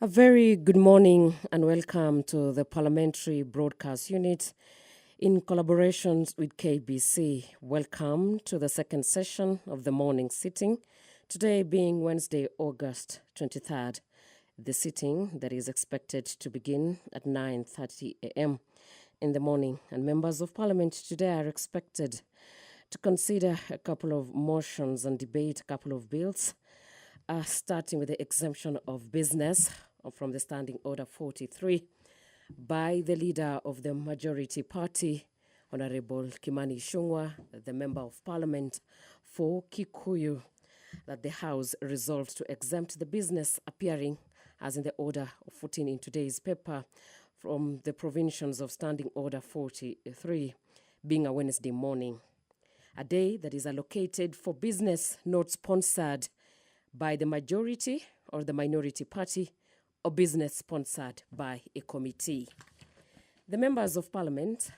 A very good morning and welcome to the Parliamentary Broadcast Unit in collaborations with KBC. Welcome to the second session of the morning sitting, today being Wednesday, August 23rd. The sitting that is expected to begin at 9:30 a.m. in the morning, and members of Parliament today are expected to consider a couple of motions and debate a couple of bills, starting with the exemption of business from the Standing Order 43 by the leader of the majority party, Honorable Kimani Ichung'wah, the Member of Parliament for Kikuyu, that the House resolved to exempt the business appearing as in the Order of 14 in today's paper from the provisions of Standing Order 43, being a Wednesday morning, a day that is allocated for business not sponsored by the majority or the minority party, or business sponsored by a committee. The members of Parliament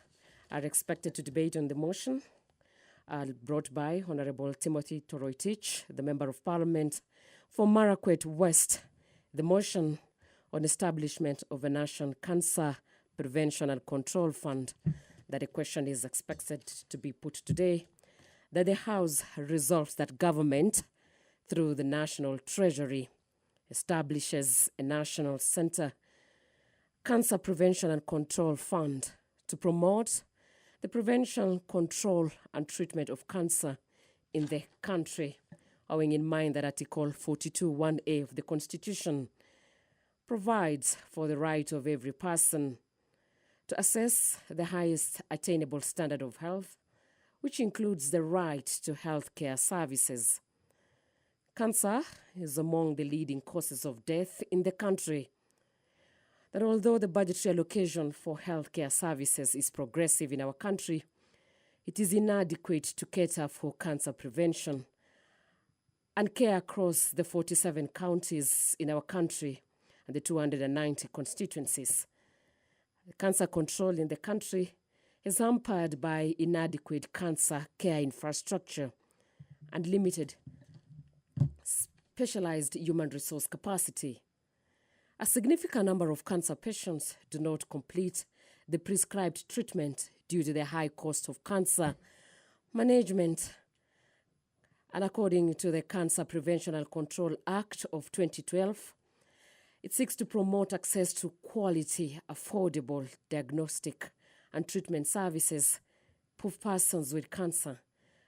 are expected to debate on the motion brought by Honorable Timothy Toroitich, the Member of Parliament for Marakwet West, the motion on establishment of a National Cancer Prevention and Control Fund, that a question is expected to be put today, that the House resolves that government, through the National Treasury, establishes a National Center Cancer Prevention and Control Fund to promote the prevention, control, and treatment of cancer in the country, having in mind that Article 42(1)(a) of the Constitution provides for the right of every person to assess the highest attainable standard of health, which includes the right to health care services. Cancer is among the leading causes of death in the country. That although the budgetary allocation for healthcare services is progressive in our country, it is inadequate to cater for cancer prevention and care across the 47 counties in our country and the 290 constituencies. The cancer control in the country is hampered by inadequate cancer care infrastructure and limited specialized human resource capacity. A significant number of cancer patients do not complete the prescribed treatment due to the high cost of cancer management. And according to the Cancer Prevention and Control Act of 2012, it seeks to promote access to quality, affordable diagnostic and treatment services for persons with cancer,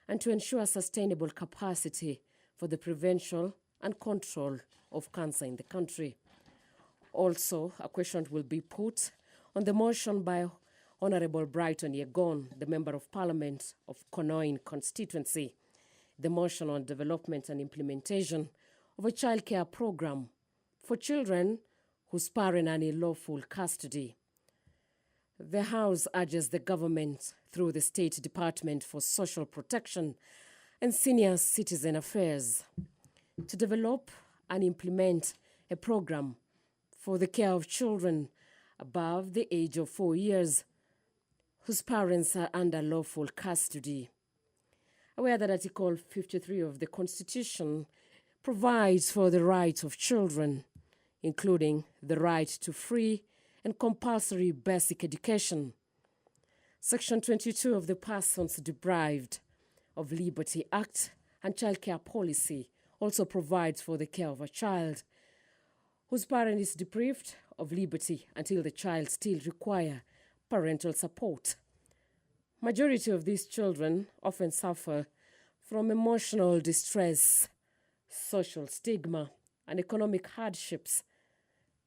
and to ensure sustainable capacity for the prevention and control of cancer in the country. Also, a question will be put on the motion by Honorable Brighton Yegon, the Member of Parliament of Konoin constituency, the motion on development and implementation of a childcare program for children whose parents are in lawful custody. The House urges the government, through the State Department for Social Protection and Senior Citizen Affairs, to develop and implement a program for the care of children above the age of 4 years whose parents are under lawful custody. Aware that Article 53 of the Constitution provides for the rights of children, including the right to free and compulsory basic education. Section 22 of the Persons Deprived of Liberty Act and Child Care Policy also provides for the care of a child whose parent is deprived of liberty until the child still requires parental support. Majority of these children often suffer from emotional distress, social stigma, and economic hardships,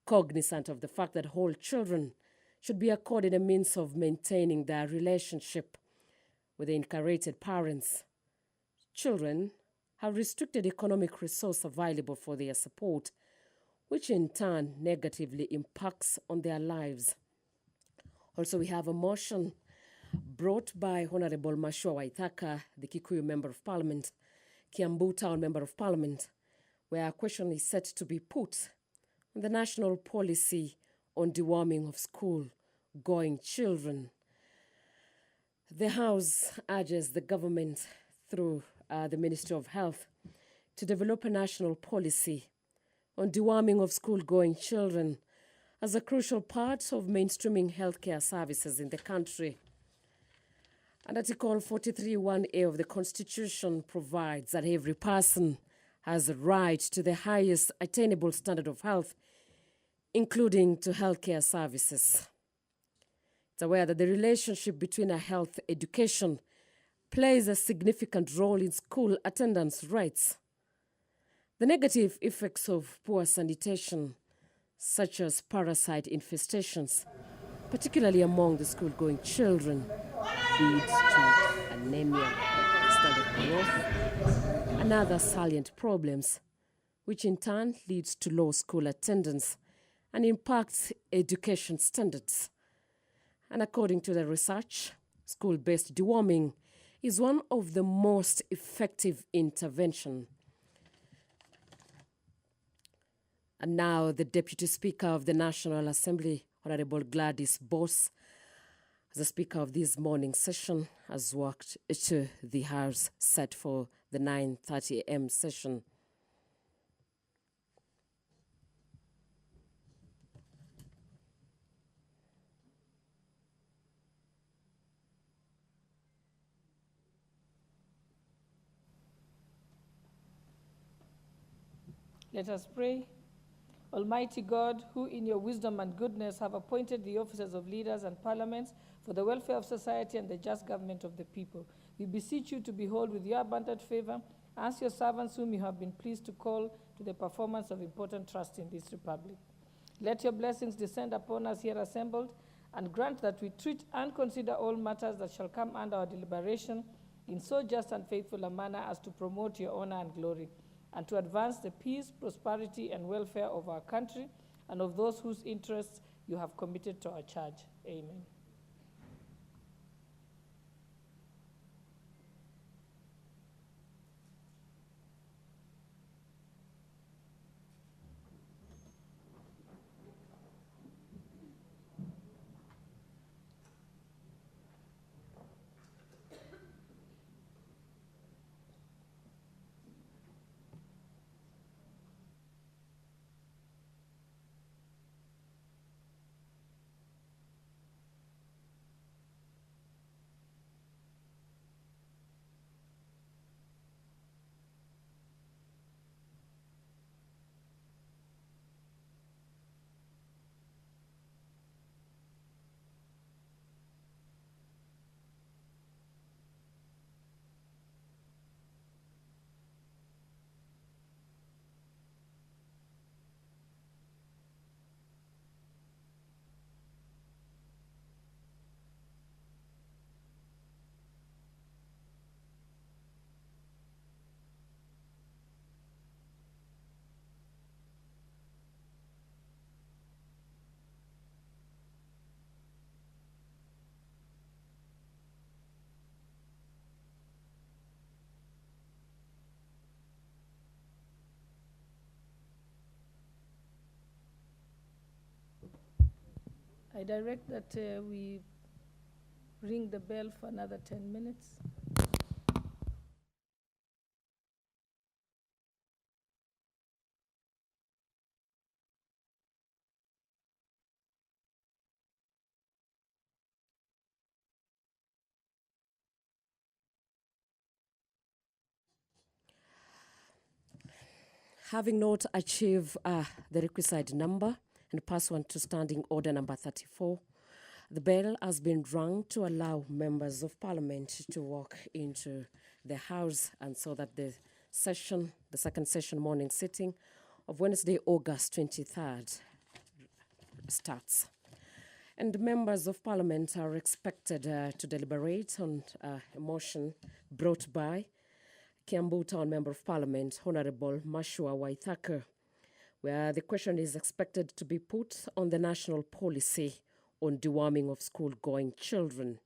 cognizant of the fact that all children should be accorded a means of maintaining their relationship with the incarcerated parents. Children have restricted economic resource available for their support, which in turn negatively impacts on their lives. Also, we have a motion brought by Honorable Mashua Waithaka, the Kikuyu Member of Parliament, Kiambu Town Member of Parliament, where a question is set to be put on the national policy on deworming of school-going children. The House urges the government, through the Ministry of Health, to develop a national policy on deworming of school-going children as a crucial part of mainstreaming healthcare services in the country. And Article 43(1)(a) of the Constitution provides that every person has a right to the highest attainable standard of health, including to healthcare services. It's aware that the relationship between a health education plays a significant role in school attendance rates. The negative effects of poor sanitation, such as parasite infestations, particularly among the school-going children, leads to anemia, standard growth, and other salient problems, which in turn leads to low school attendance and impacts education standards. And according to the research, school-based deworming is one of the most effective interventions. And now the Deputy Speaker of the National Assembly, Honorable Gladys Boss, as the Speaker of this morning session, has walked to the House set for the 9:30 a.m. session. Let us pray. Almighty God, who in your wisdom and goodness have appointed the offices of leaders and parliaments for the welfare of society and the just government of the people, we beseech you to behold with your abundant favor as your servants whom you have been pleased to call to the performance of important trust in this republic. Let your blessings descend upon us here assembled, and grant that we treat and consider all matters that shall come under our deliberation in so just and faithful a manner as to promote your honor and glory, and to advance the peace, prosperity, and welfare of our country and of those whose interests you have committed to our charge. Amen. I direct that we ring the bell for another 10 minutes. Having not achieved the requisite number and pass on to standing order number 34, the bell has been rung to allow members of parliament to walk into the House, and so that the second session morning sitting of Wednesday, August 23rd starts. And members of parliament are expected to deliberate on a motion brought by Kiambu Town Member of Parliament, Honorable Mashua Waithaka, where the question is expected to be put on the national policy on deworming of school-going children.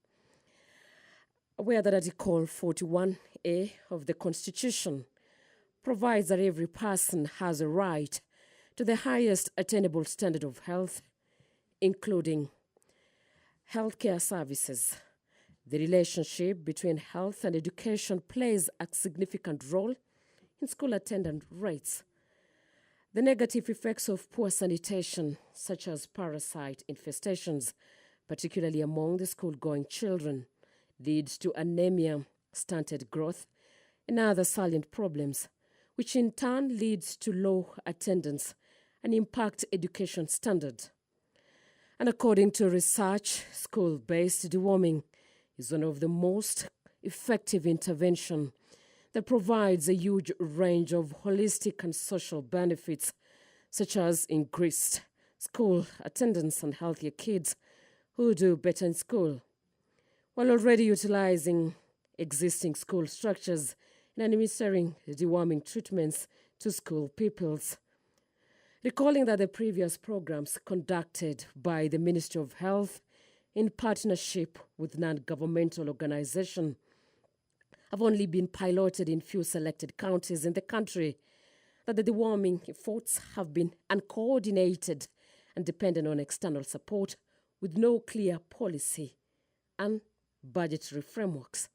Aware that Article 41(a) of the Constitution provides that every person has a right to the highest attainable standard of health, including healthcare services. The relationship between health and education plays a significant role in school attendance rates. The negative effects of poor sanitation, such as parasite infestations, particularly among the school-going children, leads to anemia, stunted growth, and other salient problems, which in turn leads to low attendance and impact education standard. And according to research, school-based deworming is one of the most effective intervention that provides a huge range of holistic and social benefits, such as increased school attendance and healthier kids who do better in school, while already utilizing existing school structures and administering deworming treatments to school pupils. Recalling that the previous programs conducted by the Ministry of Health in partnership with non-governmental organizations have only been piloted in few selected counties in the country, that the deworming efforts have been uncoordinated and dependent on external support with no clear policy and budgetary frameworks.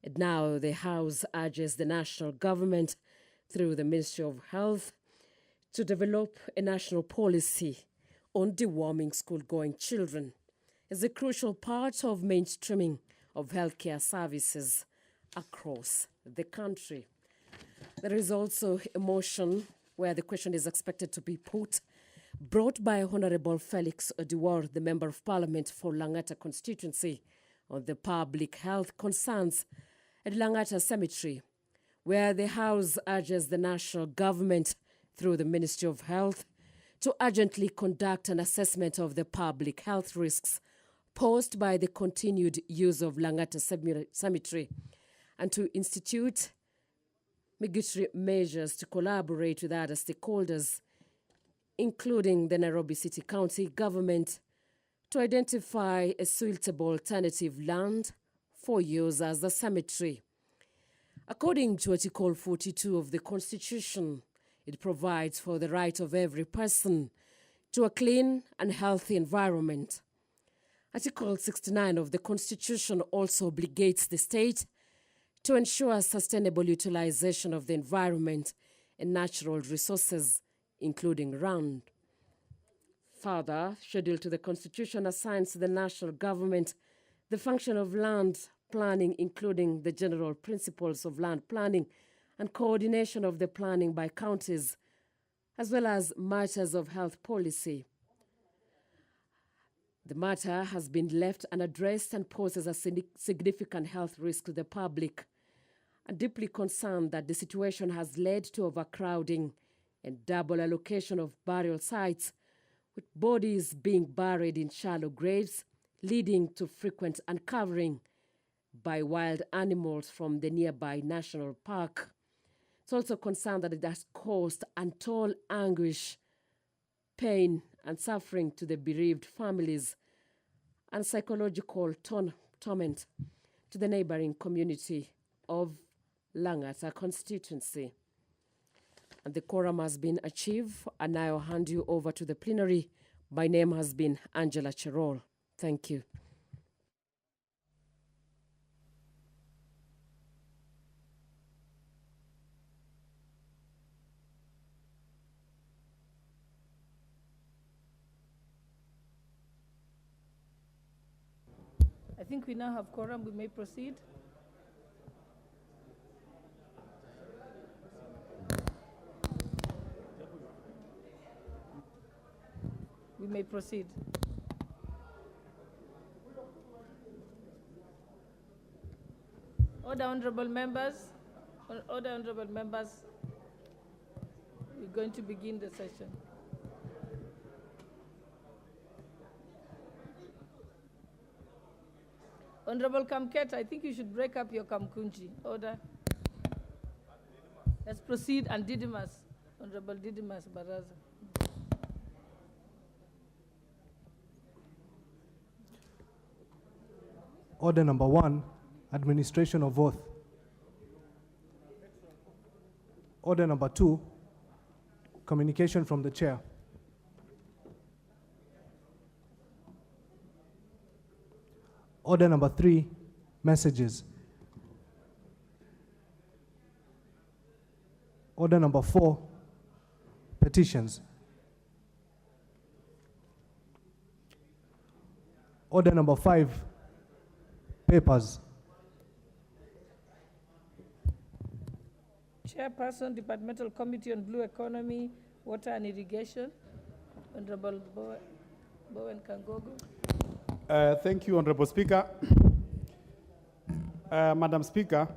And now the House urges the national government through the Ministry of Health to develop a national policy on deworming school-going children as a crucial part of mainstreaming of healthcare services across the country. There is also a motion where the question is expected to be put, brought by Honorable Felix Odiwar, the Member of Parliament for Langata constituency, on the public health concerns at Langata Cemetery, where the House urges the national government through the Ministry of Health to urgently conduct an assessment of the public health risks posed by the continued use of Langata Cemetery and to institute mitigatory measures to collaborate with other stakeholders, including the Nairobi City County government, to identify a suitable alternative land for use as the cemetery. According to Article 42 of the Constitution, it provides for the right of every person to a clean and healthy environment. Article 69 of the Constitution also obligates the state to ensure sustainable utilization of the environment and natural resources, including land. Further, Schedule to the Constitution assigns to the national government the function of land planning, including the general principles of land planning and coordination of the planning by counties, as well as matters of health policy. The matter has been left unaddressed and poses a significant health risk to the public. I'm deeply concerned that the situation has led to overcrowding and double allocation of burial sites, with bodies being buried in shallow graves, leading to frequent uncovering by wild animals from the nearby national park. It's also concerned that it has caused untold anguish, pain, and suffering to the bereaved families and psychological torment to the neighboring community of Langata constituency. And the quorum has been achieved, and now I'll hand you over to the plenary. My name has been Angela Cherol. Thank you. I think we now have quorum. We may proceed. We may proceed. Order, honorable members. Order, honorable members. We're going to begin the session. Honorable Kamket, I think you should break up your Kamkunji. Order. Let's proceed. And Didymus, Honorable Didymus Baraza. Order number 1, administration of oath. Order number 2, communication from the chair. Order number 3, messages. Order number 4, petitions. Order number 5, papers. Chairperson, Departmental Committee on Blue Economy, Water and Irrigation, Honorable Bowen Kangogo. Thank you, Honorable Speaker. Madam Speaker,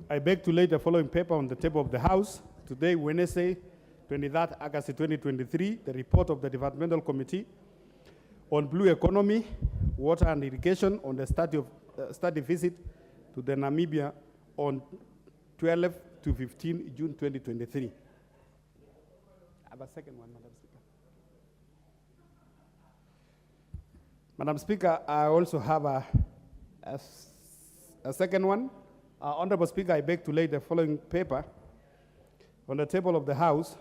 I beg to lay the following paper on the table of the House. Today, Wednesday, 23rd August 2023, the report of the Departmental Committee on Blue Economy, Water and Irrigation on the study visit to the Namibia on 12 to 15 June 2023. I have a second one, Madam Speaker. Madam Speaker, I also have a second one. Honorable Speaker, I beg to lay the following paper on the table of the House.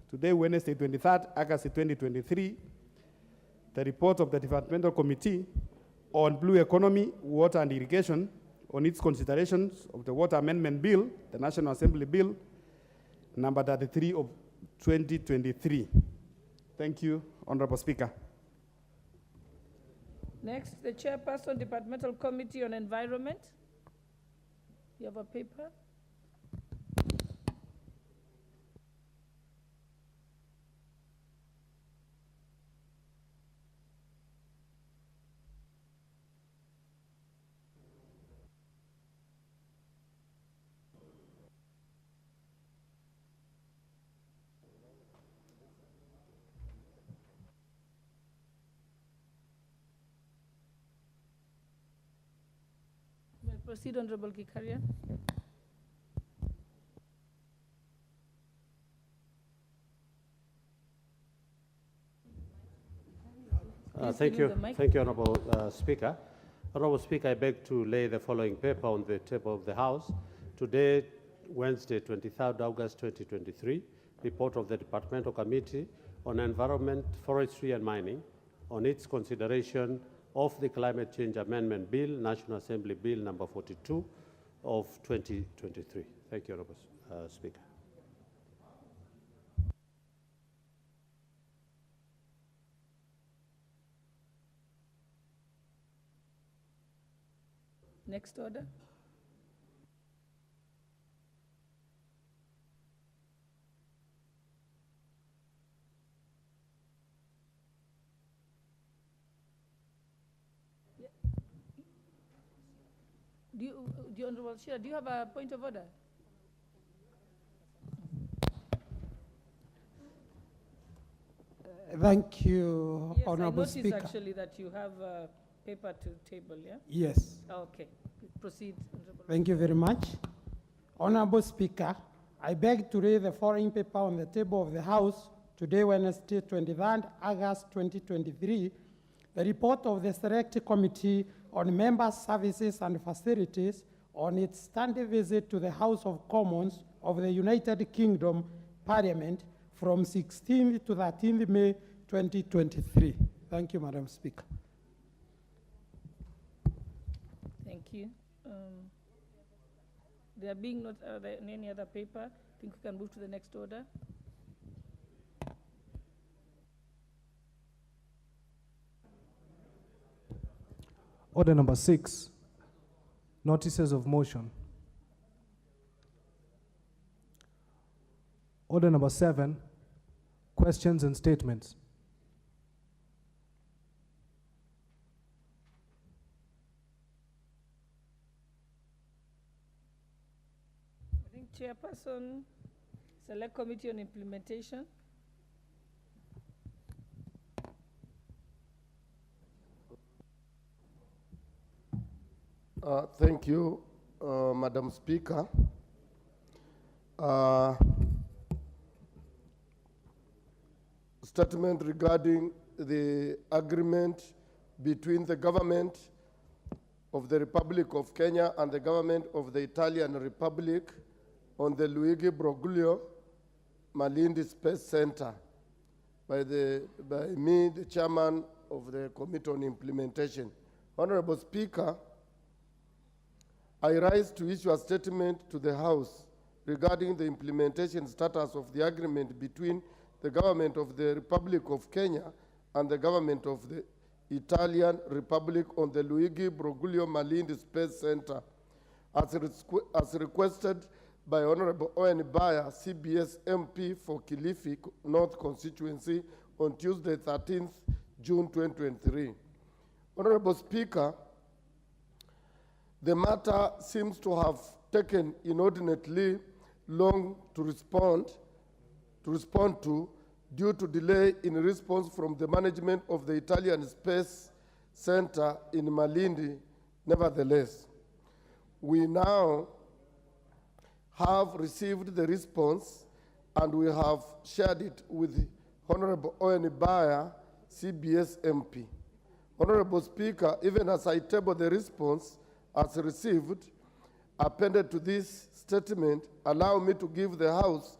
Today, Wednesday, 23rd August 2023, the report of the Departmental Committee on Blue Economy, Water and Irrigation on its considerations of the Water Amendment Bill, the National Assembly Bill, number 33 of 2023. Thank you, Honorable Speaker. Next, the Chairperson, Departmental Committee on Environment. You have a paper? May I proceed, Honorable Gikaria? Thank you, Honorable Speaker. Honorable Speaker, I beg to lay the following paper on the table of the House. Today, Wednesday, 23rd August 2023, report of the Departmental Committee on Environment, Forestry and Mining on its consideration of the Climate Change Amendment Bill, National Assembly Bill number 42 of 2023. Thank you, Honorable Speaker. Next order. Yeah. Do you, Honorable Chair, do you have a point of order? Thank you, Yes, Honorable I Speaker. noticed actually that you have a paper to table, yeah? Yes, Okay, proceed, Honorable. thank you very much. Honorable Speaker, I beg to lay the following paper on the table of the House today, Wednesday, 23rd August 2023, the report of the Select Committee on Members' Services and Facilities on its standing visit to the House of Commons of the United Kingdom Parliament from 16th to 13th May 2023. Thank you, Madam Speaker. Thank you. There being not any other paper, I think we can move to the next order. Order number 6, notices of motion. Order number 7, questions and statements. I think Chairperson, Select Committee on Implementation. Thank you, Madam Speaker. Statement regarding the agreement between the government of the Republic of Kenya and the government of the Italian Republic on the Luigi Broglio Malindi Space Center by me, the chairman of the Committee on Implementation. Honorable Speaker, I rise to issue a statement to the House regarding the implementation status of the agreement between the government of the Republic of Kenya and the government of the Italian Republic on the Luigi Broglio Malindi Space Center, as requested by Honorable Owen Baya, CBS MP for Kilifi North constituency on Tuesday, 13th June 2023. Honorable Speaker, the matter seems to have taken inordinately long to respond to due to delay in response from the management of the Italian Space Center in Malindi. Nevertheless, we now have received the response and we have shared it with Honorable Owen Baya, CBS MP. Honorable Speaker, even as I table the response as received, appended to this statement, allow me to give the House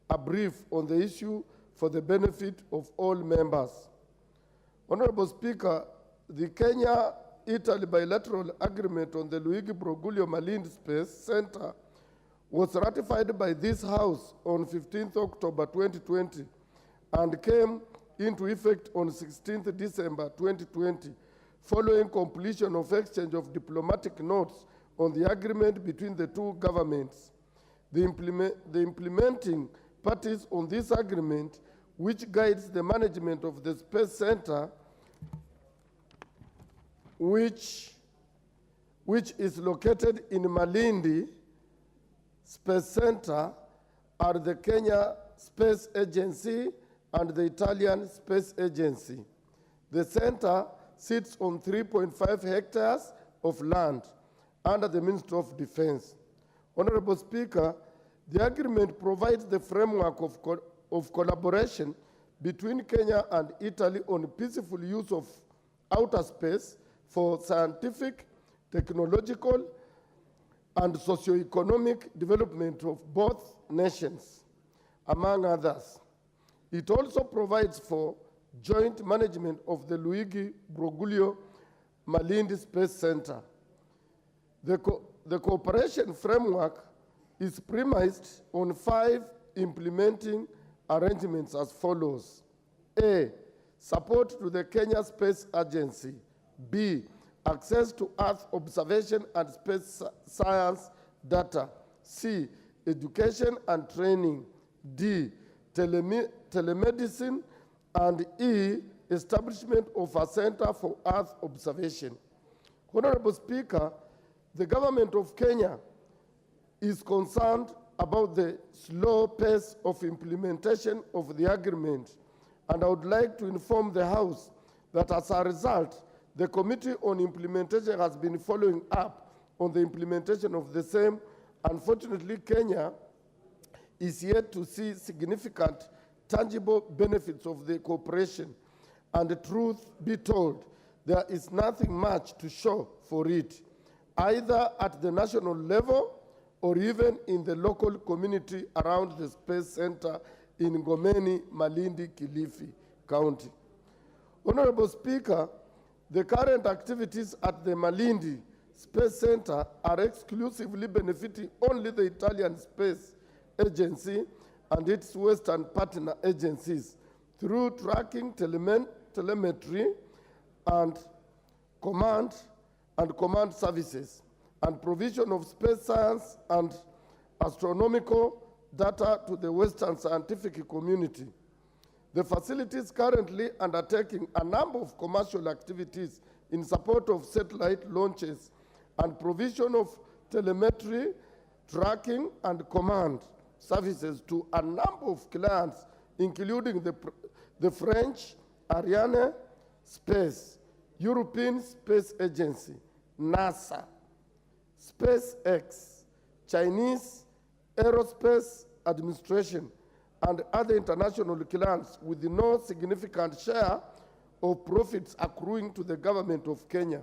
a brief on the issue for the benefit of all members. Honorable Speaker, the Kenya-Italy bilateral agreement on the Luigi Broglio Malindi Space Center was ratified by this House on 15th October 2020 and came into effect on 16th December 2020, following completion of exchange of diplomatic notes on the agreement between the two governments. The implementing parties on this agreement, which guides the management of the Space Center, which is located in Malindi Space Center, are the Kenya Space Agency and the Italian Space Agency. The center sits on 3.5 hectares of land under the Ministry of Defense. Honorable Speaker, the agreement provides the framework of collaboration between Kenya and Italy on peaceful use of outer space for scientific, technological, and socio-economic development of both nations, among others. It also provides for joint management of the Luigi Broglio Malindi Space Center. The cooperation framework is premised on 5 implementing arrangements as follows. A, support to the Kenya Space Agency. B, access to Earth observation and space science data. C, education and training. D, telemedicine. And E, establishment of a center for Earth observation. Honorable Speaker, the government of Kenya is concerned about the slow pace of implementation of the agreement, and I would like to inform the House that as a result, the Committee on Implementation has been following up on the implementation of the same. Unfortunately, Kenya is yet to see significant tangible benefits of the cooperation, and the truth be told, there is nothing much to show for it, either at the national level or even in the local community around the Space Center in Ngomeni, Malindi, Kilifi County. Honorable Speaker, the current activities at the Malindi Space Center are exclusively benefiting only the Italian Space Agency and its Western partner agencies through tracking, telemetry, and command services, and provision of space science and astronomical data to the Western scientific community. The facility is currently undertaking a number of commercial activities in support of satellite launches and provision of telemetry, tracking, and command services to a number of clients, including the French Ariane Space, European Space Agency, NASA, SpaceX, Chinese Aerospace Administration, and other international clients, with no significant share of profits accruing to the government of Kenya.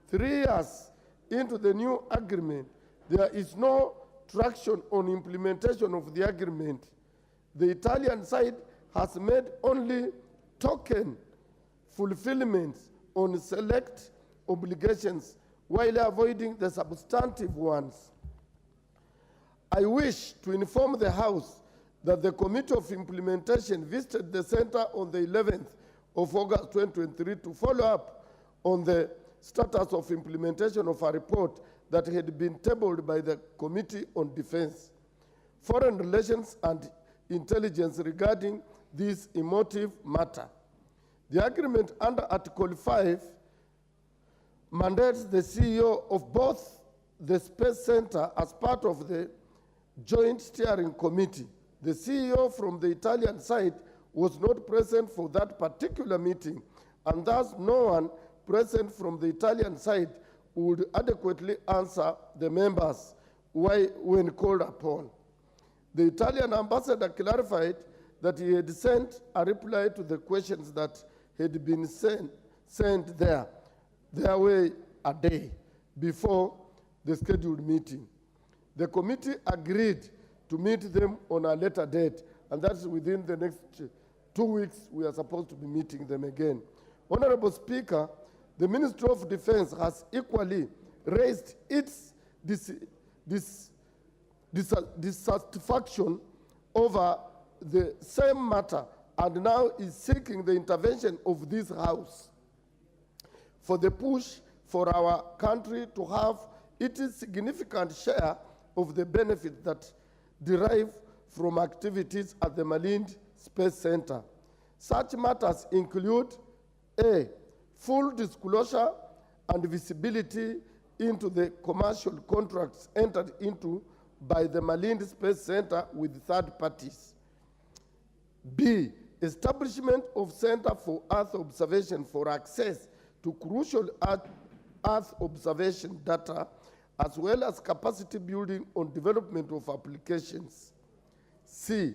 3 years into the new agreement, there is no traction on implementation of the agreement. The Italian side has made only token fulfillments on select obligations while avoiding the substantive ones. I wish to inform the House that the Committee of Implementation visited the center on the 11th of August 2023 to follow up on the status of implementation of a report that had been tabled by the Committee on Defense, Foreign Relations and Intelligence regarding this emotive matter. The agreement under Article 5 mandates the CEO of both the Space Center as part of the Joint Steering Committee. The CEO from the Italian side was not present for that particular meeting, and thus no one present from the Italian side would adequately answer the members when called upon. The Italian ambassador clarified that he had sent a reply to the questions that had been sent their way a day before the scheduled meeting. The committee agreed to meet them on a later date, and that's within the next 2 weeks we are supposed to be meeting them again. Honorable Speaker, the Ministry of Defense has equally raised its dissatisfaction over the same matter and now is seeking the intervention of this House for the push for our country to have its significant share of the benefit that derive from activities at the Malindi Space Center. Such matters include A, full disclosure and visibility into the commercial contracts entered into by the Malindi Space Center with third parties. B, establishment of Center for Earth Observation for access to crucial Earth observation data, as well as capacity building on development of applications. C,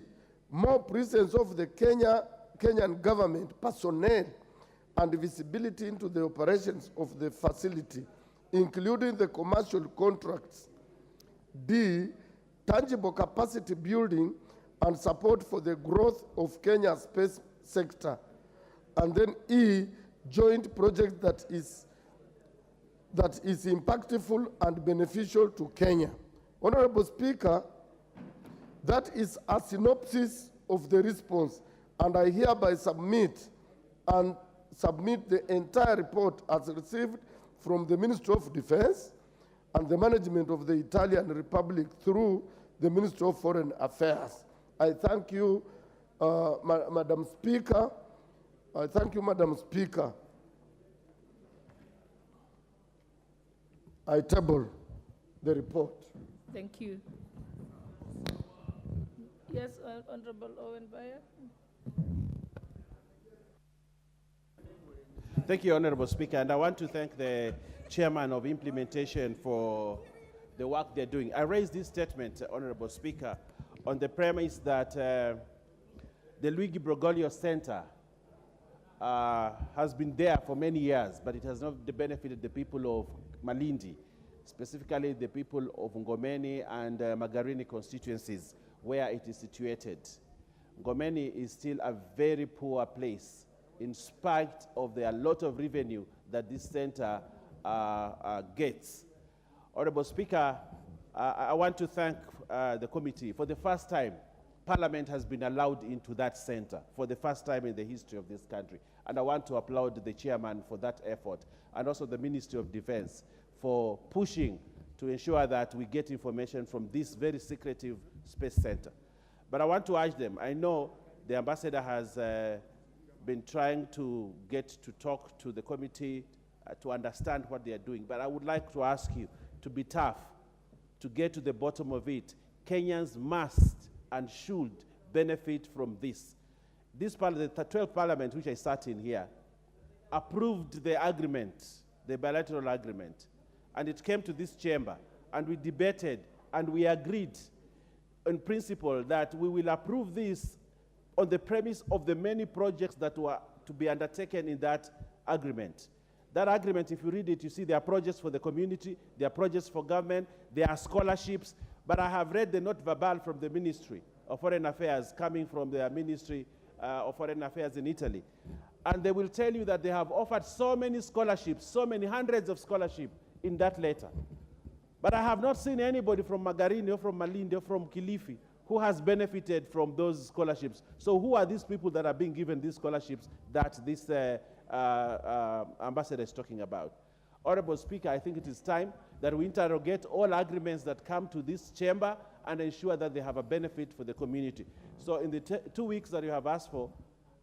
more presence of the Kenyan government personnel and visibility into the operations of the facility, including the commercial contracts. D, tangible capacity building and support for the growth of Kenya's space sector. And then E, joint project that is impactful and beneficial to Kenya. Honorable Speaker, that is a synopsis of the response, and I hereby submit the entire report as received from the Ministry of Defense and the management of the Italian Republic through the Ministry of Foreign Affairs. I thank you, Madam Speaker. I thank you, Madam Speaker. I table the report. Thank you. Yes, Honorable Owen Bayer. Thank you, Honorable Speaker, and I want to thank the Chairman of Implementation for the work they're doing. I raised this statement, Honorable Speaker, on the premise that the Luigi Broglio Center has been there for many years, but it has not benefited the people of Malindi, specifically the people of Ngomeni and Magarini constituencies where it is situated. Ngomeni is still a very poor place in spite of the lot of revenue that this center gets. Honorable Speaker, I want to thank the committee. For the first time, Parliament has been allowed into that center for the first time in the history of this country. And I want to applaud the chairman for that effort, and also the Ministry of Defense for pushing to ensure that we get information from this very secretive space center. But I want to urge them. I know the ambassador has been trying to get to talk to the committee to understand what they are doing. But I would like to ask you to be tough, to get to the bottom of it. Kenyans must and should benefit from this. This parliament, the 12th parliament, which I sat in here, approved the agreement, the bilateral agreement, and it came to this chamber, and we debated, and we agreed in principle that we will approve this on the premise of the many projects that were to be undertaken in that agreement. That agreement, if you read it, you see there are projects for the community, there are projects for government, there are scholarships, but I have read the note verbal from the Ministry of Foreign Affairs coming from the Ministry of Foreign Affairs in Italy. And they will tell you that they have offered so many scholarships, so many hundreds of scholarships in that letter. But I have not seen anybody from Magarini or from Malindi or from Kilifi Who has benefited from those scholarships? So who are these people that are being given these scholarships that this ambassador is talking about? Honorable Speaker, I think it is time that we interrogate all agreements that come to this chamber and ensure that they have a benefit for the community. So in the 2 weeks that you have asked for,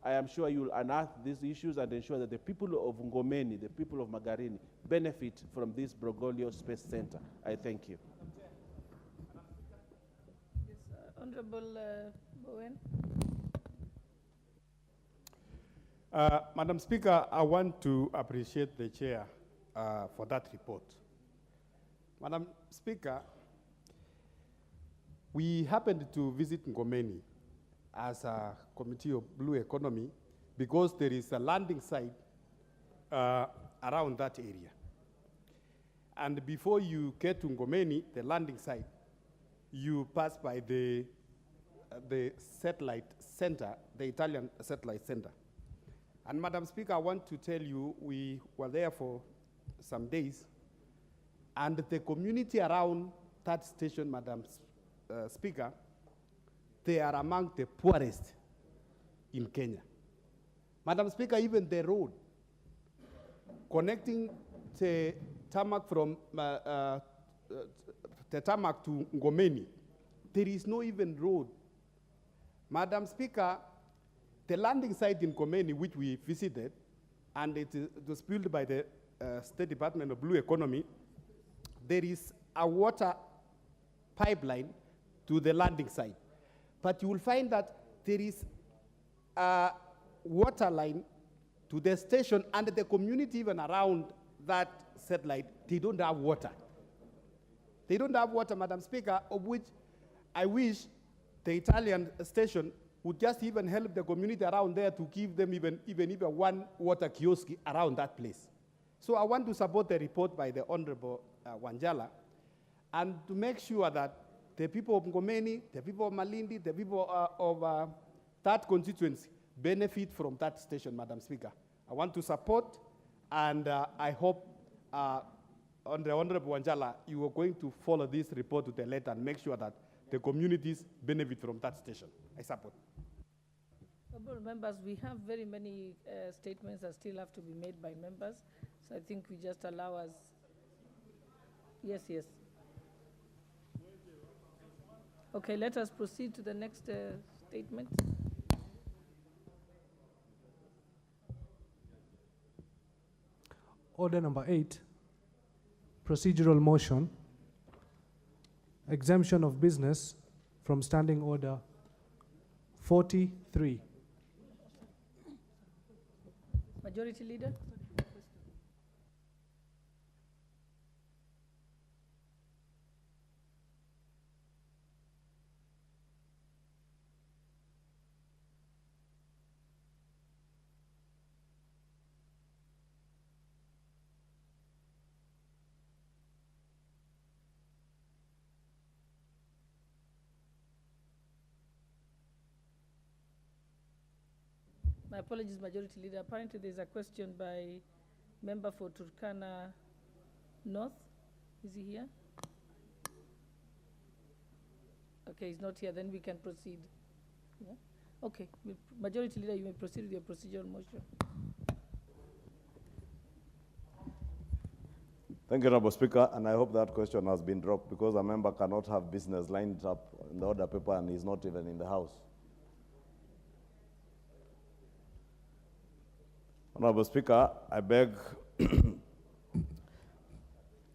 I am sure you will unearth these issues and ensure that the people of Ngomeni, the people of Magarini, benefit from this Brogolio Space Center. I thank you. Yes, Honorable Bowen. Madam Speaker, I want to appreciate the chair for that report. Madam Speaker, we happened to visit Ngomeni as a committee of Blue Economy because there is a landing site around that area. And before you get to Ngomeni, the landing site, you pass by the satellite center, the Italian satellite center. And Madam Speaker, I want to tell you, we were there for some days, and the community around that station, Madam Speaker, they are among the poorest in Kenya. Madam Speaker, even the road connecting the tarmac from the tarmac to Ngomeni, there is no even road. Madam Speaker, the landing site in Ngomeni, which we visited, and it was built by the State Department of Blue Economy, there is a water pipeline to the landing site. But you will find that there is a water line to the station, and the community even around that satellite, they don't have water. They don't have water, Madam Speaker, of which I wish the Italian station would just even help the community around there to give them even one water kiosk around that place. So I want to support the report by the Honorable Wanjala, and to make sure that the people of Ngomeni, the people of Malindi, the people of that constituency benefit from that station, Madam Speaker. I want to support, and I hope, Honorable Wanjala, you are going to follow this report to the letter and make sure that the communities benefit from that station. I support. Honorable members, we have very many statements that still have to be made by members, so I think we just allow us. Yes, yes. Okay, let us proceed to the next statement. Order number 8, procedural motion, exemption of business from Standing Order 43. Majority Leader. My apologies, Majority Leader. Apparently there's a question by member for Turkana North. Is he here? Okay, he's not here, then we can proceed. Yeah? Okay, Majority Leader, you may proceed with your procedural motion. Thank you, Honorable Speaker, and I hope that question has been dropped because a member cannot have business lined up in the order paper and is not even in the House. Honorable Speaker, I beg to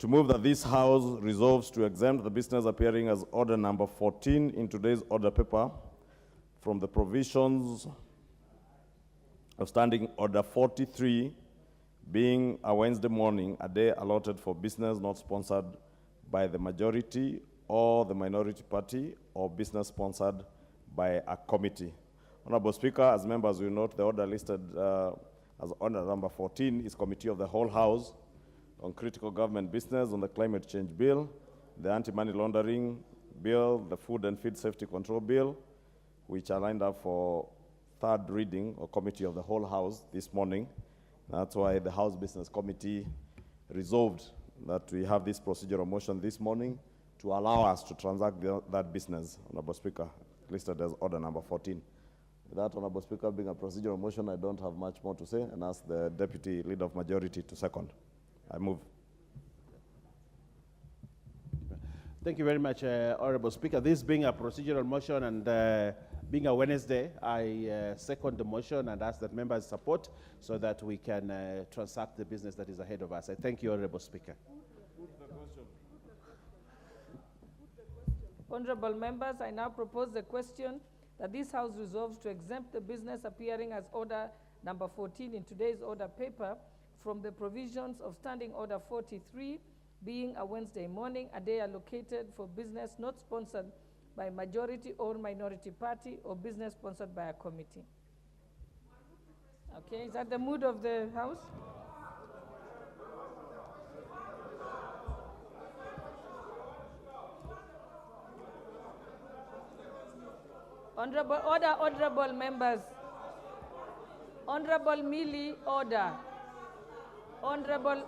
move that this House resolves to exempt the business appearing as order number 14 in today's order paper from the provisions of Standing Order 43, being a Wednesday morning, a day allotted for business not sponsored by the majority or the minority party, or business sponsored by a committee. Honorable Speaker, as members will note, the order listed as order number 14 is Committee of the Whole House on Critical Government Business, on the Climate Change Bill, the Anti-Money Laundering Bill, the Food and Feed Safety Control Bill, which are lined up for third reading or Committee of the Whole House this morning. That's why the House Business Committee resolved that we have this procedural motion this morning to allow us to transact that business, Honorable Speaker, listed as order number 14. With that, Honorable Speaker, being a procedural motion, I don't have much more to say, and ask the Deputy Leader of Majority to second. I move. Thank you very much, Honorable Speaker. This being a procedural motion and being a Wednesday, I second the motion and ask that members support so that we can transact the business that is ahead of us. I thank you, Honorable Speaker. Honorable members, I now propose the question that this House resolves to exempt the business appearing as order number 14 in today's order paper from the provisions of Standing Order 43, being a Wednesday morning, a day allocated for business not sponsored by majority or minority party or business sponsored by a committee. Okay, is that the mood of the House? Honorable members. Honorable Millie, order. Honorable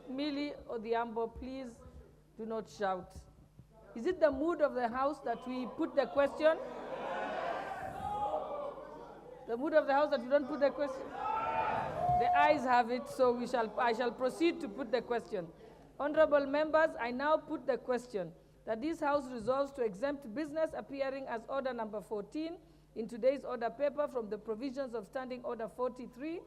Millie Odhiambo, please do not shout. Is it the mood of the House that we put the question? The mood of the House that we don't put the question? The ayes have it, so I shall proceed to put the question. Honorable members, I now put the question that this House resolves to exempt business appearing as order number 14 in today's order paper from the provisions of Standing Order 43,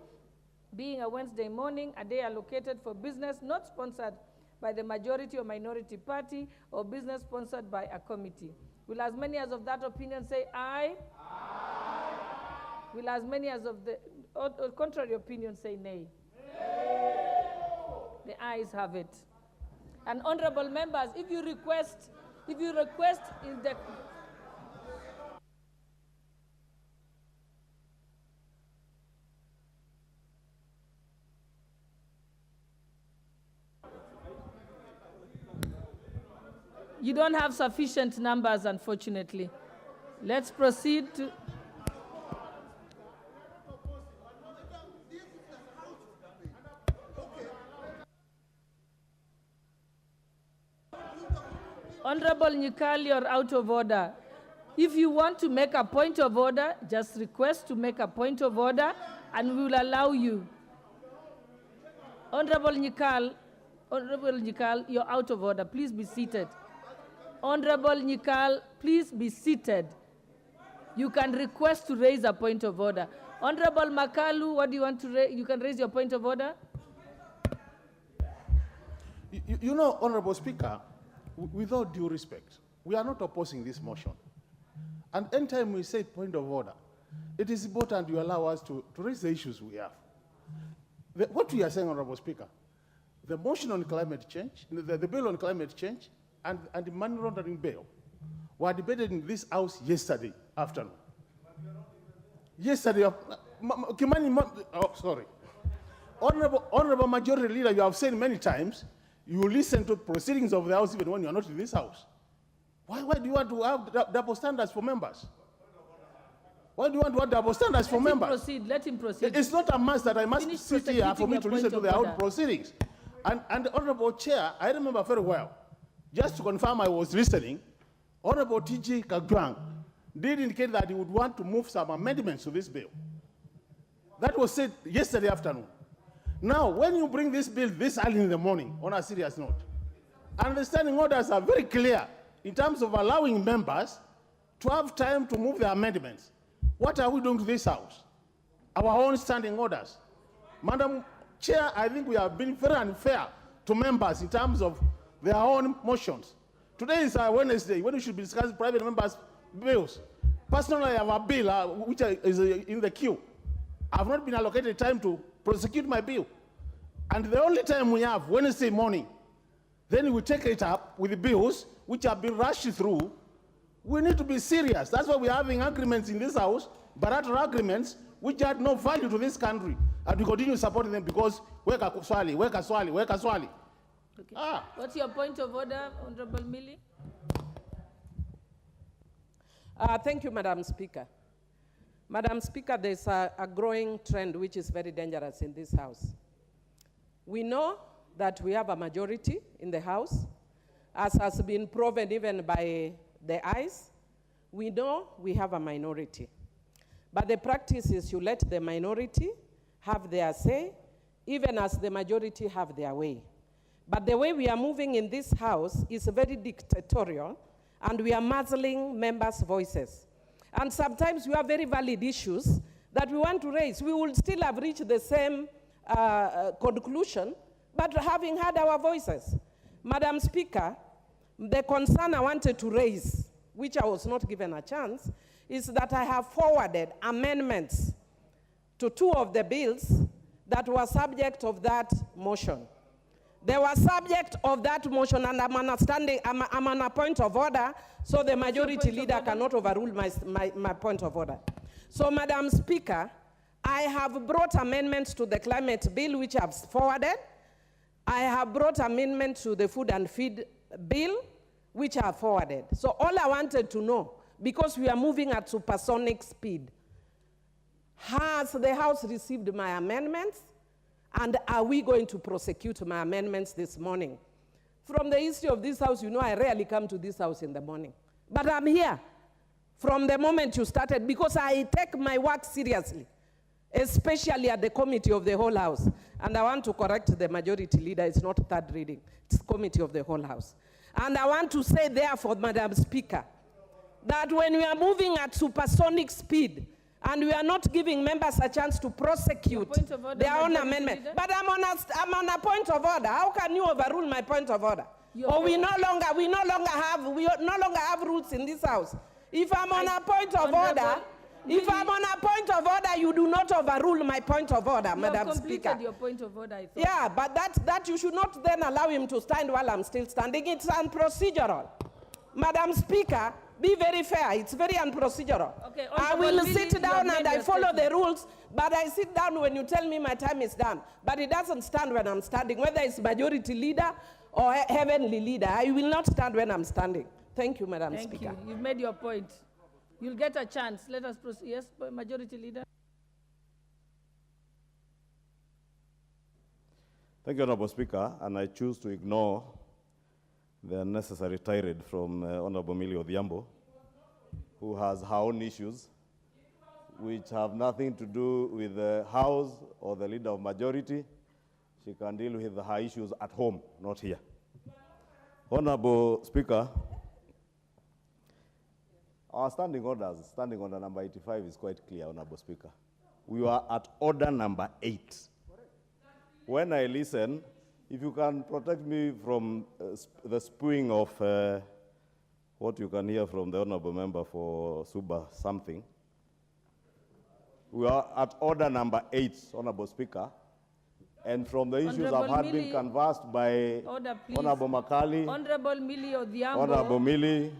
being a Wednesday morning, a day allocated for business not sponsored by the majority or minority party or business sponsored by a committee. Will as many as of that opinion say aye? Aye. Will as many as of the contrary opinion say nay? Nay. The ayes have it. And honorable members, if you request in the you don't have sufficient numbers, unfortunately. Let's proceed to Honorable Nyikal, you're out of order. If you want to make a point of order, just request to make a point of order and we will allow you. Honorable Nyikal, you're out of order. Please be seated. Honorable Nyikal, please be seated. You can request to raise a point of order. Honorable Makalu, what do you want to raise? You can raise your point of order. You know, Honorable Speaker, with all due respect, we are not opposing this motion. And anytime we say point of order, it is important you allow us to raise the issues we have. What we are saying, Honorable Speaker, the motion on climate change, the bill on climate change, and the money laundering bill were debated in this House yesterday afternoon. Yesterday, sorry. Honorable Majority Leader, you have said many times, you listen to proceedings of the House even when you are not in this House. Why do you want to have double standards for members? Why do you want to have double standards for members? Let him proceed. It's not a must that I must sit here for me to listen to the House proceedings. And the Honorable Chair, I remember very well, just to confirm I was listening, Honorable T.J. Kagwang did indicate that he would want to move some amendments to this bill. That was said yesterday afternoon. Now, when you bring this bill this early in the morning, on a serious note, understanding orders are very clear in terms of allowing members to have time to move their amendments. What are we doing to this House? Our own standing orders. Madam Chair, I think we have been very unfair to members in terms of their own motions. Today is Wednesday, when we should be discussing private members' bills. Personally, I have a bill which is in the queue. I have not been allocated time to prosecute my bill. And the only time we have, Wednesday morning, then we take it up with the bills which have been rushed through. We need to be serious. That's why we're having agreements in this House, bilateral agreements, which add no value to this country. And we continue supporting them because weka swali. Okay. What's your point of order, Honorable Millie? Thank you, Madam Speaker. Madam Speaker, there's a growing trend which is very dangerous in this House. We know that we have a majority in the House, as has been proven even by the ayes. We know we have a minority. But the practice is you let the minority have their say, even as the majority have their way. But the way we are moving in this House is very dictatorial, and we are muzzling members' voices. And sometimes we have very valid issues that we want to raise. We will still have reached the same conclusion, but having heard our voices. Madam Speaker, the concern I wanted to raise, which I was not given a chance, is that I have forwarded amendments to 2 of the bills that were subject of that motion. They were subject of that motion, and I'm on a point of order, so the majority leader cannot overrule my point of order. So, Madam Speaker, I have brought amendments to the climate bill, which I've forwarded. I have brought amendments to the food and feed bill, which I have forwarded. So all I wanted to know, because we are moving at supersonic speed, has the House received my amendments? And are we going to prosecute my amendments this morning? From the history of this House, you know I rarely come to this House in the morning. But I'm here from the moment you started, because I take my work seriously, especially at the committee of the whole House. And I want to correct the majority leader, it's not third reading, it's committee of the whole House. And I want to say therefore, Madam Speaker, that when we are moving at supersonic speed, and we are not giving members a chance to prosecute their own amendment. Leader? But I'm on a point of order. How can you overrule my point of order? Or we no longer have rules in this House. If I'm on a point of order, you do not overrule my point of order, Madam Speaker. Your point of order, I thought. Yeah, but that you should not then allow him to stand while I'm still standing. It's unprocedural. Madam Speaker, be very fair. It's very unprocedural. Okay, I will sit down and I follow the rules, but I sit down when you tell me my time is done. But it doesn't stand when I'm standing, whether it's majority leader or heavenly leader. I will not stand when I'm standing. Thank you, Madam Speaker. Thank you. You've made your point. You'll get a chance. Let us proceed. Yes, majority leader. Thank you, Honorable Speaker, and I choose to ignore the unnecessary tirade from Honorable Millie Odhiambo, who has her own issues, which have nothing to do with the House or the leader of majority. She can deal with her issues at home, not here. Honorable Speaker, our standing order number 85 is quite clear, Honorable Speaker. We were at order number 8. When I listen, if you can protect me from the spewing of what you can hear from the Honorable Member for Suba something. We are at order number 8, Honorable Speaker. And from the issues I've had been canvassed by Honorable Makali, Honorable Millie Odhiambo, Honorable Millie.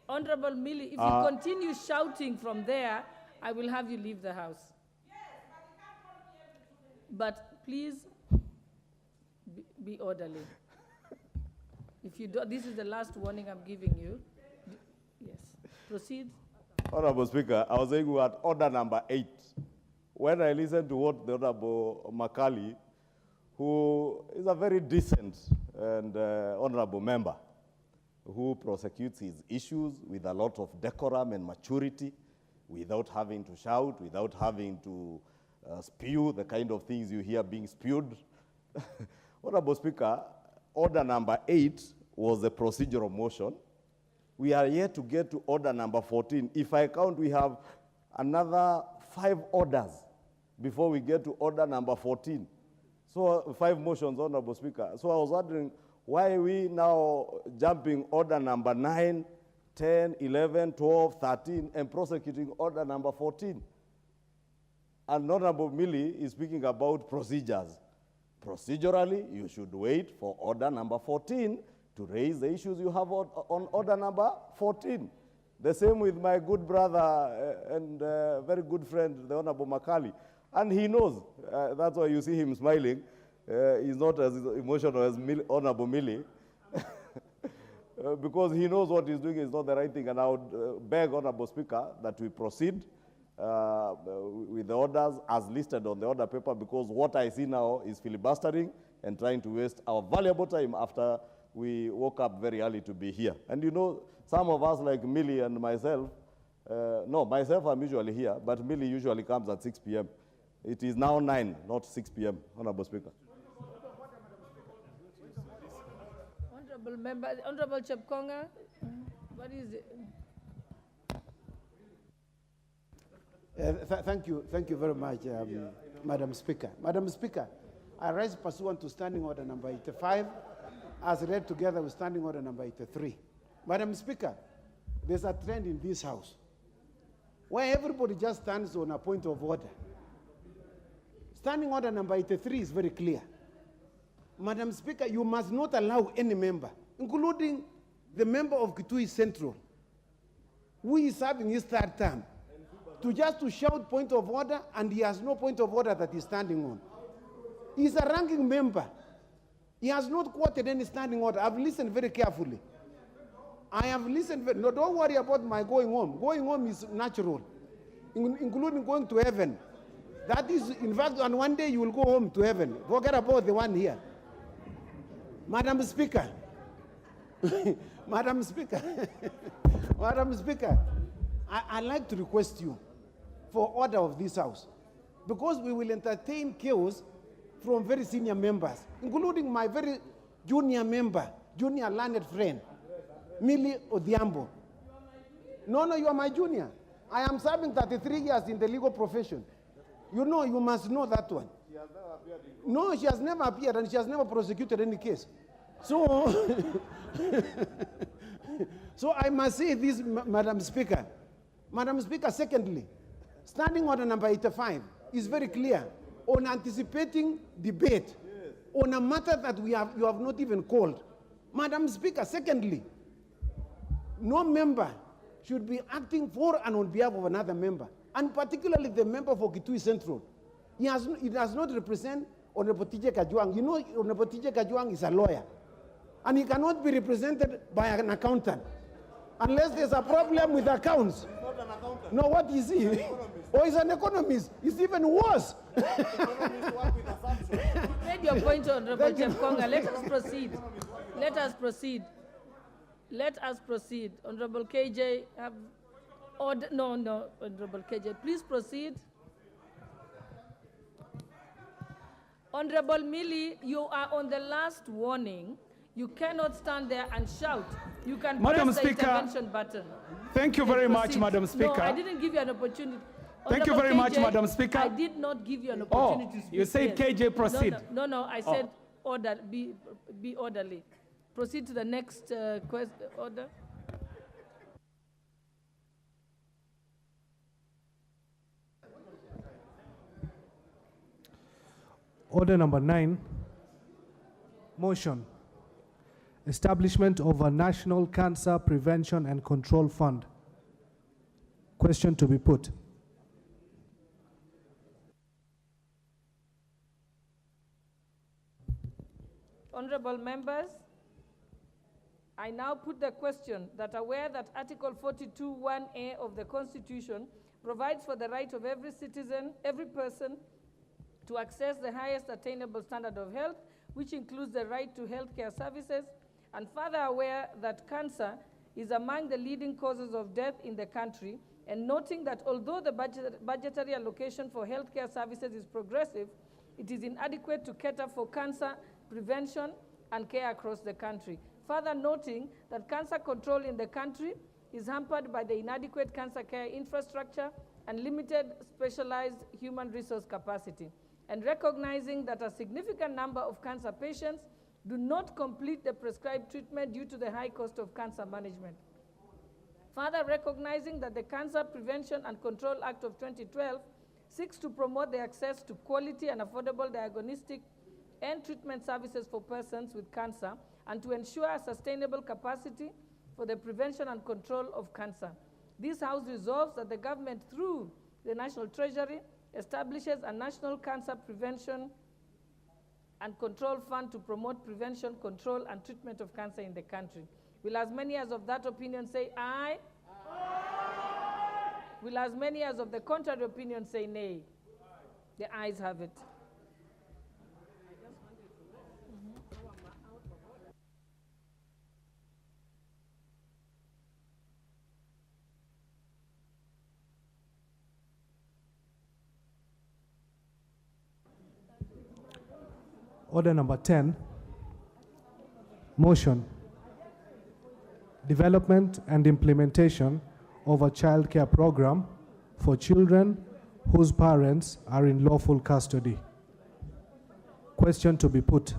Honorable Millie, if you continue shouting from there, I will have you leave the House. But please, be orderly. If you do, this is the last warning I'm giving you. Yes. Proceed. Honorable Speaker, I was saying we were at order number 8. When I listened to what the Honorable Makali, who is a very decent and honorable member, who prosecutes his issues with a lot of decorum and maturity, without having to shout, without having to spew the kind of things you hear being spewed. Honorable Speaker, order number 8 was a procedural motion. We are yet to get to order number 14. If I count, we have another 5 orders before we get to order number 14. So 5 motions, Honorable Speaker. So I was wondering, why are we now jumping order number 9, 10, 11, 12, 13, and prosecuting order number 14? And Honorable Millie is speaking about procedures. Procedurally, you should wait for order number 14 to raise the issues you have on order number 14. The same with my good brother and very good friend, the Honorable Makali. And he knows, that's why you see him smiling. He's not as emotional as Honorable Millie. Because he knows what he's doing is not the right thing. And I would beg, Honorable Speaker, that we proceed with the orders as listed on the order paper, because what I see now is filibustering, and trying to waste our valuable time after we woke up very early to be here. And you know, some of us like Millie and myself, myself I'm usually here, but Millie usually comes at 6 p.m. It is now 9, not 6 p.m., Honorable Speaker. Honorable Member, Honorable Chepkonga, what is it? Thank you very much, Madam Speaker. Madam Speaker, I rise pursuant to Standing Order number 85, as read together with Standing Order number 83. Madam Speaker, there's a trend in this House where everybody just stands on a point of order. Standing Order number 83 is very clear. Madam Speaker, you must not allow any member, including the member of Kitui Central, who is serving his third term, to shout point of order, and he has no point of order that he's standing on. He's a ranking member. He has not quoted any standing order. I've listened very carefully. I have listened very, no, don't worry about my going home. Going home is natural, including going to heaven. That is, in fact, on one day you will go home to heaven. Forget about the one here. Madam Speaker, Madam Speaker, Madam Speaker, I'd like to request you for order of this House, because we will entertain chaos from very senior members, including my very junior member, junior learned friend, Millie Odhiambo. No, you are my junior. I am serving 33 years in the legal profession. You know, you must know that one. She has never appeared in court. No, she has never appeared, and she has never prosecuted any case. So, so I must say this, Madam Speaker. Madam Speaker, secondly, Standing Order number 85 is very clear on anticipating debate on a matter that you have not even called. Madam Speaker, secondly, no member should be acting for and on behalf of another member, and particularly the member for Kitui Central. He does not represent Honorable TJ Kajwang. You know, Honorable TJ Kajwang is a lawyer, and he cannot be represented by an accountant unless there's a problem with accounts. He's not an accountant. No, what is he? Or he's an economist. It's even worse. Economists work with assumptions. Made your point, Honorable Chepkonga. Let us proceed. Let us proceed. Let us proceed. Honorable KJ, have order. No, Honorable KJ, please proceed. Honorable Millie, you are on the last warning. You cannot stand there and shout. You can press the intervention button. Thank you very much, Madam Speaker. No, I didn't give you an opportunity. Thank you very much, Madam Speaker. I did not give you an opportunity to speak. You said KJ proceed. No, I said order, be orderly. Proceed to the next order. Order number 9, motion. Establishment of a National Cancer Prevention and Control Fund. Question to be put. Honorable members, I now put the question that aware that Article 42(1)(a) of the Constitution provides for the right of every citizen, every person, to access the highest attainable standard of health, which includes the right to healthcare services, and further aware that cancer is among the leading causes of death in the country, and noting that although the budgetary allocation for healthcare services is progressive, it is inadequate to cater for cancer prevention and care across the country. Further noting that cancer control in the country is hampered by the inadequate cancer care infrastructure and limited specialized human resource capacity, and recognizing that a significant number of cancer patients do not complete the prescribed treatment due to the high cost of cancer management. Further recognizing that the Cancer Prevention and Control Act of 2012 seeks to promote the access to quality and affordable diagnostic and treatment services for persons with cancer, and to ensure a sustainable capacity for the prevention and control of cancer. This House resolves that the government, through the National Treasury, establishes a National Cancer Prevention and Control Fund to promote prevention, control, and treatment of cancer in the country. Will as many as of that opinion say aye? Aye. Will as many as of the contrary opinion say nay? The ayes have it. Order number 10. Motion. Development and implementation of a child care program for children whose parents are in lawful custody. Question to be put.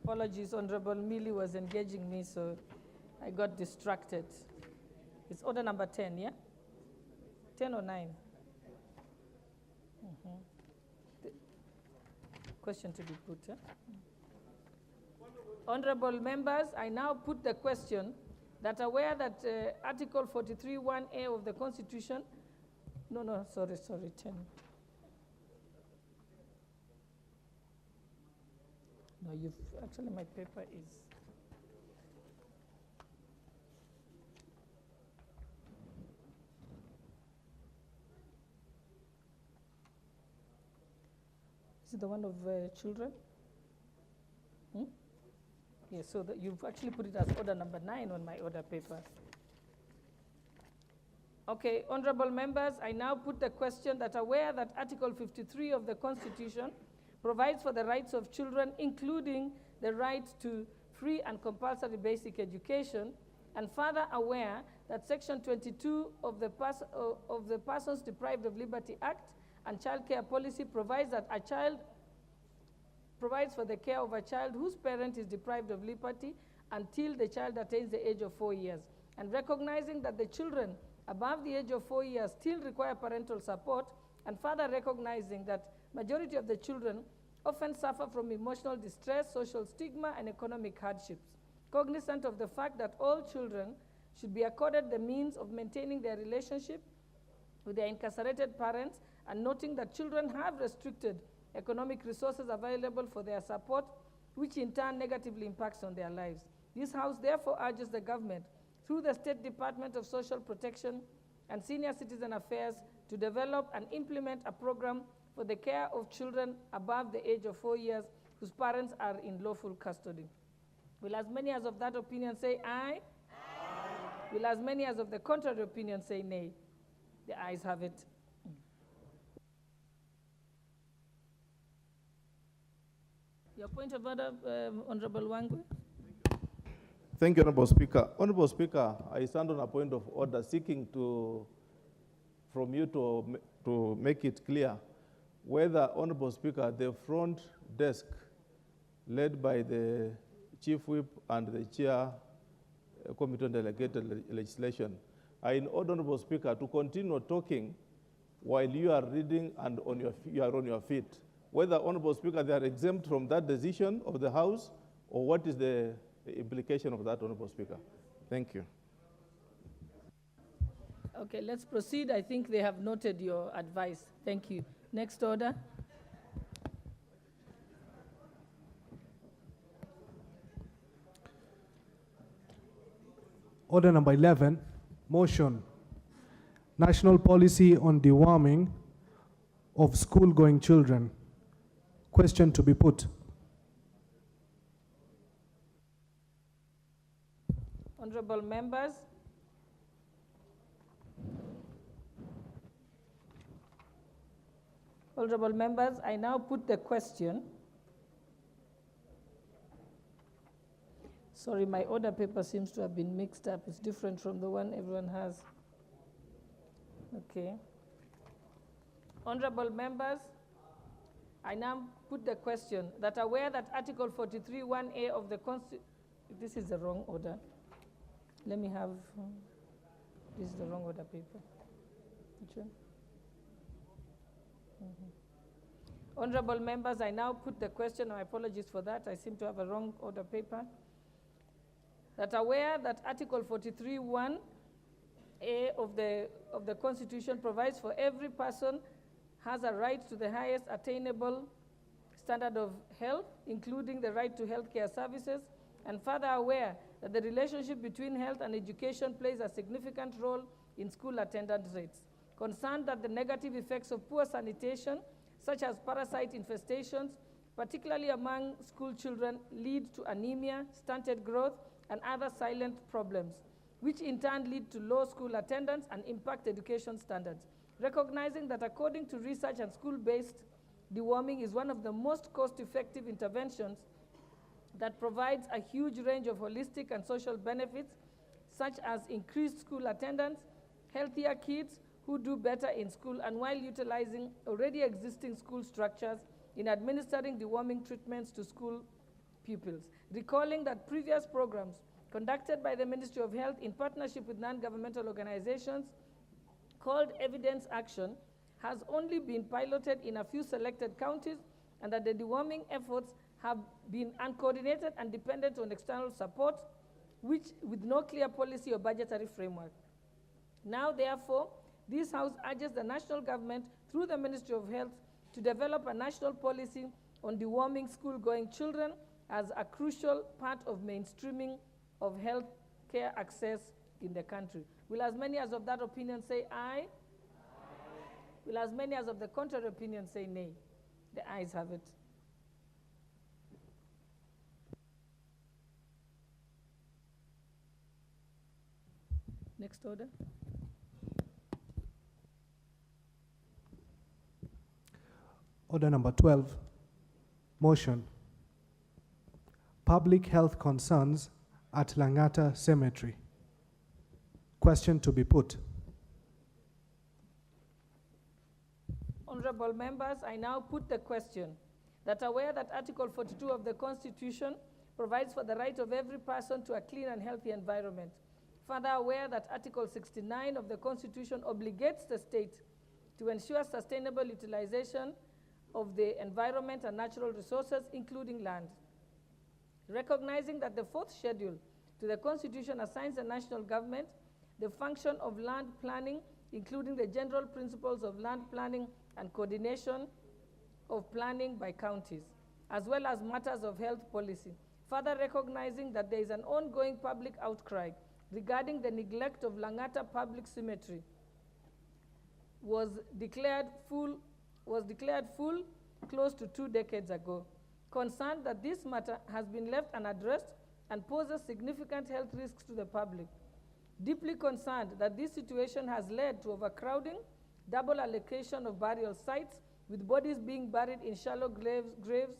Apologies, Honorable Millie was engaging me, so I got distracted. It's order number 10, yeah? 10 or 9? Question to be put, yeah? Honorable members, I now put the question that aware that Article 43(1)(a) of the Constitution, sorry, 10. No, actually my paper is. Is it the one of children? Yes, so you've actually put it as order number 9 on my order paper. Okay, honorable members, I now put the question that aware that Article 53 of the Constitution provides for the rights of children, including the right to free and compulsory basic education, and further aware that Section 22 of the Persons Deprived of Liberty Act and Child Care Policy provides that provides for the care of a child whose parent is deprived of liberty until the child attains the age of 4 years, and recognizing that the children above the age of 4 years still require parental support, and further recognizing that majority of the children often suffer from emotional distress, social stigma, and economic hardships. Cognizant of the fact that all children should be accorded the means of maintaining their relationship with their incarcerated parents, and noting that children have restricted economic resources available for their support, which in turn negatively impacts on their lives. This House therefore urges the government, through the State Department of Social Protection and Senior Citizen Affairs, to develop and implement a program for the care of children above the age of 4 years whose parents are in lawful custody. Will as many as of that opinion say aye? Aye. Will as many as of the contrary opinion say nay? The ayes have it. Your point of order, Honorable Wangwe. Thank you, Honorable Speaker. Honorable Speaker, I stand on a point of order seeking from you to make it clear whether, Honorable Speaker, the front desk led by the Chief Whip and the Chair Committee on Delegated Legislation are in order, Honorable Speaker, to continue talking while you are reading and you are on your feet. Whether, Honorable Speaker, they are exempt from that decision of the House, or what is the implication of that, Honorable Speaker? Thank you. Okay, let's proceed. I think they have noted your advice. Thank you. Next order. Order number 11, motion. National policy on deworming of school-going children. Question to be put. Honorable members, I now put the question. Sorry, my order paper seems to have been mixed up. It's different from the one everyone has. Okay. Honorable members, I now put the question that aware that Article 43(1)(a) of the Constitution, this is the wrong order. Let me have, this is the wrong order paper. Which one? Honorable members, I now put the question, my apologies for that, I seem to have a wrong order paper. That aware that Article 43(1)(a) of the Constitution provides for every person has a right to the highest attainable standard of health, including the right to health care services, and further aware that the relationship between health and education plays a significant role in school attendance rates. Concerned that the negative effects of poor sanitation, such as parasite infestations, particularly among school children, lead to anemia, stunted growth, and other silent problems, which in turn lead to low school attendance and impact education standards. Recognizing that according to research and school-based deworming is one of the most cost-effective interventions that provides a huge range of holistic and social benefits, such as increased school attendance, healthier kids who do better in school, and while utilizing already existing school structures in administering deworming treatments to school pupils. Recalling that previous programs conducted by the Ministry of Health in partnership with non-governmental organizations called Evidence Action has only been piloted in a few selected counties, and that the deworming efforts have been uncoordinated and dependent on external support, which with no clear policy or budgetary framework. Now, therefore, this House urges the national government through the Ministry of Health to develop a national policy on deworming school-going children as a crucial part of mainstreaming of health care access in the country. Will as many as of that opinion say aye? Aye. Will as many as of the contrary opinion say nay? The ayes have it. Next order. Order number 12, motion. Public health concerns at Langata Cemetery. Question to be put. Honorable members, I now put the question that aware that Article 42 of the Constitution provides for the right of every person to a clean and healthy environment. Further aware that Article 69 of the Constitution obligates the state to ensure sustainable utilization of the environment and natural resources, including land. Recognizing that the fourth schedule to the Constitution assigns the national government the function of land planning, including the general principles of land planning and coordination of planning by counties, as well as matters of health policy. Further recognizing that there is an ongoing public outcry regarding the neglect of Langata Public Cemetery was declared full close to 2 decades ago. Concerned that this matter has been left unaddressed and poses significant health risks to the public. Deeply concerned that this situation has led to overcrowding, double allocation of burial sites, with bodies being buried in shallow graves,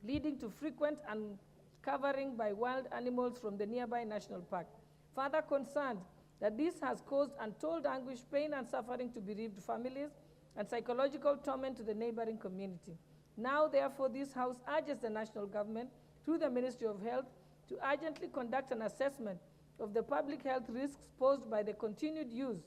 leading to frequent uncovering by wild animals from the nearby national park. Further concerned that this has caused untold anguish, pain, and suffering to bereaved families, and psychological torment to the neighboring community. Now, therefore, this House urges the national government, through the Ministry of Health, to urgently conduct an assessment of the public health risks posed by the continued use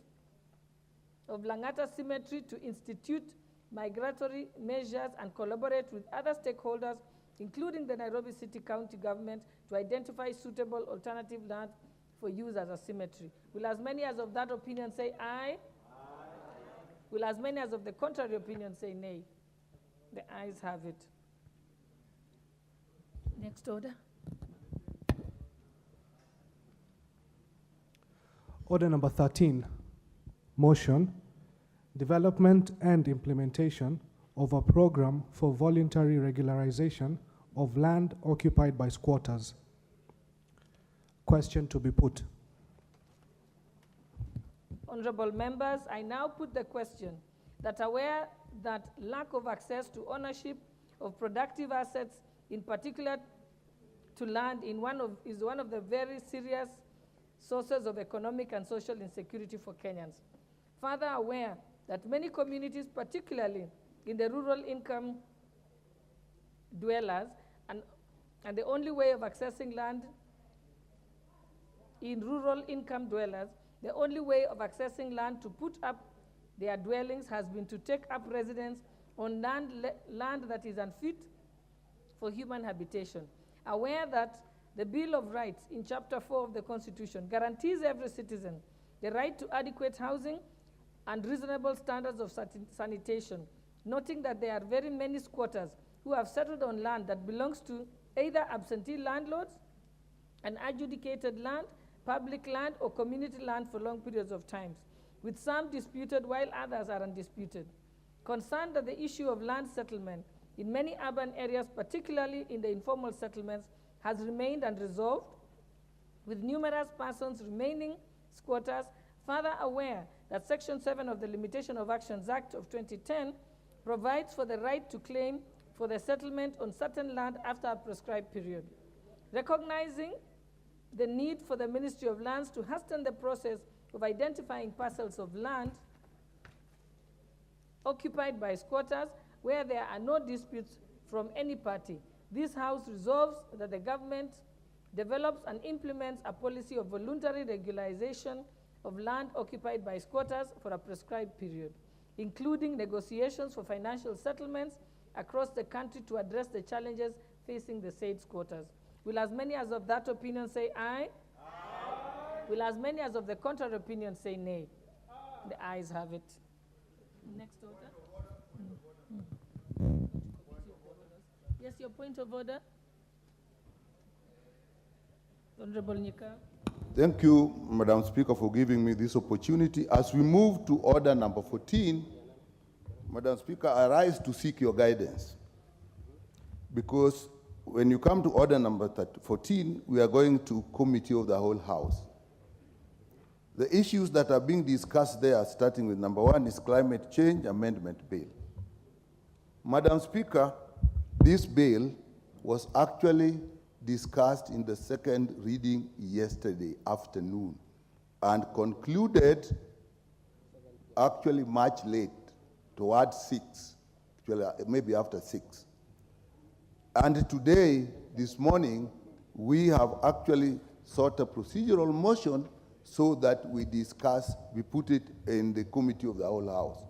of Langata Cemetery, to institute migratory measures and collaborate with other stakeholders, including the Nairobi City County government, to identify suitable alternative land for use as a cemetery. Will as many as of that opinion say aye? Aye. Will as many as of the contrary opinion say nay? The ayes have it. Next order. Order number 13, motion. Development and implementation of a program for voluntary regularization of land occupied by squatters. Question to be put. Honorable members, I now put the question that aware that lack of access to ownership of productive assets, in particular to land, is one of the very serious sources of economic and social insecurity for Kenyans. Further aware that many communities, particularly in the rural income dwellers, and the only way of accessing land in rural income dwellers, the only way of accessing land to put up their dwellings has been to take up residence on land that is unfit for human habitation. Aware that the Bill of Rights in Chapter 4 of the Constitution guarantees every citizen the right to adequate housing and reasonable standards of sanitation, noting that there are very many squatters who have settled on land that belongs to either absentee landlords, unadjudicated land, public land, or community land for long periods of time, with some disputed while others are undisputed. Concerned that the issue of land settlement in many urban areas, particularly in the informal settlements, has remained unresolved, with numerous persons remaining squatters, further aware that Section 7 of the Limitation of Actions Act of 2010 provides for the right to claim for the settlement on certain land after a prescribed period. Recognizing the need for the Ministry of Lands to hasten the process of identifying parcels of land occupied by squatters where there are no disputes from any party, this House resolves that the government develops and implements a policy of voluntary regularization of land occupied by squatters for a prescribed period, including negotiations for financial settlements across the country to address the challenges facing the said squatters. Will as many as of that opinion say aye? Aye. Will as many as of the contrary opinion say nay? Aye. The ayes have it. Next order. Yes, your point of order. Honorable Nyika. Thank you, Madam Speaker, for giving me this opportunity. As we move to order number 14, Madam Speaker, I rise to seek your guidance. Because when you come to order number 14, we are going to committee of the whole House. The issues that are being discussed there, starting with number 1, is climate change amendment bill. Madam Speaker, this bill was actually discussed in the second reading yesterday afternoon and concluded actually much late, towards 6, actually maybe after 6. And today, this morning, we have actually sought a procedural motion so that we put it in the committee of the whole House.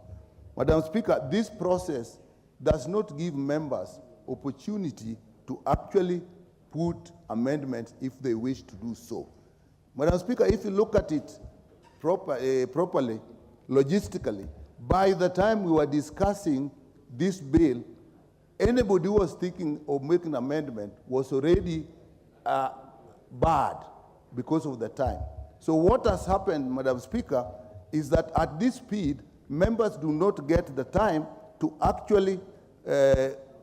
Madam Speaker, this process does not give members opportunity to actually put amendments if they wish to do so. Madam Speaker, if you look at it properly, logistically, by the time we were discussing this bill, anybody who was thinking of making an amendment was already barred because of the time. So what has happened, Madam Speaker, is that at this speed, members do not get the time to actually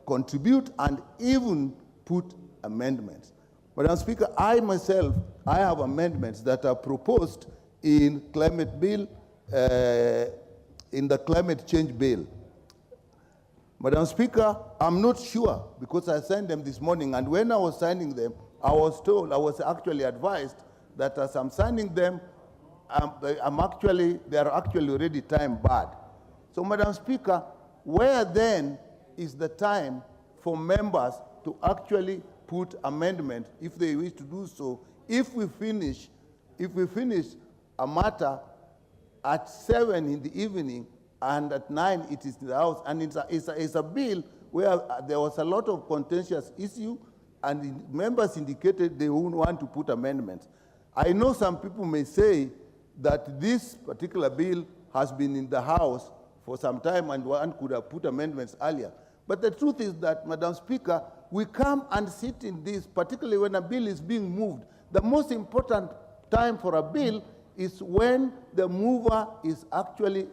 contribute and even put amendments. Madam Speaker, I myself, I have amendments that are proposed in climate bill, in the climate change bill. Madam Speaker, I'm not sure because I signed them this morning, and when I was signing them, I was actually advised that as I'm signing them, they are actually already time barred. So Madam Speaker, where then is the time for members to actually put amendment if they wish to do so? If we finish a matter at 7 in the evening and at 9 it is in the House, and it's a bill where there was a lot of contentious issue, and members indicated they wouldn't want to put amendments. I know some people may say that this particular bill has been in the House for some time and one could have put amendments earlier. But the truth is that, Madam Speaker, we come and sit in this, particularly when a bill is being moved. The most important time for a bill is when the mover is actually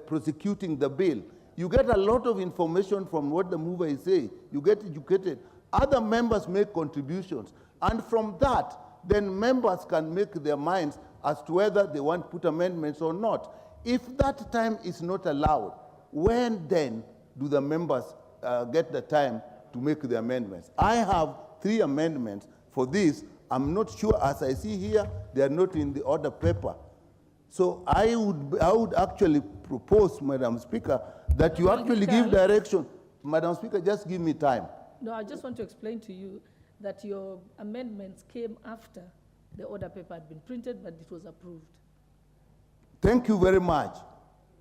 prosecuting the bill. You get a lot of information from what the mover is saying. You get educated. Other members make contributions. And from that, then members can make their minds as to whether they want to put amendments or not. If that time is not allowed, when then do the members get the time to make the amendments? I have 3 amendments for this. I'm not sure, as I see here, they are not in the order paper. So I would actually propose, Madam Speaker, that you actually give direction. Madam Speaker, just give me time. No, I just want to explain to you that your amendments came after the order paper had been printed, but it was approved. Thank you very much.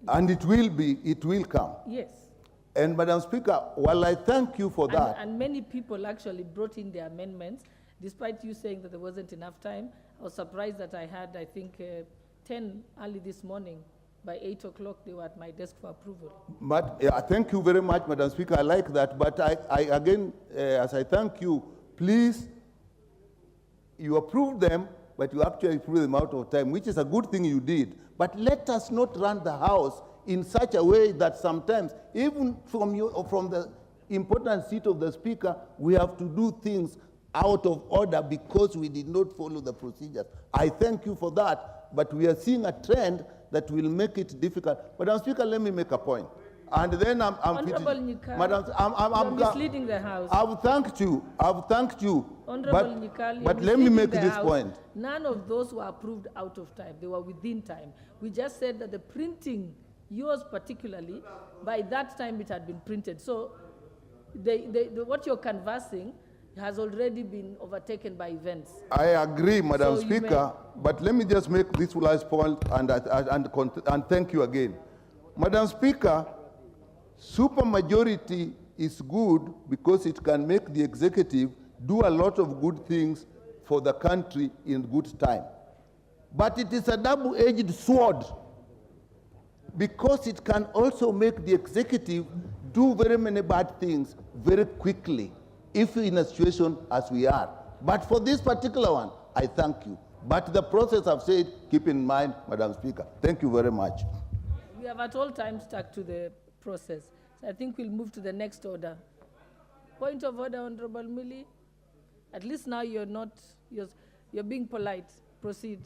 And it will come. Yes. And Madam Speaker, while I thank you for that. And many people actually brought in their amendments, despite you saying that there wasn't enough time. I was surprised that I had, I think, 10 early this morning. By 8 o'clock, they were at my desk for approval. But thank you very much, Madam Speaker. I like that. But I again, as I thank you, please, you approved them, but you actually approved them out of time, which is a good thing you did. But let us not run the House in such a way that sometimes, even from the important seat of the Speaker, we have to do things out of order because we did not follow the procedures. I thank you for that, but we are seeing a trend that will make it difficult. Madam Speaker, let me make a point. And then I'm Honorable Nyikal, Madam, I'm misleading the House. I've thanked you. Honorable Nyikal, but let me make this point. None of those were approved out of time. They were within time. We just said that the printing, yours particularly, by that time it had been printed. So what you're canvassing has already been overtaken by events. I agree, Madam Speaker, but let me just make this last point and thank you again. Madam Speaker, supermajority is good because it can make the executive do a lot of good things for the country in good time. But it is a double-edged sword because it can also make the executive do very many bad things very quickly if in a situation as we are. But for this particular one, I thank you. But the process I've said, keep in mind, Madam Speaker. Thank you very much. We have at all times stuck to the process. So I think we'll move to the next order. Point of order, Honorable Millie. At least now you're being polite. Proceed.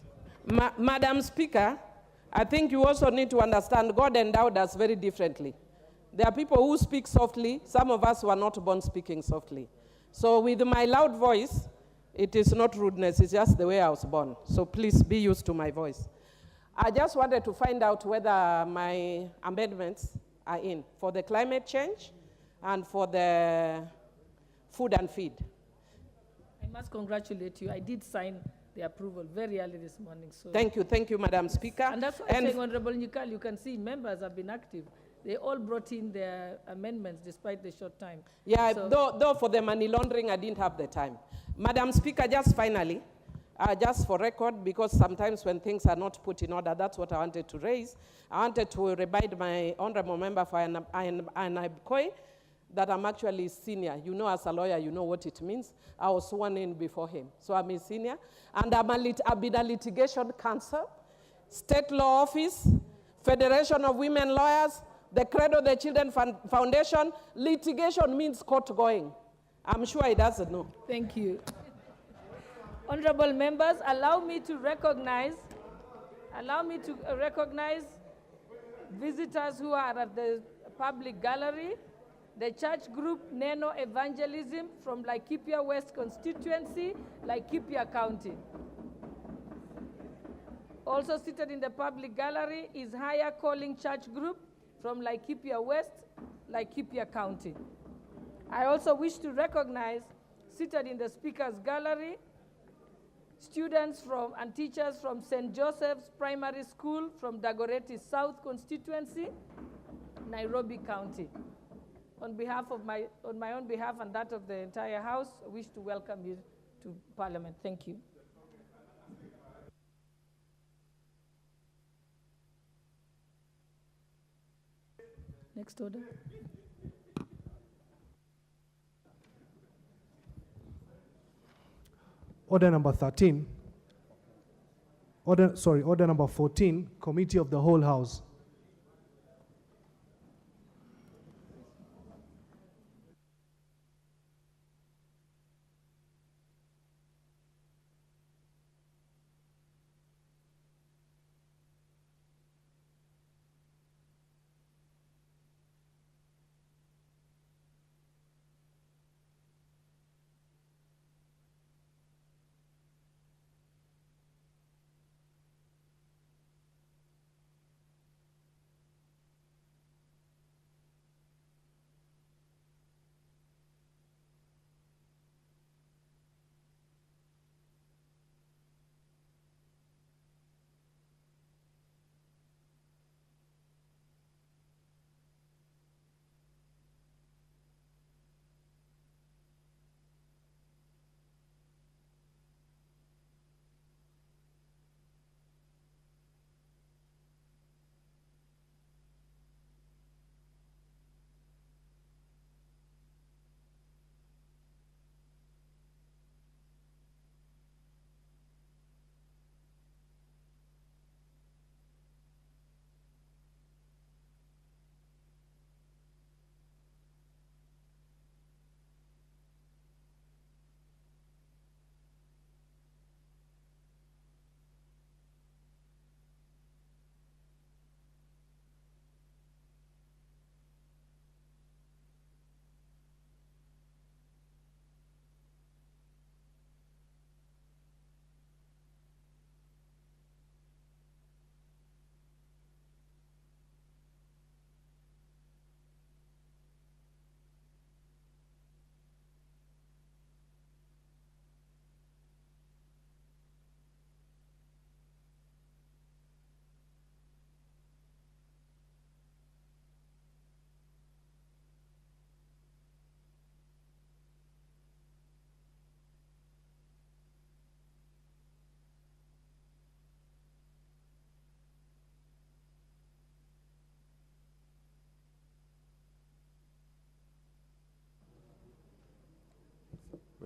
Madam Speaker, I think you also need to understand God endowed us very differently. There are people who speak softly. Some of us were not born speaking softly. So with my loud voice, it is not rudeness, it's just the way I was born. So please be used to my voice. I just wanted to find out whether my amendments are in for the climate change and for the food and feed. I must congratulate you. I did sign the approval very early this morning. So thank you, Madam Speaker. And that's why I'm saying, Honorable Nyikal, you can see members have been active. They all brought in their amendments despite the short time. Yeah, so though for the money laundering, I didn't have the time. Madam Speaker, just finally, just for record, because sometimes when things are not put in order, that's what I wanted to raise. I wanted to remind my honorable member for Anabkoi that I'm actually senior. You know, as a lawyer, you know what it means. I was sworn in before him. So I'm a senior. And I've been a litigation counsel, state law office, Federation of Women Lawyers, the Credo the Children Foundation. Litigation means court going. I'm sure he doesn't know. Thank you. Honorable members, allow me to recognize visitors who are at the public gallery. The church group Neno Evangelism from Laikipia West constituency, Laikipia County. Also seated in the public gallery is Higher Calling Church Group from Laikipia West, Laikipia County. I also wish to recognize, seated in the speaker's gallery, students and teachers from St. Joseph's Primary School from Dagoretti South constituency, Nairobi County. On my own behalf and that of the entire House, I wish to welcome you to Parliament. Thank you. Next order. Order number 13. Order number 14, Committee of the Whole House.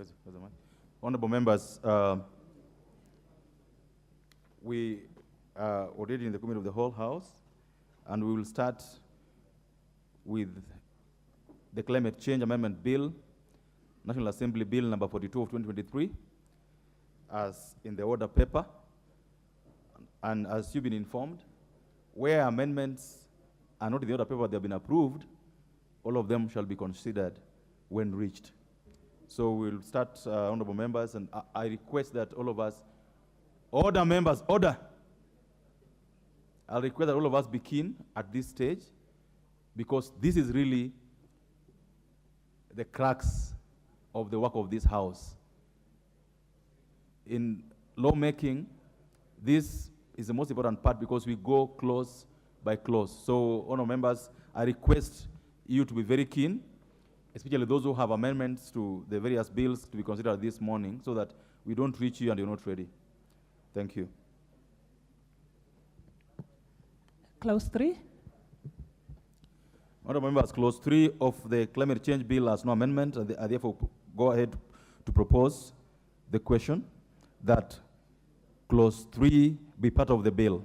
where's the mic? Honorable members, we are already in the committee of the whole House, and we will start with the Climate Change Amendment Bill, National Assembly Bill number 42 of 2023, as in the order paper. And as you've been informed, where amendments are not in the order paper, they have been approved, all of them shall be considered when reached. So we'll start, honorable members, and I request that all of us, order members, order. I'll request that all of us be keen at this stage, because this is really the crux of the work of this House. In lawmaking, this is the most important part because we go clause by clause. So, honorable members, I request you to be very keen, especially those who have amendments to the various bills to be considered this morning, so that we don't reach you and you're not ready. Thank you. Clause 3. Honorable members, clause 3 of the climate change bill has no amendment, and I therefore go ahead to propose the question that clause 3 be part of the bill.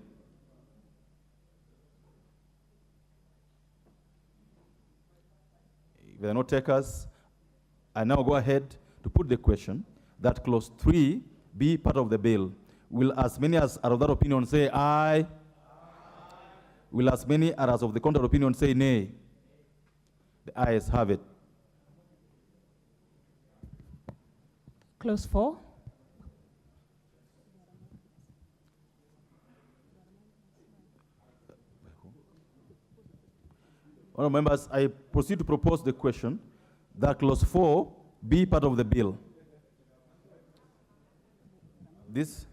If there are no takers, I now go ahead to put the question that clause 3 be part of the bill. Will as many as are of that opinion say aye? Will as many as of the contrary opinion say nay? The ayes have it. Clause 4. Honourable members, I proceed to propose the question that clause 4 be part of the bill. This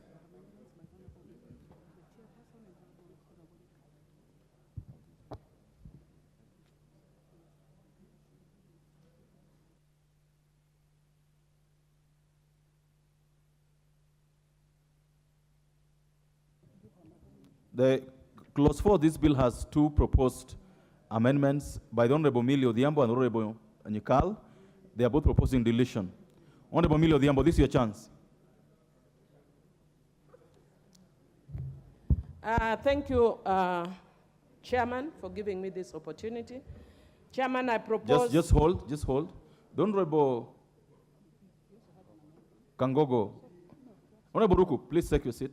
the clause 4 of this bill has two proposed amendments by the Honorable Millie Odhiambo and Honorable Nyikal. They are both proposing deletion. Honorable Millie Odhiambo, this is your chance. Thank you, Chairman, for giving me this opportunity. Chairman, I propose... Just hold. The Honorable Kangogo. Honorable Ruku, please take your seat.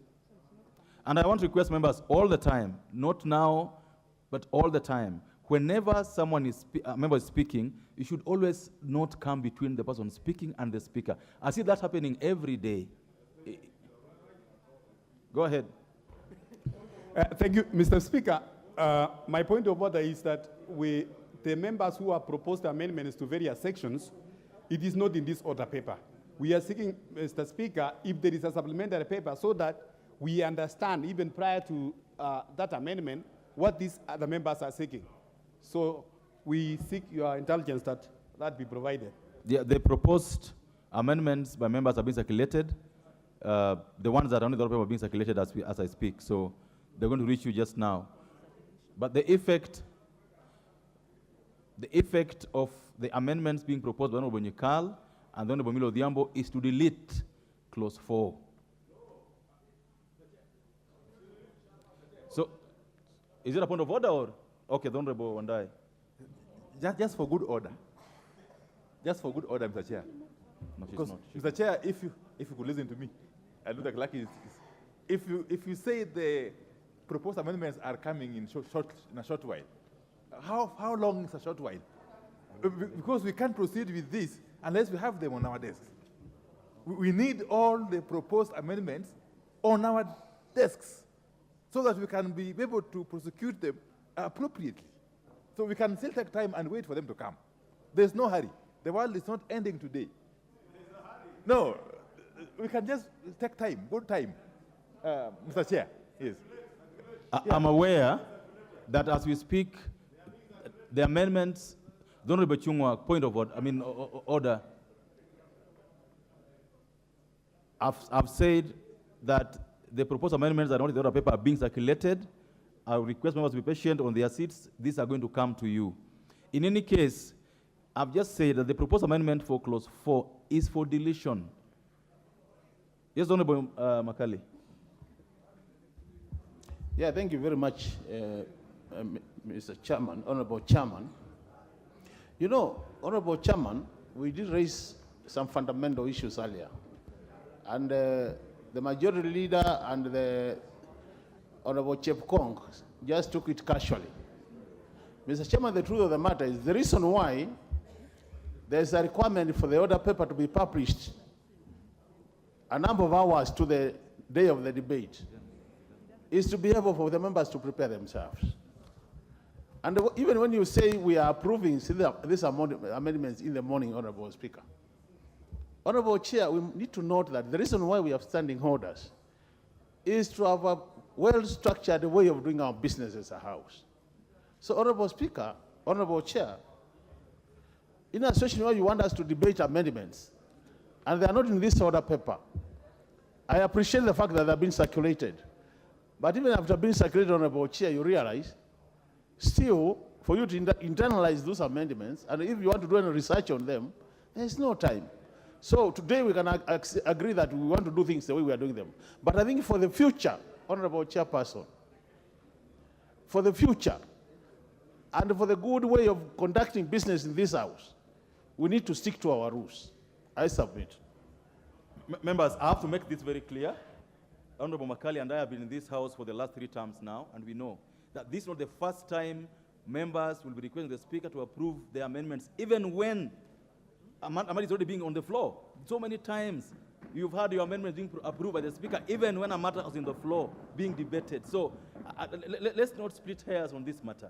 And I want to request members all the time, not now, but all the time, whenever someone is a member is speaking, you should always not come between the person speaking and the speaker. I see that happening every day. Go ahead. Thank you, Mr. Speaker. My point of order is that the members who have proposed amendments to various sections, it is not in this order paper. We are seeking, Mr. Speaker, if there is a supplementary paper so that we understand, even prior to that amendment, what these other members are seeking. So we seek your intelligence that that be provided. The proposed amendments by members have been circulated. The ones that are on the paper are being circulated as I speak. So they're going to reach you just now. But the effect of the amendments being proposed by Honorable Nyikal and Honorable Millie Odhiambo is to delete clause 4. So, is it a point of order or? Okay, the Honorable Wandai. Just for good order. Just for good order, Mr. Chair. No, she's because, not. Mr. Chair, if you could listen to me, I know that Lucky is. If you say the proposed amendments are coming in a short while, how long is a short while? Because we can't proceed with this unless we have them on our desks. We need all the proposed amendments on our desks, so that we can be able to prosecute them appropriately. So we can still take time and wait for them to come. There's no hurry. The world is not ending today. No, we can just take time, good time. Mr. Chair, yes. I'm aware that as we speak, the amendments, the Honorable Chungwa, point of order, order. I've said that the proposed amendments that are not in the order paper are being circulated. I request members to be patient on their seats. These are going to come to you. In any case, I've just said that the proposed amendment for clause 4 is for deletion. Yes, Honorable Makali. Yeah, thank you very much, Mr. Chairman, Honorable Chairman. You know, Honorable Chairman, we did raise some fundamental issues earlier. And the majority leader and the Honorable Chepkong just took it casually. Mr. Chairman, the truth of the matter is the reason why there's a requirement for the order paper to be published a number of hours to the day of the debate is to be able for the members to prepare themselves. And even when you say we are approving these amendments in the morning, Honorable Speaker, Honorable Chair, we need to note that the reason why we have standing orders is to have a well-structured way of doing our business as a House. So, Honorable Speaker, Honorable Chair, in a situation where you want us to debate amendments, and they are not in this order paper, I appreciate the fact that they have been circulated. But even after being circulated, Honorable Chair, you realize, still, for you to internalize those amendments, and if you want to do any research on them, there's no time. So today we can agree that we want to do things the way we are doing them. But I think for the future, Honorable Chairperson, for the future, and for the good way of conducting business in this House, we need to stick to our rules. I submit. Members, I have to make this very clear. Honorable Makali and I have been in this House for the last 3 terms now, and we know that this is not the first time members will be requesting the Speaker to approve the amendments, even when amendment is already being on the floor. So many times you've had your amendments being approved by the Speaker, even when a matter is on the floor being debated. So let's not split hairs on this matter.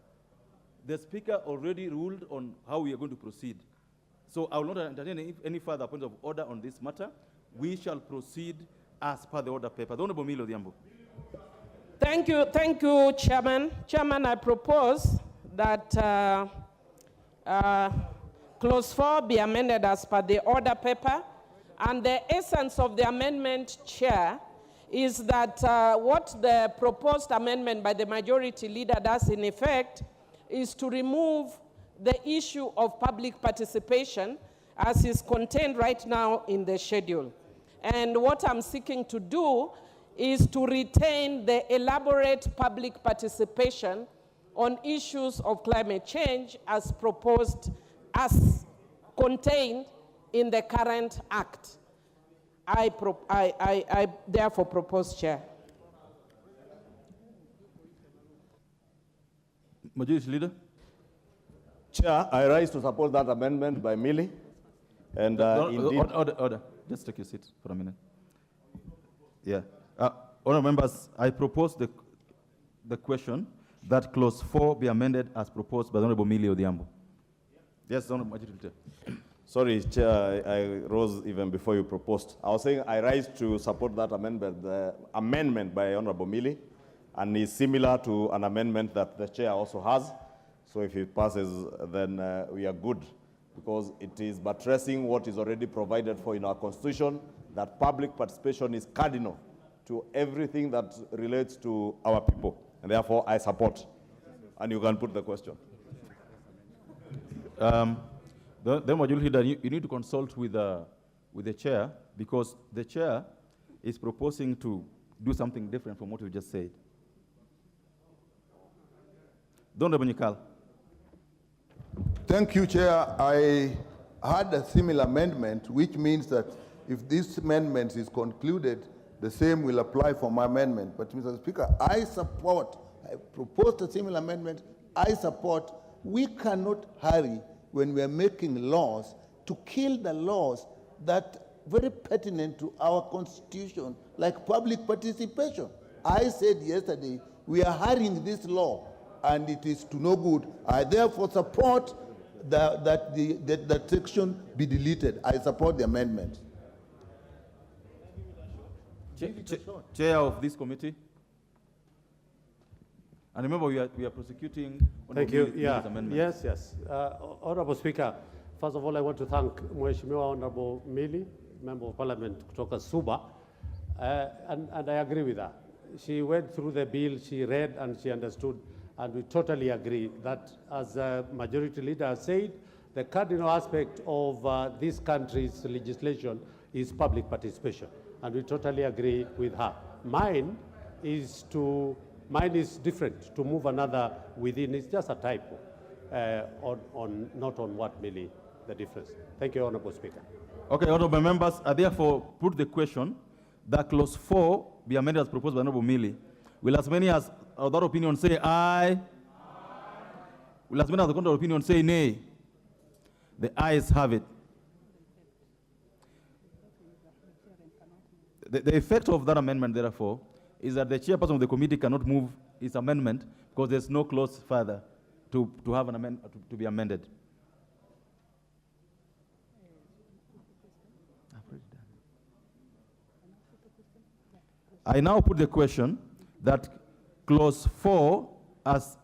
The Speaker already ruled on how we are going to proceed. So I will not entertain any further points of order on this matter. We shall proceed as per the order paper. The Honorable Milo Odhiambo. Thank you, Chairman. Chairman, I propose that clause 4 be amended as per the order paper. And the essence of the amendment, Chair, is that what the proposed amendment by the majority leader does in effect is to remove the issue of public participation as is contained right now in the schedule. And what I'm seeking to do is to retain the elaborate public participation on issues of climate change as proposed, as contained in the current act. I therefore propose, Chair. Majority Leader. Chair, I rise to support that amendment by Millie. And indeed, order. Just take your seat for a minute. Yeah. Honourable members, I propose the question that clause 4 be amended as proposed by the Honourable Millie Odhiambo. Yes, Honourable Majority Leader. Sorry, Chair, I rose even before you proposed. I was saying I rise to support that amendment, the amendment by Honourable Millie, and is similar to an amendment that the Chair also has. So if it passes, then we are good, because it is buttressing what is already provided for in our Constitution, that public participation is cardinal to everything that relates to our people. And therefore, I support. And you can put the question. The Majority Leader, you need to consult with the Chair, because the Chair is proposing to do something different from what you just said. Honourable Nyikal. Thank you, Chair. I had a similar amendment, which means that if this amendment is concluded, the same will apply for my amendment. But, Mr. Speaker, I proposed a similar amendment. I support. We cannot hurry when we are making laws to kill the laws that are very pertinent to our Constitution, like public participation. I said yesterday, we are hurrying this law, and it is to no good. I therefore support that section be deleted. I support the amendment. Chair of this committee. And remember, we are prosecuting. Thank you. Yeah. Yes. Honorable Speaker, first of all, I want to thank Mheshimiwa Honorable Millie, Member of Parliament kutoka Suba, and I agree with her. She went through the bill, she read and she understood, and we totally agree that, as Majority Leader said, The cardinal aspect of this country's legislation is public participation, and we totally agree with her. Mine is different, to move another within. It's just a typo, not on what really the difference. Thank you, Honorable Speaker. Okay, honorable members, I therefore put the question that clause 4 be amended as proposed by Honorable Millie. Will as many as of that opinion say aye? Aye. Will as many as the contrary opinion say nay? The ayes have it. The effect of that amendment, therefore, is that the chairperson of the committee cannot move his amendment because there's no clause further to have an amendment to be amended. I now put the question that clause 4 as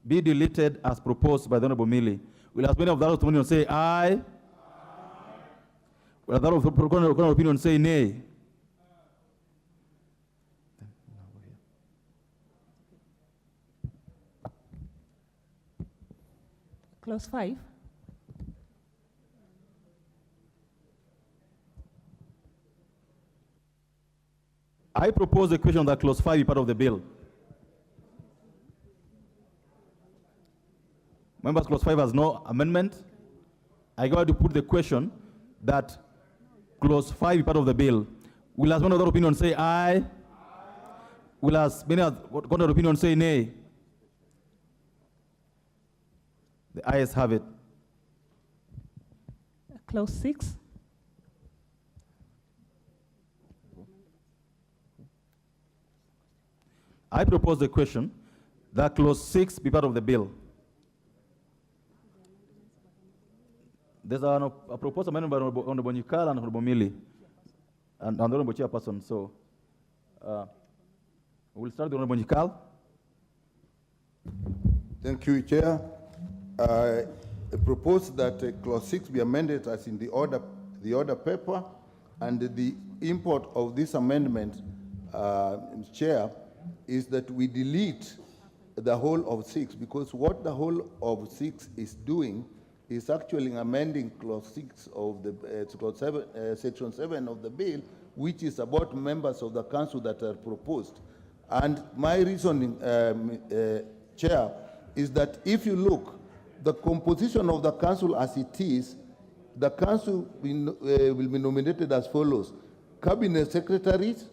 be deleted as proposed by the Honorable Millie. Will as many of that opinion say aye? Aye. Will that of the opinion say nay? Clause 5. I propose the question that clause 5 be part of the bill. Members, clause 5 has no amendment. I go to put the question that clause 5 be part of the bill. Will as many other opinion say aye? Aye. Will as many other opinion say nay? The ayes have it. Clause 6. I propose the question that clause 6 be part of the bill. There's a proposed amendment by Honorable Nyikal and Honorable Millie and Honorable Chairperson. So we'll start with Honorable Nyikal. Thank you, Chair. I propose that clause 6 be amended as in the order paper, and the import of this amendment, Chair, is that we delete the whole of 6, because what the whole of 6 is doing is actually amending clause 6 of the section 7 of the bill, which is about members of the council that are proposed. And my reasoning, Chair, is that if you look, the composition of the council as it is, the council will be nominated as follows: cabinet secretaries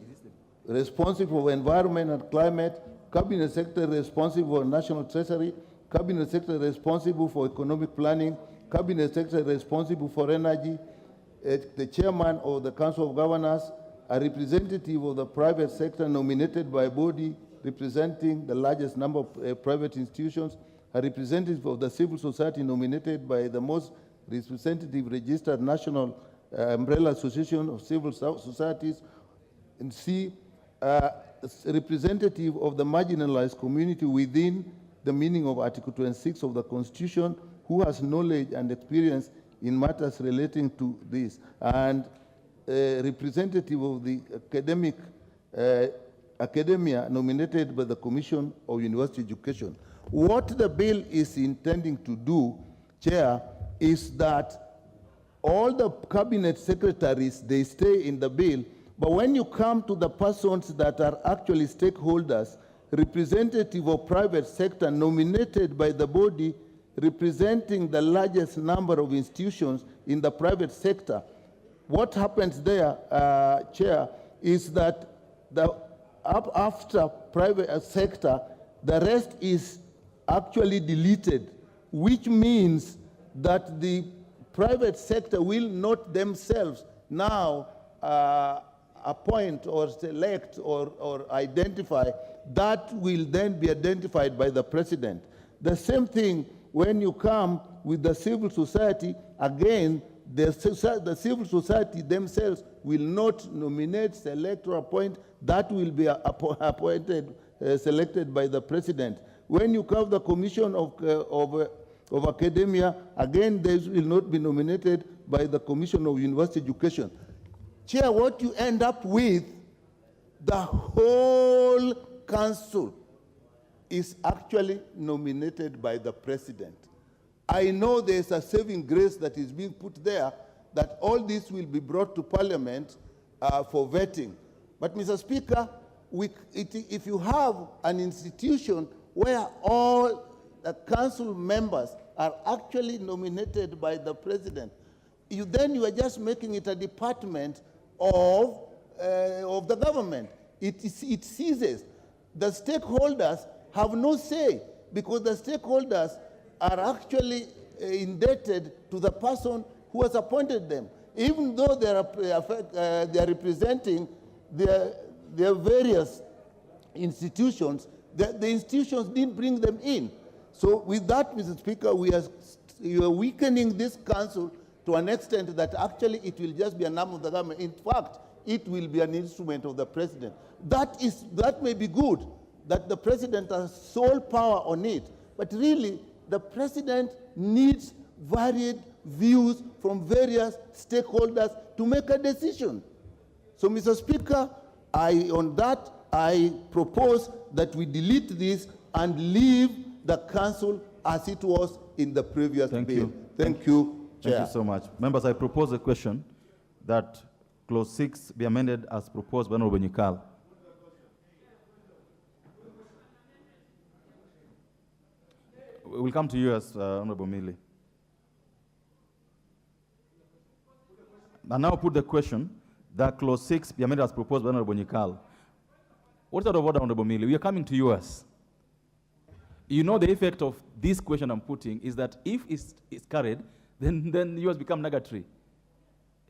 responsible for environment and climate, cabinet secretary responsible for national treasury, cabinet secretary responsible for economic planning, cabinet secretary responsible for energy, the chairman of the council of governors, a representative of the private sector nominated by a body representing the largest number of private institutions, a representative of the civil society nominated by the most representative registered national umbrella association of civil societies, and C, representative of the marginalized community within the meaning of Article 26 of the Constitution, who has knowledge and experience in matters relating to this, and a representative of the academia nominated by the Commission of University Education. What the bill is intending to do, Chair, is that all the cabinet secretaries, they stay in the bill, but when you come to the persons that are actually stakeholders, representative of private sector nominated by the body representing the largest number of institutions in the private sector, what happens there, Chair, is that after private sector, the rest is actually deleted, which means that the private sector will not themselves now appoint or select or identify. That will then be identified by the president. The same thing when you come with the civil society, again, the civil society themselves will not nominate, select, or appoint. That will be appointed, selected by the president. When you have the commission of academia, again, they will not be nominated by the Commission of University Education. Chair, what you end up with, the whole council is actually nominated by the president. I know there's a saving grace that is being put there, that all this will be brought to Parliament for vetting. But, Mr. Speaker, if you have an institution where all the council members are actually nominated by the president, then you are just making it a department of the government. It ceases. The stakeholders have no say, because the stakeholders are actually indebted to the person who has appointed them. Even though they are representing their various institutions, the institutions didn't bring them in. So with that, Mr. Speaker, you are weakening this council to an extent that actually it will just be an arm of the government. In fact, it will be an instrument of the president. That may be good, that the president has sole power on it, but really the president needs varied views from various stakeholders to make a decision. So, Mr. Speaker, on that, I propose that we delete this and leave the council as it was in the previous bill. Thank you, Chair. Thank you so much. Members, I propose a question that Clause 6 be amended as proposed by Honorable Nyikal. We'll come to you as Honorable Millie. I now put the question that Clause 6 be amended as proposed by Honorable Nyikal. What's out of order, Honorable Millie? We are coming to yours. You know the effect of this question I'm putting is that if it's carried, then yours become nugatory.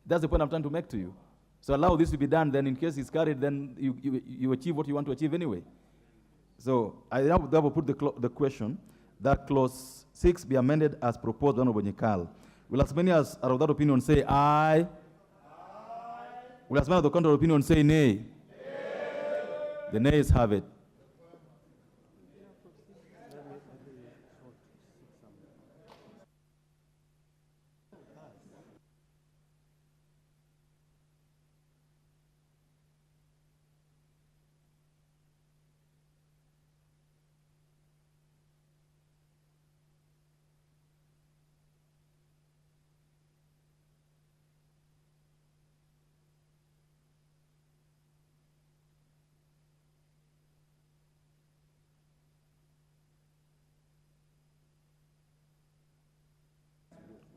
That's the point I'm trying to make to you. So allow this to be done, then in case it's carried, then you achieve what you want to achieve anyway. So I now will put the question that Clause 6 be amended as proposed by Honorable Nyikal. Will as many as are of that opinion say aye? Aye. Will as many of the contrary opinion say nay? Nay. The nays have it.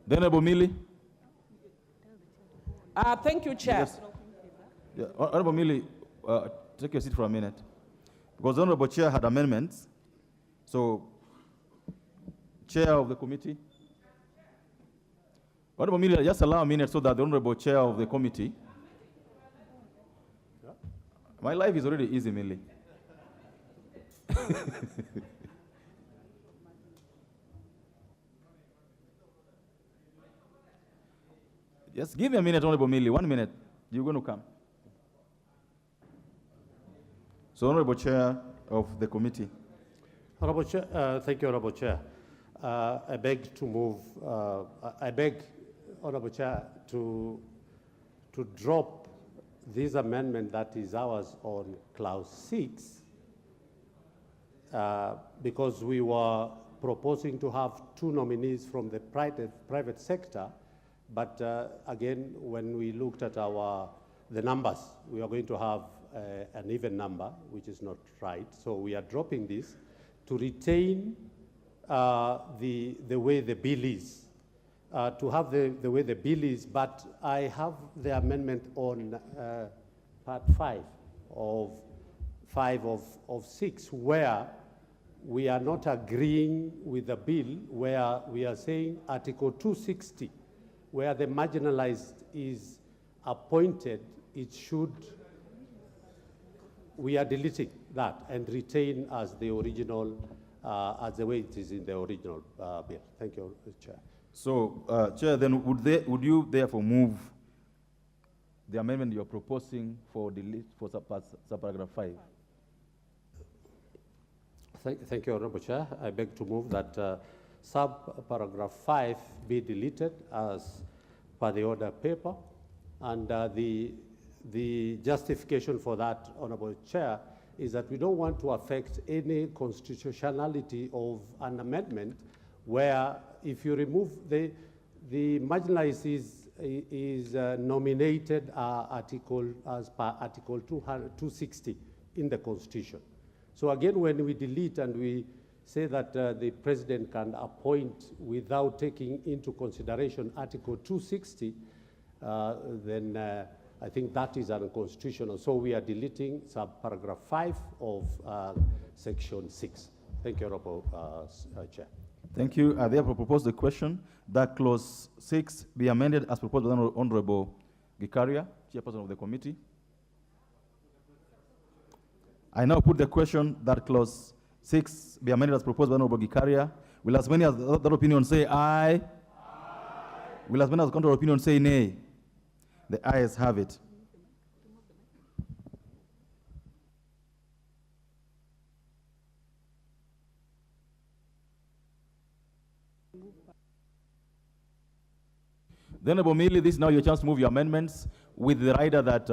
The Honorable Millie. Thank you, Chair. Yes. Yeah. Honorable Millie, take your seat for a minute. Because the Honorable Chair had amendments. So, Chair of the committee. Honorable Millie, just allow a minute so that the Honorable Chair of the committee. My life is already easy, Millie. Just give me a minute, Honorable Millie. 1 minute. You're going to come. So, Honorable Chair of the committee. Honorable Chair, thank you, Honorable Chair. I beg to move, I beg, Honorable Chair, to drop this amendment that is ours on Clause 6, because we were proposing to have 2 nominees from the private sector. But again, when we looked at the numbers, we are going to have an even number, which is not right. So we are dropping this to retain the way the bill is, to have the way the bill is. But I have the amendment on Part 5 of 6, where we are not agreeing with the bill, where we are saying Article 260, where the marginalized is appointed, we are deleting that and retain as the original, as the way it is in the original bill. Thank you, Chair. So, Chair, then would you therefore move the amendment you're proposing for subparagraph 5? Thank you, Honorable Chair. I beg to move that subparagraph 5 be deleted as per the order paper, and the justification for that, Honorable Chair, is that we don't want to affect any constitutionality of an amendment where if you remove the marginalized is nominated article as per Article 260 in the Constitution. So again, when we delete and we say that the president can appoint without taking into consideration Article 260, then I think that is unconstitutional. So we are deleting subparagraph 5 of Section 6. Thank you, Honorable Chair. Thank you. I therefore propose the question that clause 6 be amended as proposed by the Honorable Gikaria, chairperson of the committee. I now put the question that clause 6 be amended as proposed by Honorable Gikaria. Will as many as that opinion say aye? Aye. Will as many as contrary opinion say nay? The ayes have it. Then, Honorable Millie, this is now your chance to move your amendments with the rider that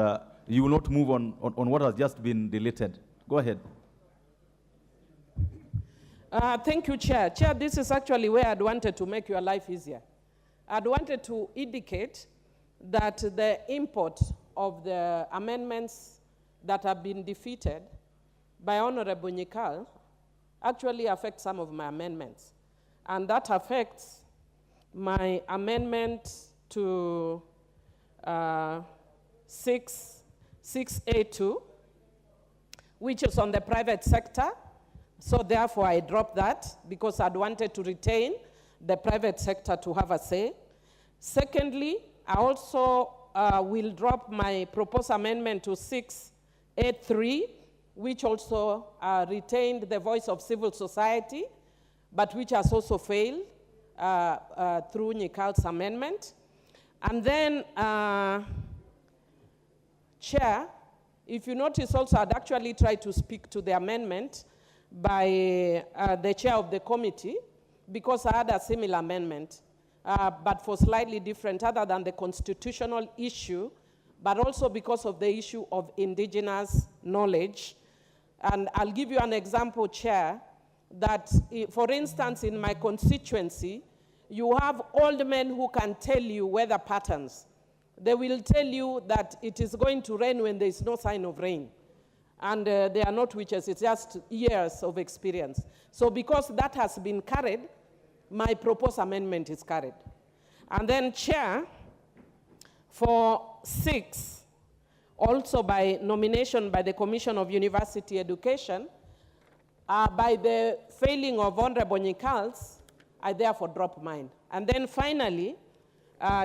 you will not move on what has just been deleted. Go ahead. Thank you, Chair. Chair, this is actually where I'd wanted to make your life easier. I'd wanted to indicate that the import of the amendments that have been defeated by Honorable Nyikal actually affects some of my amendments. And that affects my amendment to 6A2, which is on the private sector. So therefore, I dropped that because I'd wanted to retain the private sector to have a say. Secondly, I also will drop my proposed amendment to 6A3, which also retained the voice of civil society, but which has also failed through Nyikal's amendment. And then, Chair, if you notice also, I'd actually tried to speak to the amendment by the chair of the committee, because I had a similar amendment, but for slightly different, other than the constitutional issue, but also because of the issue of indigenous knowledge. And I'll give you an example, Chair, that, for instance, in my constituency, you have old men who can tell you weather patterns. They will tell you that it is going to rain when there is no sign of rain. And they are not witches, it's just years of experience. So because that has been carried, my proposed amendment is carried. And then, Chair, for 6, also by nomination by the Commission of University Education, by the failing of Honorable Nyikals, I therefore drop mine. And then finally,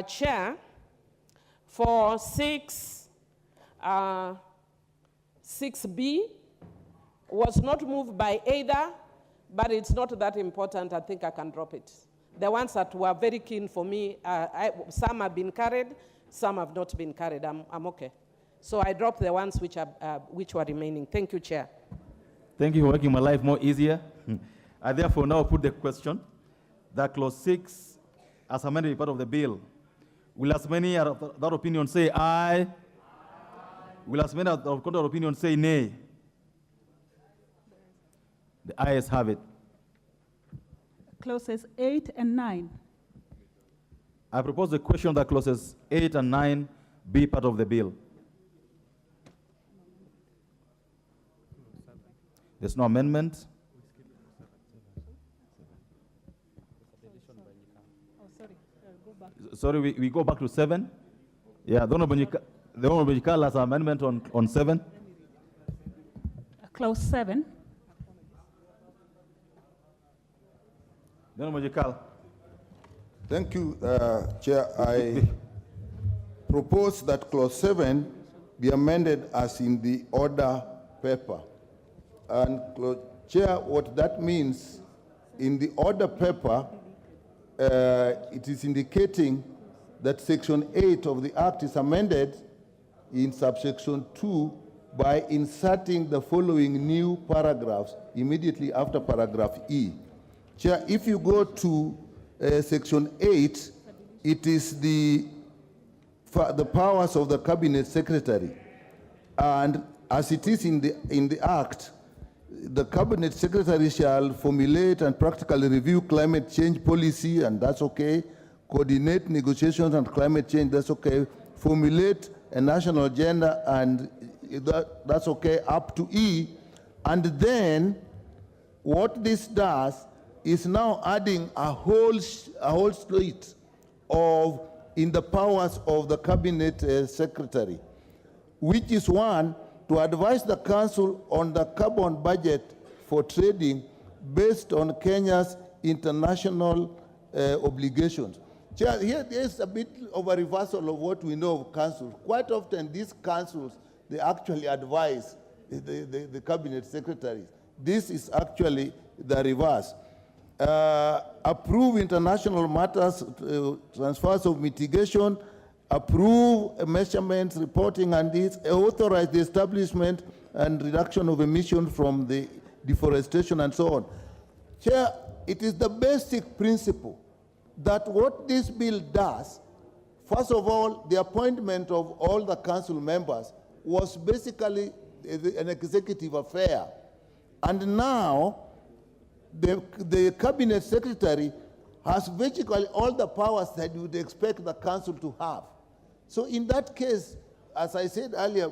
Chair, for 6B was not moved by either, but it's not that important. I think I can drop it. The ones that were very keen for me, some have been carried, some have not been carried. I'm okay. So I dropped the ones which were remaining. Thank you, Chair. Thank you for making my life more easier. I therefore now put the question that clause 6, as amended, be part of the bill. Will as many of that opinion say aye? Aye. Will as many of contrary opinion say nay? The ayes have it. Clauses 8 and 9. I propose the question that clauses 8 and 9 be part of the bill. There's no amendment. Sorry, we go back to 7. Yeah, the Honorable Nyikal has an amendment on 7. Clause 7. The Honorable Nyikal. Thank you, Chair. I propose that clause 7 be amended as in the order paper. And Chair, what that means, in the order paper, it is indicating that Section 8 of the Act is amended in subsection 2 by inserting the following new paragraphs immediately after paragraph E. Chair, if you go to Section 8, it is the powers of the Cabinet Secretary. And as it is in the Act, the cabinet secretary shall formulate and practically review climate change policy, and that's okay. Coordinate negotiations on climate change, that's okay. Formulate a national agenda, and that's okay, up to E. And then what this does is now adding a whole slate of in the powers of the cabinet secretary, which is one, to advise the council on the carbon budget for trading based on Kenya's international obligations. Chair, here there's a bit of a reversal of what we know of councils. Quite often these councils, they actually advise the cabinet secretaries. This is actually the reverse. Approve international matters, transfers of mitigation, approve measurements, reporting, and this, authorize the establishment and reduction of emissions from the deforestation and so on. Chair, it is the basic principle that what this bill does, first of all, the appointment of all the council members was basically an executive affair. And now, the cabinet secretary has basically all the powers that you would expect the council to have. So in that case, as I said earlier,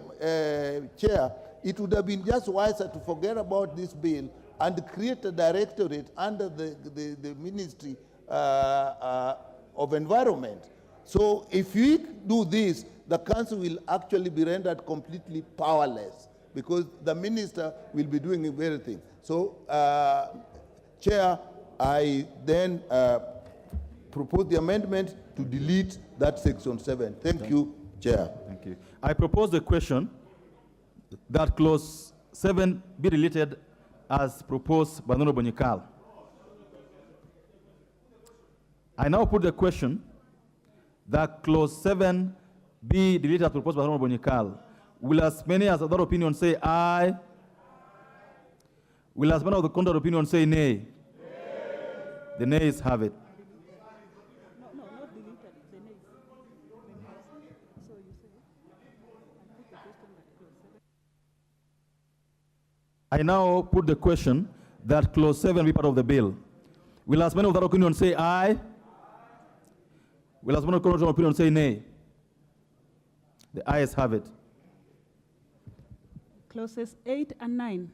Chair, it would have been just wiser to forget about this bill and create a directorate under the Ministry of Environment. So if we do this, the council will actually be rendered completely powerless because the minister will be doing everything. So, Chair, I then propose the amendment to delete that section 7. Thank you, Chair. Thank you. I propose the question that clause 7 be deleted as proposed by the Honorable Nyikal. I now put the question that clause 7 be deleted as proposed by the Honorable Nyikal. Will as many as other opinions say aye? Will as many of the contrary opinion say nay? Nay. The nays have it. No, not deleted, the nays. So you say, I now put the question that clause 7 be part of the bill. Will as many of that opinion say aye? Will as many of the contrary opinion say nay? The ayes have it. Clauses 8 and 9.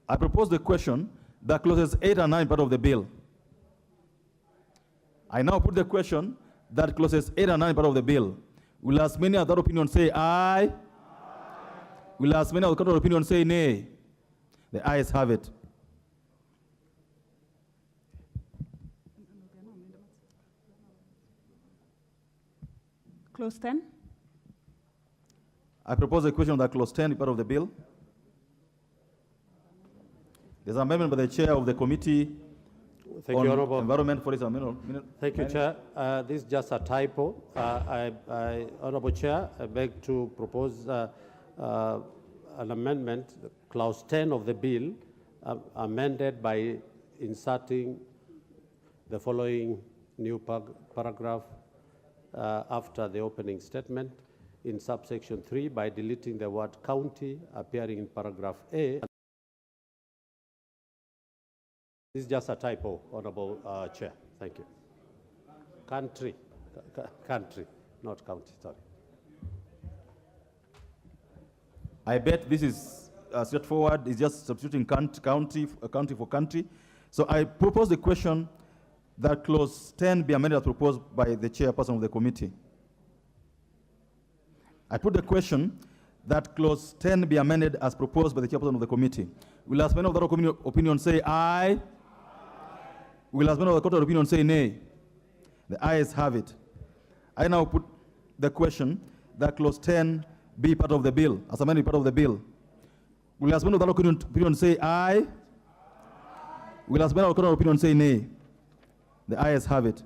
I propose the question that clauses 8 and 9 part of the bill. I now put the question that clauses 8 and 9 part of the bill. Will as many of that opinion say aye? Aye. Will as many of the contrary opinion say nay? The ayes have it. Clause 10. I propose a question that clause 10 be part of the bill. There's an amendment by the chair of the committee Thank on you, Honorable. environment for this amendment. Thank you, Chair. This is just a typo. Honorable Chair, I beg to propose an amendment, clause 10 of the bill, amended by inserting the following new paragraph after the opening statement in subsection 3 by deleting the word county appearing in paragraph A. This is just a typo, Honorable Chair. Thank you. Country, not county, sorry. I bet this is straightforward. It's just substituting county for country. So I propose the question that clause 10 be amended as proposed by the chairperson of the committee. I put the question that clause 10 be amended as proposed by the chairperson of the committee. Will as many of the opinion say aye? Will as many of the contrary opinion say nay? The ayes have it. I now put the question that clause 10 be part of the bill, as amended part of the bill. Will as many of the opinion say aye? Will as many of the contrary opinion say nay? The ayes have it.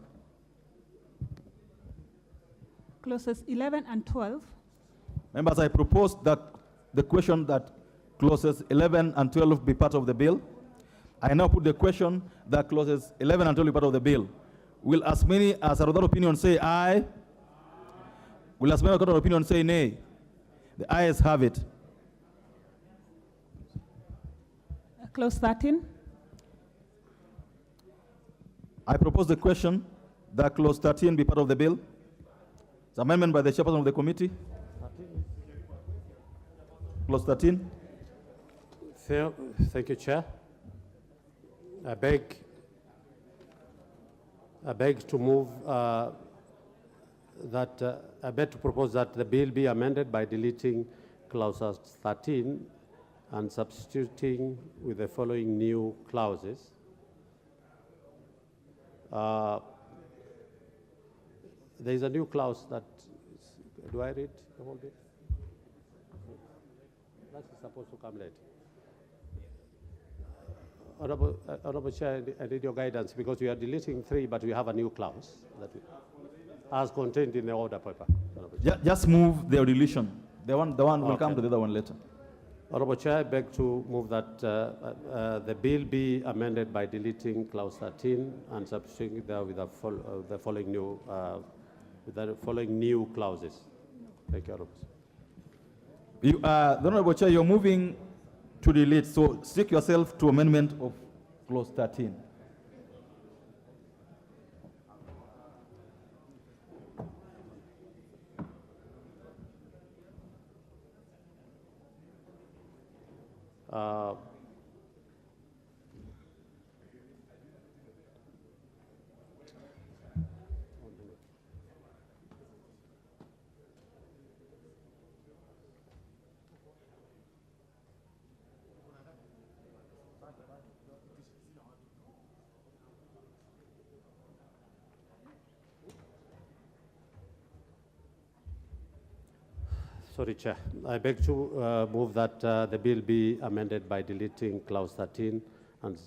Clauses 11 and 12. Members, I propose that the question that clauses 11 and 12 be part of the bill. I now put the question that clauses 11 and 12 be part of the bill. Will as many as other opinion say aye? Will as many as other opinion say nay? The ayes have it. Clause 13. I propose the question that clause 13 be part of the bill. It's amendment by the chairperson of the committee. Clause 13. Thank you, Chair. I beg to move I beg to propose that the bill be amended by deleting clause 13 and substituting with the following new clauses. There is a new clause that, do I read the whole bit? That's supposed to come later. Honorable Chair, I need your guidance because we are deleting 3, but we have a new clause that as contained in the order paper. Just move the deletion. The one will come to the other one later. Honorable Chair, I beg to move that the bill be amended by deleting clause 13 and substituting there with the following new clauses. Thank you, Honorable. The Honorable Chair, you're moving to delete, so stick yourself to amendment of clause 13. Sorry, Chair. I beg to move that the bill be amended by deleting clause 13 and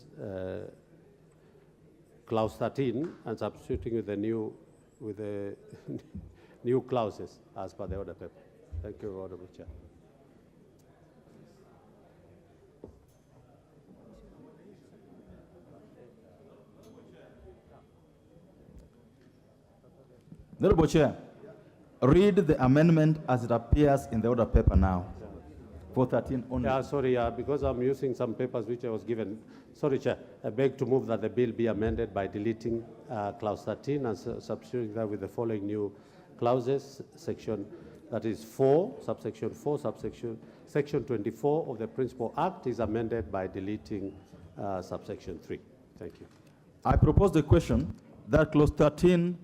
substituting with the new clauses as per the order paper. Thank you, Honorable Chair. Honorable Chair, read the amendment as it appears in the order paper now. 413 only. Yeah, sorry, because I'm using some papers which I was given. Sorry, Chair. I beg to move that the bill be amended by deleting clause 13 and substituting that with the following new clauses. Section, that is 4, subsection 4, section 24 of the Principal Act is amended by deleting subsection 3. Thank you. I propose the question that clause 13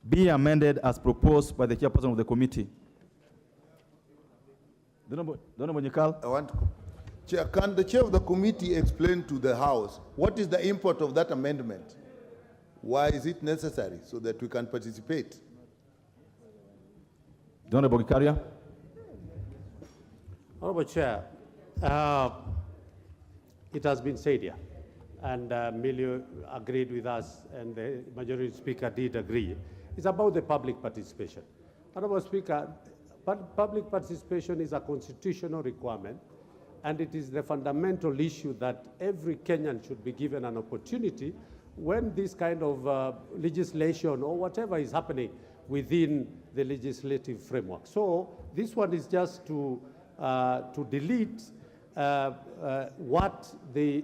be amended as proposed by the chairperson of the committee. Chair, can the chair of the committee explain to the House what is the import of that amendment? Why is it necessary so that we can participate? Honorable Gikaria. Honorable Chair, it has been said here, and Millie agreed with us, and the majority speaker did agree. It's about the public participation. Honorable Speaker, public participation is a constitutional requirement, and it is the fundamental issue that every Kenyan should be given an opportunity when this kind of legislation or whatever is happening within the legislative framework. So this one is just to delete what the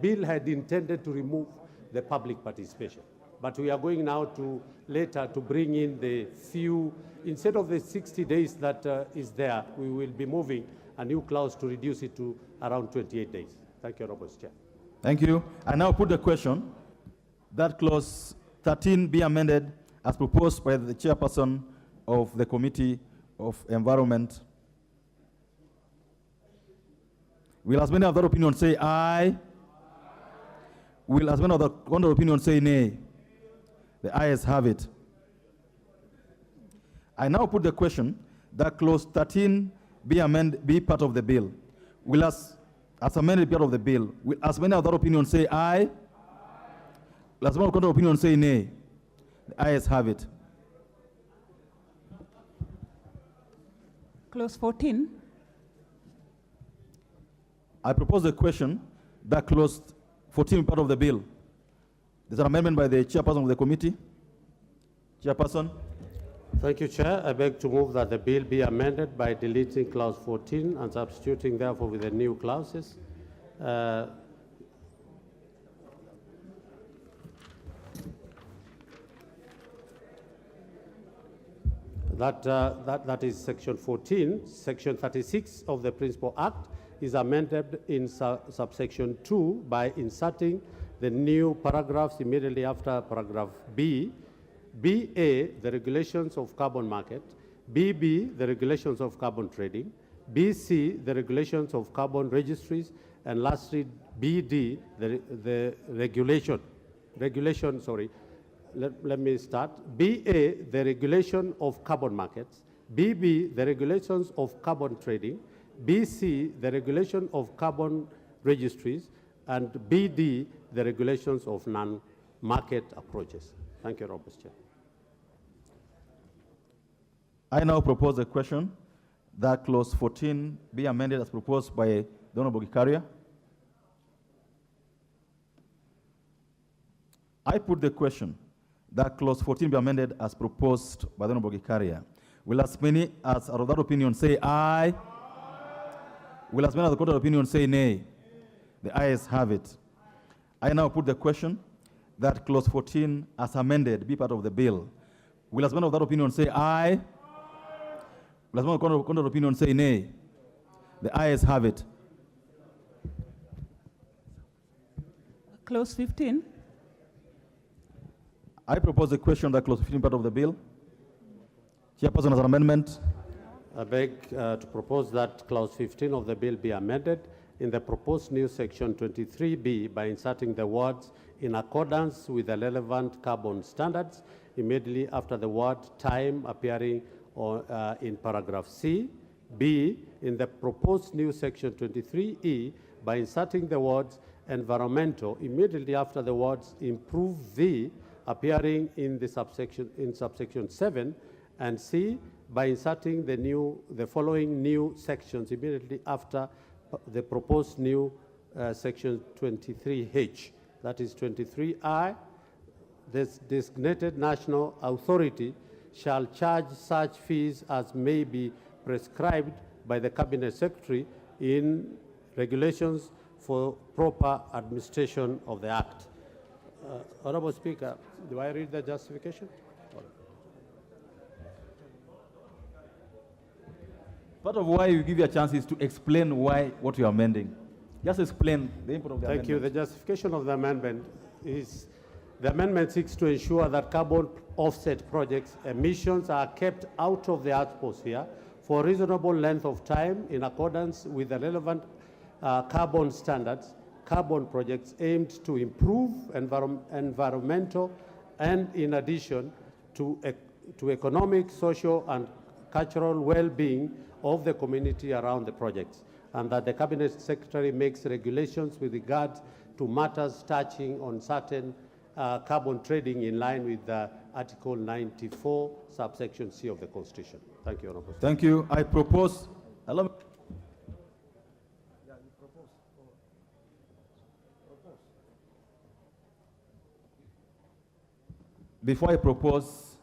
bill had intended to remove, the public participation. But we are going now to later to bring in the few, instead of the 60 days that is there, we will be moving a new clause to reduce it to around 28 days. Thank you, Honorable Chair. Thank you. I now put the question that clause 13 be amended as proposed by the chairperson of the Committee of Environment. Will as many other opinions say aye? Will as many other opinions say nay? The ayes have it. I now put the question that clause 13 be part of the bill. Will as amended part of the bill. Will as many other opinions say aye? Will as many other opinions say nay? The ayes have it. Clause 14. I propose the question that clause 14 be part of the bill. There's an amendment by the chairperson of the committee. Chairperson. Thank you, Chair. I beg to move that the bill be amended by deleting clause 14 and substituting therefore with the new clauses. That is section 14. Section 36 of the Principal Act is amended in subsection 2 by inserting the new paragraphs immediately after paragraph B. BA, the regulations of carbon market. BB, the regulations of carbon trading. BC, the regulations of carbon registries. And lastly, BD, the regulation, let me start. BA, the regulation of carbon markets. BB, the regulations of carbon trading. BC, the regulation of carbon registries. And BD, the regulations of non-market approaches. Thank you, Robert Chair. I now propose a question that clause 14 be amended as proposed by the Honorable Gikaria. I put the question that clause 14 be amended as proposed by the Honorable Gikaria. Will as many as are of that opinion say aye? Will as many as the court of opinion say nay? The ayes have it. I now put the question that clause 14 as amended be part of the bill. Will as many of that opinion say aye? Will as many of the court of opinion say nay? The ayes have it. Clause 15. I propose the question that clause 15 part of the bill. Chairperson has an amendment. I beg to propose that clause 15 of the bill be amended in the proposed new section 23B by inserting the words in accordance with the relevant carbon standards immediately after the word time appearing in paragraph C. B, in the proposed new section 23E by inserting the words environmental immediately after the words improve the appearing in the subsection 7, and C, by inserting the following new sections immediately after the proposed new section 23H. That is 23I. This designated national authority shall charge such fees as may be prescribed by the Cabinet Secretary in regulations for proper administration of the Act. Honorable Speaker, do I read the justification? Part of why you give you a chance is to explain what you are amending. Just explain the input of the amendment. Thank you. The justification of the amendment is the amendment seeks to ensure that carbon offset projects emissions are kept out of the atmosphere for a reasonable length of time in accordance with the relevant carbon standards. Carbon projects aimed to improve environmental and, in addition, to economic, social, and cultural well-being of the community around the projects, and that the Cabinet Secretary makes regulations with regard to matters touching on certain carbon trading in line with Article 94, subsection C of the Constitution. Thank you, Honorable. Thank you. I propose. Before I propose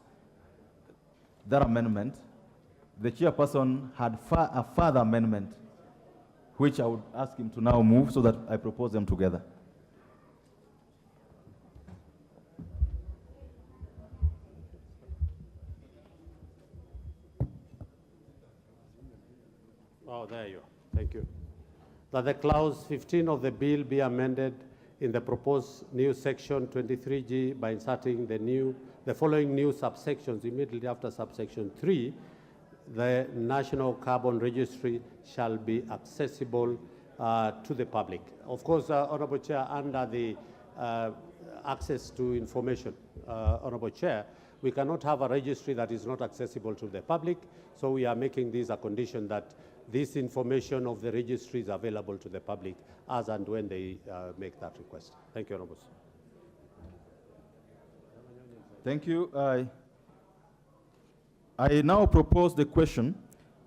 that amendment, the chairperson had a further amendment, which I would ask him to now move so that I propose them together. Oh, there you are. Thank you. That the clause 15 of the bill be amended in the proposed new section 23G by inserting the following new subsections immediately after subsection 3. The National Carbon Registry shall be accessible to the public. Of course, Honorable Chair, under the access to information, Honorable Chair, we cannot have a registry that is not accessible to the public, so we are making this a condition that this information of the registry is available to the public as and when they make that request. Thank you, Honorable. Thank you. I now propose the question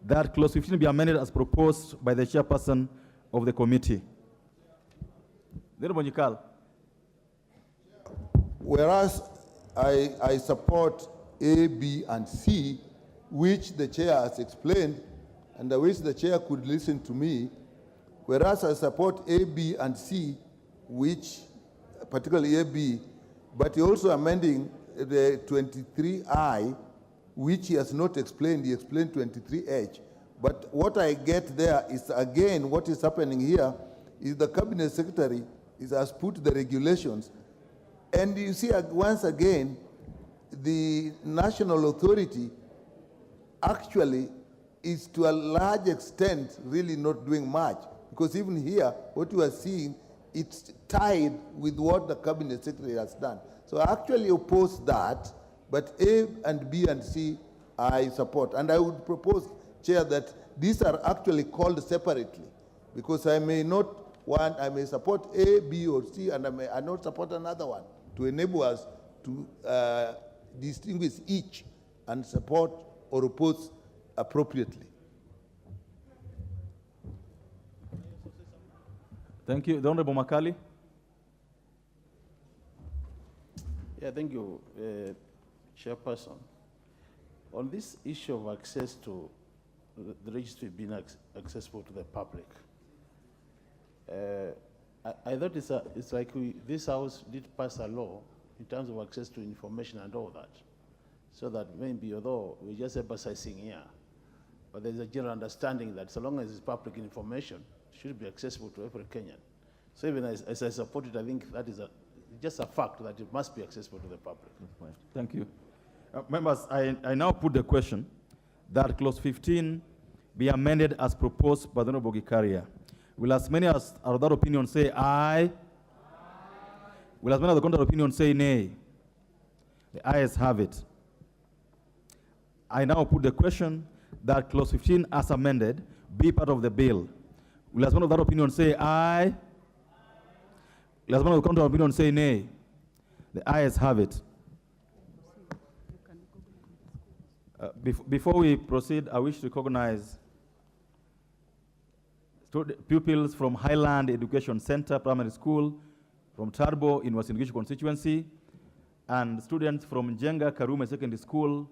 that clause 15 be amended as proposed by the chairperson of the committee. Whereas I support A, B, and C, which the chair has explained, and I wish the chair could listen to me, whereas I support A, B, and C, which, particularly A, B, but he also amending the 23I, which he has not explained. He explained 23H. But what I get there is, again, what is happening here is the cabinet secretary has put the regulations. And you see, once again, the national authority actually is to a large extent really not doing much. Because even here, what you are seeing, it's tied with what the cabinet secretary has done. So I actually oppose that, but A and B and C I support. And I would propose, Chair, that these are actually called separately, because I may support A, B, or C, and I may not support another one, to enable us to distinguish each and support or oppose appropriately. Thank you. The Honorable Makali. Yeah, thank you, Chairperson. On this issue of access to the registry being accessible to the public, I thought it's like this House did pass a law in terms of access to information and all that, so that maybe, although we're just emphasizing here, but there's a general understanding that so long as it's public information, it should be accessible to every Kenyan. So even as I support it, I think that is just a fact that it must be accessible to the public. Thank you. Members, I now put the question that Clause 15 be amended as proposed by the Honorable Gikaria. Will as many as are of that opinion say aye? Will as many of the contrary opinion say nay? The ayes have it. I now put the question that Clause 15 as amended be part of the bill. Will as many of that opinion say aye? Will as many of the contrary opinion say nay? The ayes have it. Before we proceed, I wish to recognize pupils from Highland Education Center Primary School, from Tarbo in Uasin Gishu constituency, and students from Jenga Karume Secondary School,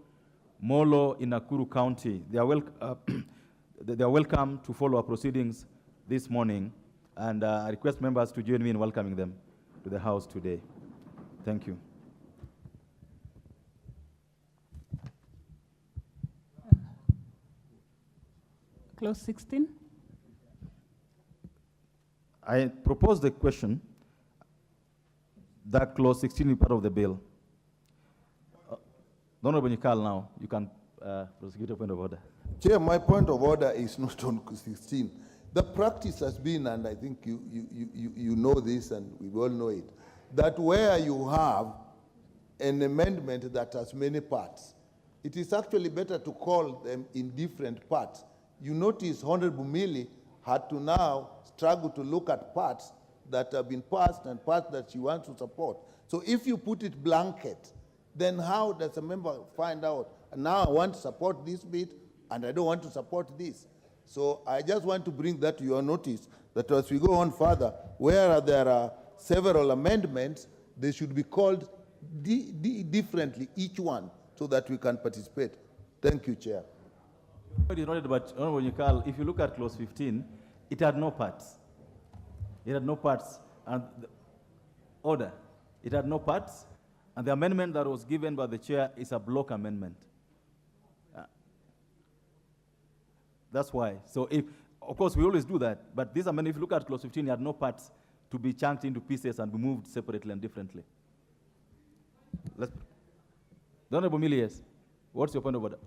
Molo in Nakuru County. They are welcome to follow our proceedings this morning, and I request members to join me in welcoming them to the House today. Thank you. Clause 16. I propose the question that Clause 16 is part of the bill. Honorable Nikal, now you can prosecute your point of order. Chair, my point of order is not on 16. The practice has been, and I think you know this and we all know it, that where you have an amendment that has many parts, it is actually better to call them in different parts. You notice Honorable Millie had to now struggle to look at parts that have been passed and parts that she wants to support. So if you put it blanket, then how does a member find out, now I want to support this bit and I don't want to support this? So I just want to bring that to your notice, that as we go on further, where there are several amendments, they should be called differently, each one, so that we can participate. Thank you, Chair. But Honorable Nikal, if you look at Clause 15, it had no parts. It had no parts. And the order, it had no parts. And the amendment that was given by the chair is a block amendment. That's why. So if, of course, we always do that. But this amendment, if you look at Clause 15, it had no parts to be chunked into pieces and be moved separately and differently. The Honorable Milius, what's your point of order?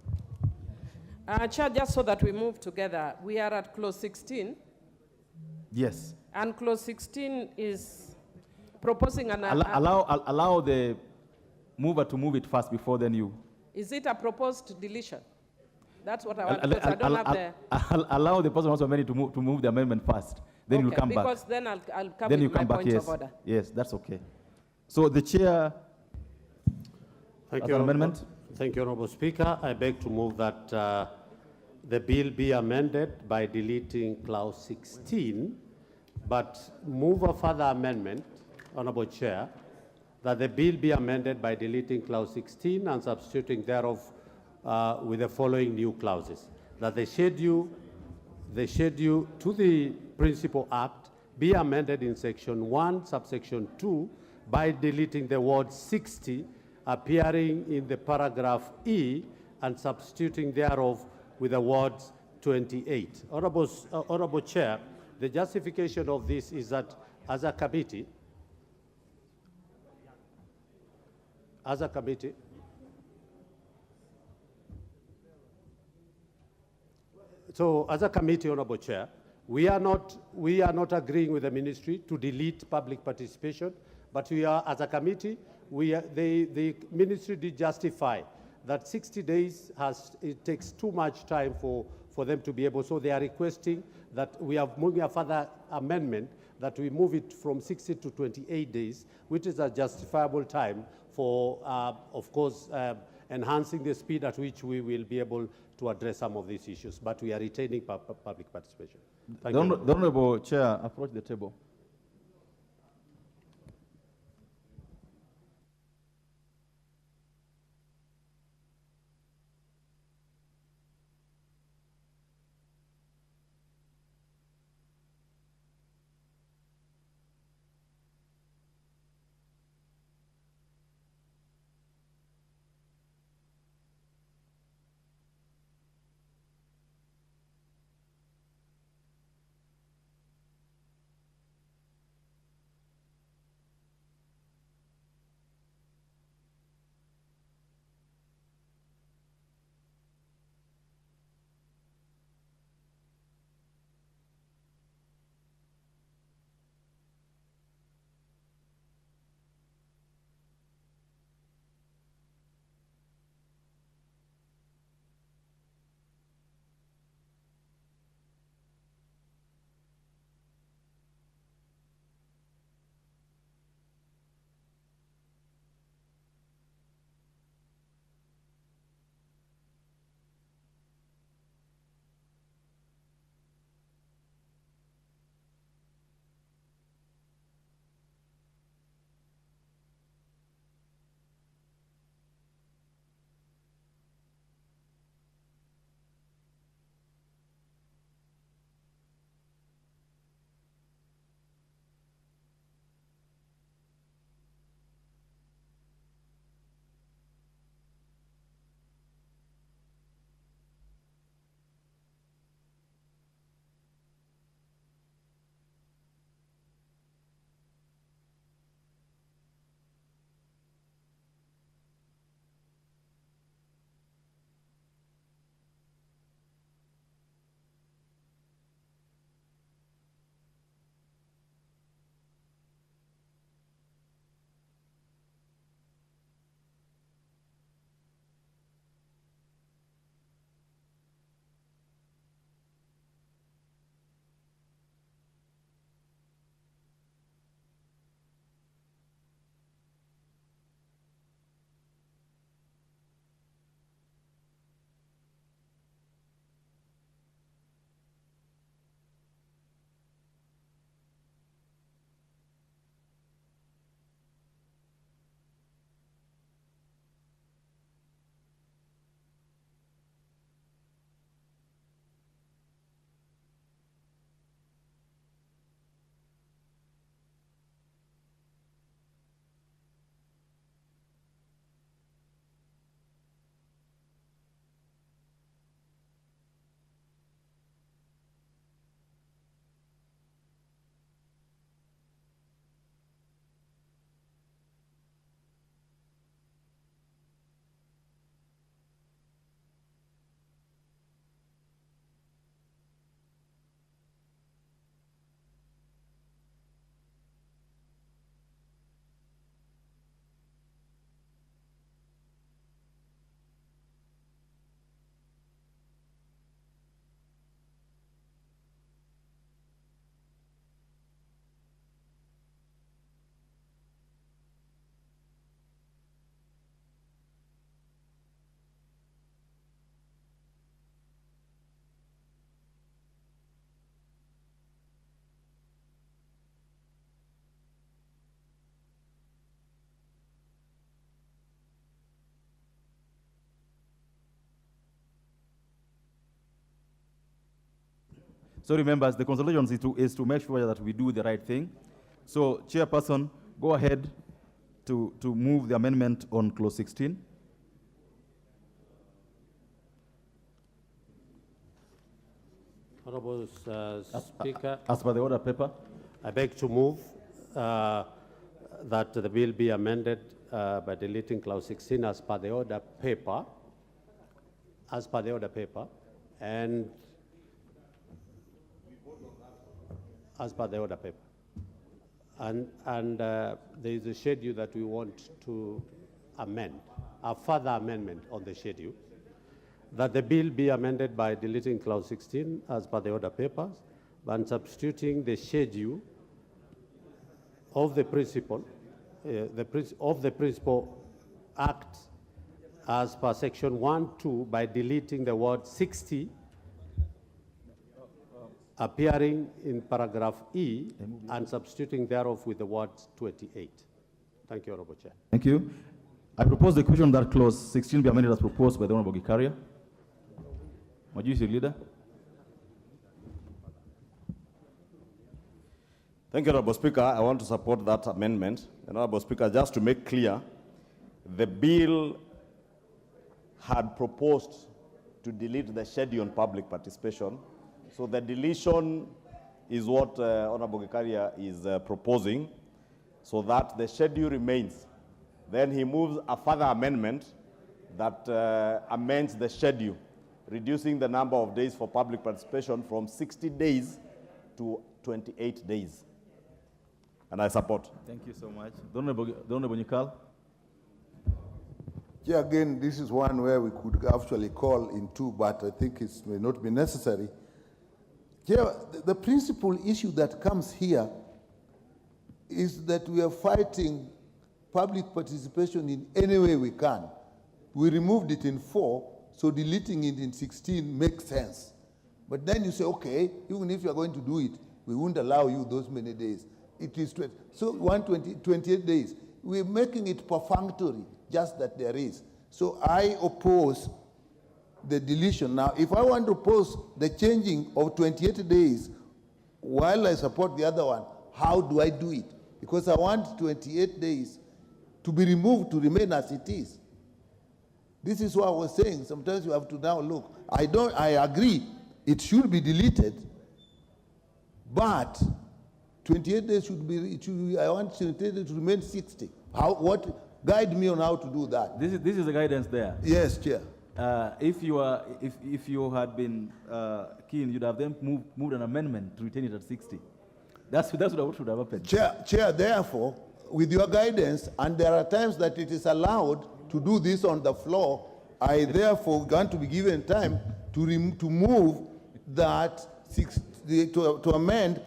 Chair, just so that we move together, we are at Clause 16. Yes. And Clause 16 is proposing an... Allow the mover to move it first before then you... Is it a proposed deletion? That's what I want, because I don't have the... Allow the person also to move the amendment first. Then you'll come back. Because then I'll come then with my point yes. of order. Yes, that's okay. So the chair... Thank you, amendment. Thank you, Honorable Speaker. I beg to move that the bill be amended by deleting Clause 16, but move a further amendment, Honorable Chair, that the bill be amended by deleting clause 16 and substituting thereof with the following new clauses. That the schedule to the Principal Act be amended in section 1, subsection 2 by deleting the word 60 appearing in the paragraph E and substituting thereof with the words 28. Honorable Chair, the justification of this is that as a committee, so as a committee, Honorable Chair, we are not agreeing with the ministry to delete public participation, but we are, as a committee, the ministry did justify that 60 days it takes too much time for them to be able, so they are requesting that we are moving a further amendment that we move it from 60 to 28 days, which is a justifiable time for, of course, enhancing the speed at which we will be able to address some of these issues, but we are retaining public participation. Thank you. The Honorable Chair, approach the table. Sorry, members, the consultation is to make sure that we do the right thing. So, Chairperson, go ahead to move the amendment on clause 16. Honorable Speaker. As per the order paper. I beg to move that the bill be amended by deleting clause 16 as per the order paper. As per the order paper. And as per the order paper. And there is a schedule that we want to amend, a further amendment on the schedule, that the bill be amended by deleting clause 16 as per the order papers, and substituting the schedule of the principal, of the principal act as per section 1(2) by deleting the word 60 appearing in paragraph E and substituting thereof with the word 28. Thank you, Honorable Chair. Thank you. I propose the question that clause 16 be amended as proposed by the Honorable Gikaria. Majority Leader. Thank you, Honorable Speaker. I want to support that amendment. Honorable Speaker, just to make clear, the bill had proposed to delete the schedule on public participation. So the deletion is what Honorable Gikaria is proposing, so that the schedule remains. Then he moves a further amendment that amends the schedule, reducing the number of days for public participation from 60 days to 28 days. And I support. Thank you so much. The Honorable Nyikal. Yeah, again, this is one where we could actually call in two, but I think it may not be necessary. Yeah, the principal issue that comes here is that we are fighting public participation in any way we can. We removed it in 4, so deleting it in 16 makes sense. But then you say, okay, even if you're going to do it, we won't allow you those many days. It is 20, so 28 days. We're making it perfunctory, just that there is. So I oppose the deletion. Now, if I want to oppose the changing of 28 days while I support the other one, how do I do it? Because I want 28 days to be removed to remain as it is. This is what I was saying. Sometimes you have to now look. I agree it should be deleted, but 28 days should be, I want 28 days to remain 60. Guide me on how to do that. This is the guidance there. Yes, Chair. If you had been keen, you'd have then moved an amendment to retain it at 60. That's what should have happened. Chair, therefore, with your guidance, and there are times that it is allowed to do this on the floor, I therefore want to be given time to move that to amend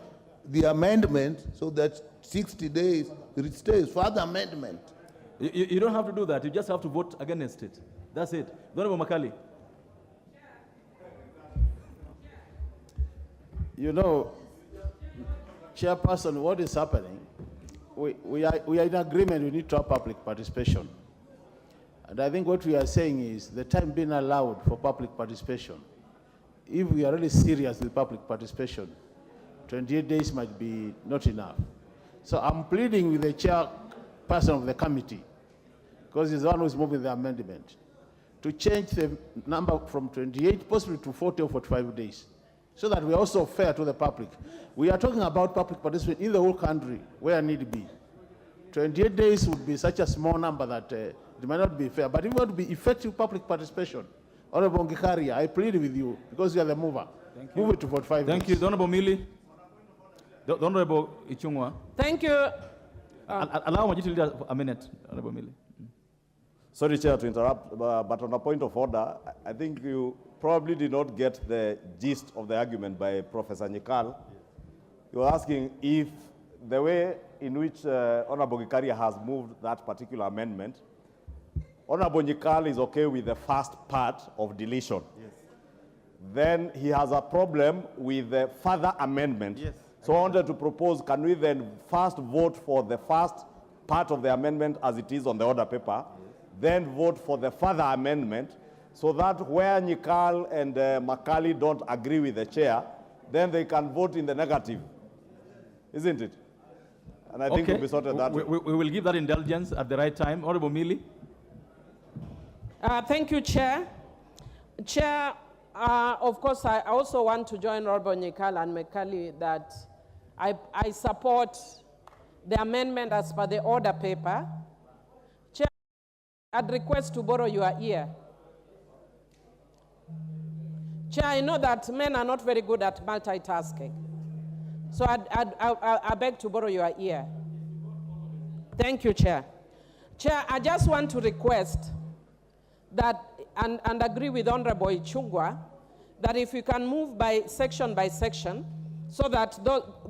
the amendment so that 60 days it stays. Further amendment. You don't have to do that. You just have to vote against it. That's it. Honorable Makali. You know, Chairperson, what is happening? We are in agreement. We need to have public participation. And I think what we are saying is the time being allowed for public participation. If we are really serious with public participation, 28 days might be not enough. So I'm pleading with the chairperson of the committee, because he's the one who's moving the amendment, to change the number from 28 possibly to 40 or 45 days, so that we're also fair to the public. We are talking about public participation in the whole country where need be. 28 days would be such a small number that it might not be fair. But if we want to be effective public participation, Honorable Gikaria, I plead with you, because you are the mover. Thank you. Move it to 45 Thank days. you. The Honorable Mili. The Honorable Ichungwa. Thank you. Allow Majority Leader a minute, Honorable Mili. Sorry, Chair, to interrupt, but on a point of order, I think you probably did not get the gist of the argument by Professor Nyikal. You were asking if the way in which Honorable Gikaria has moved that particular amendment, Honorable Nyikal is okay with the first part of deletion. Yes. Then he has a problem with the further amendment. Yes. So I wanted to propose, can we then first vote for the first part of the amendment as it is on the order paper, then vote for the further amendment, so that where Nyikal and Makali don't agree with the chair, then they can vote in the negative, isn't it? And I think we'll be sorted that way. We will give that indulgence at the right time. Honorable Millie. Thank you, Chair. Chair, of course, I also want to join Honorable Nyikal and Mekali that I support the amendment as per the order paper. Chair, I'd request to borrow your ear. Chair, I know that men are not very good at multitasking. So I beg to borrow your ear. Thank you, Chair. Chair, I just want to request that, and agree with Honorable Ichungwa, that if we can move by section, so that,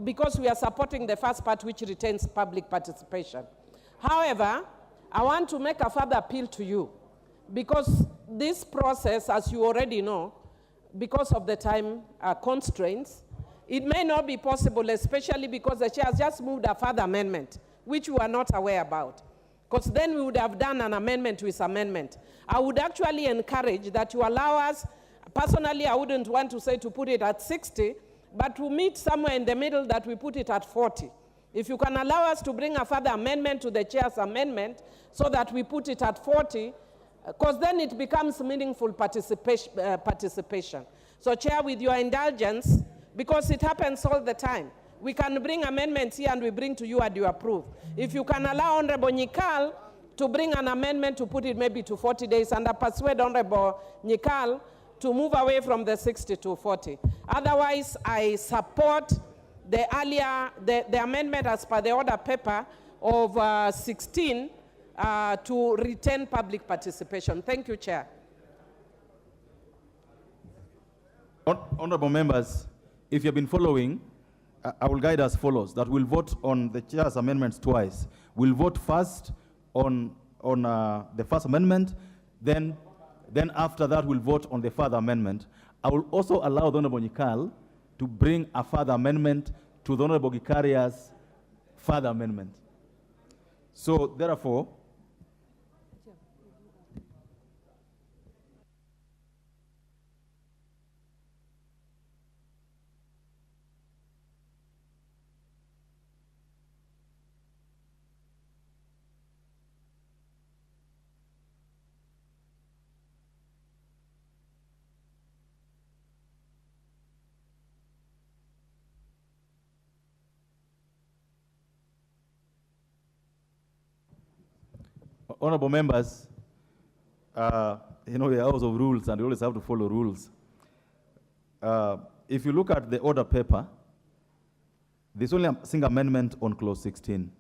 because we are supporting the first part which retains public participation. However, I want to make a further appeal to you, because this process, as you already know, because of the time constraints, it may not be possible, especially because the chair has just moved a further amendment, which we are not aware about. Because then we would have done an amendment to his amendment. I would actually encourage that you allow us, personally I wouldn't want to say to put it at 60, but to meet somewhere in the middle that we put it at 40. If you can allow us to bring a further amendment to the chair's amendment so that we put it at 40, because then it becomes meaningful participation. So Chair, with your indulgence, because it happens all the time, we can bring amendments here and we bring to you and you approve. If you can allow Honorable Nyikal to bring an amendment to put it maybe to 40 days, and I persuade Honorable Nyikal to move away from the 60 to 40. Otherwise, I support the earlier, the amendment as per the order paper of 16 to retain public participation. Thank you, Chair. Honorable members, if you've been following, I will guide as follows, that we'll vote on the chair's amendments twice. We'll vote first on the first amendment, then after that we'll vote on the further amendment. I will also allow the Honorable Nyikal to bring a further amendment to the Honorable Gikaria's further amendment. So therefore, honorable members, you know, we are house of rules and we always have to follow rules. If you look at the order paper, there's only a single amendment on clause 16.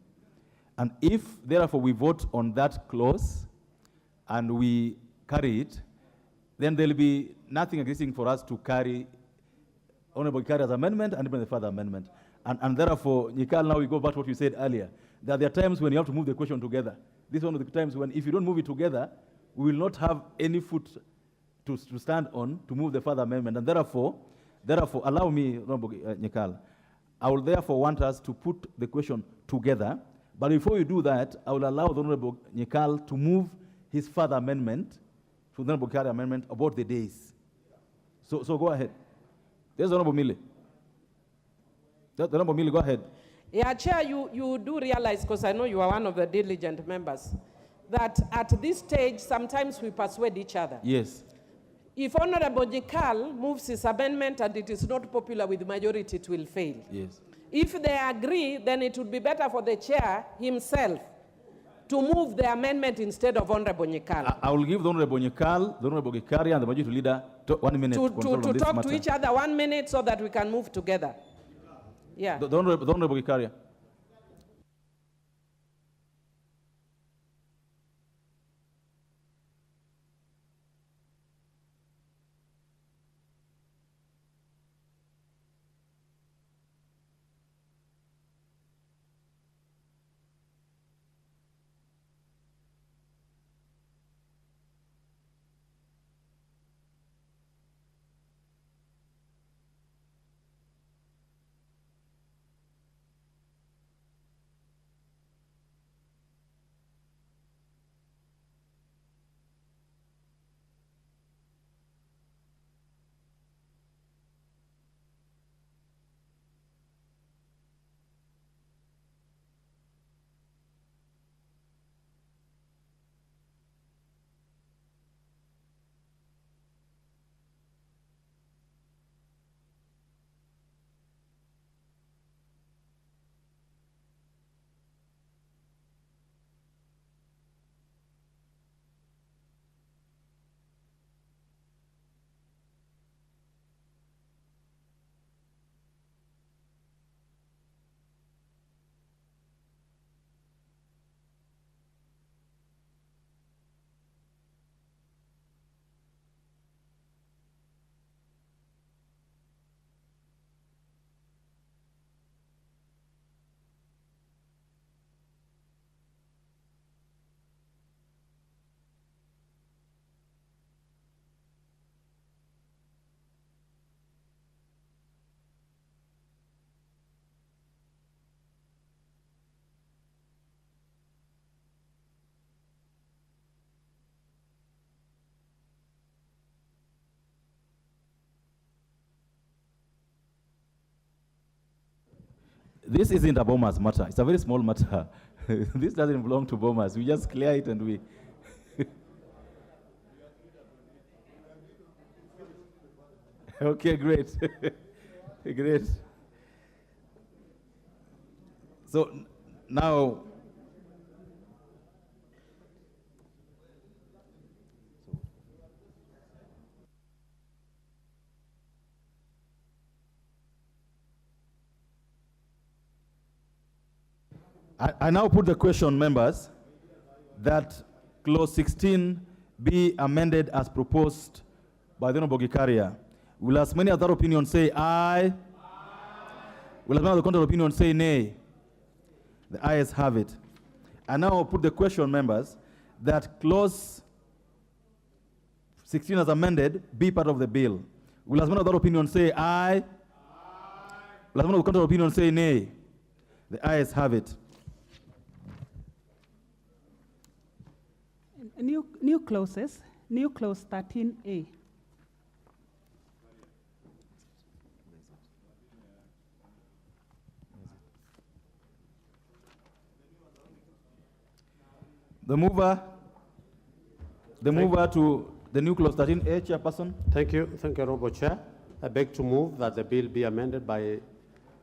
And if, therefore, we vote on that clause and we carry it, then there'll be nothing existing for us to carry Honorable Gikaria's amendment and even the further amendment. And therefore, Nyikal, now we go back to what you said earlier, that there are times when you have to move the question together. This is one of the times when, if you don't move it together, we will not have any foot to stand on to move the further amendment. And therefore, allow me, Honorable Nyikal, I will therefore want us to put the question together. But before we do that, I will allow the Honorable Nyikal to move his further amendment to the Honorable Gikaria amendment about the days. So go ahead. There's Honorable Millie. Honorable Millie, go ahead. Yeah, Chair, you do realize, because I know you are one of the diligent members, that at this stage, sometimes we persuade each other. Yes. If Honorable Nyikal moves his amendment and it is not popular with the majority, it will fail. Yes. If they agree, then it would be better for the chair himself to move the amendment instead of Honorable Nyikal. I will give the Honorable Nyikal, the Honorable Gikaria, and the majority leader 1 minute to talk to each other 1 minute so that we can move together. Yeah. The Honorable Gikaria. This isn't a Bomas matter. It's a very small matter. This doesn't belong to Bomas. We just clear it and we... Okay, great. Great. So now... I now put the question, members, that clause 16 be amended as proposed by the Honorable Gikaria. Will as many other opinions say aye? Will as many other contrary opinions say nay? The ayes have it. I now put the question, members, that clause 16 as amended be part of the bill. Will as many other opinions say aye? Will as many other contrary opinions say nay? The ayes have it. New clauses, new clause 13A. The mover to the new clause 13A, Chairperson. Thank you, Honorable Chair. I beg to move that the bill be amended by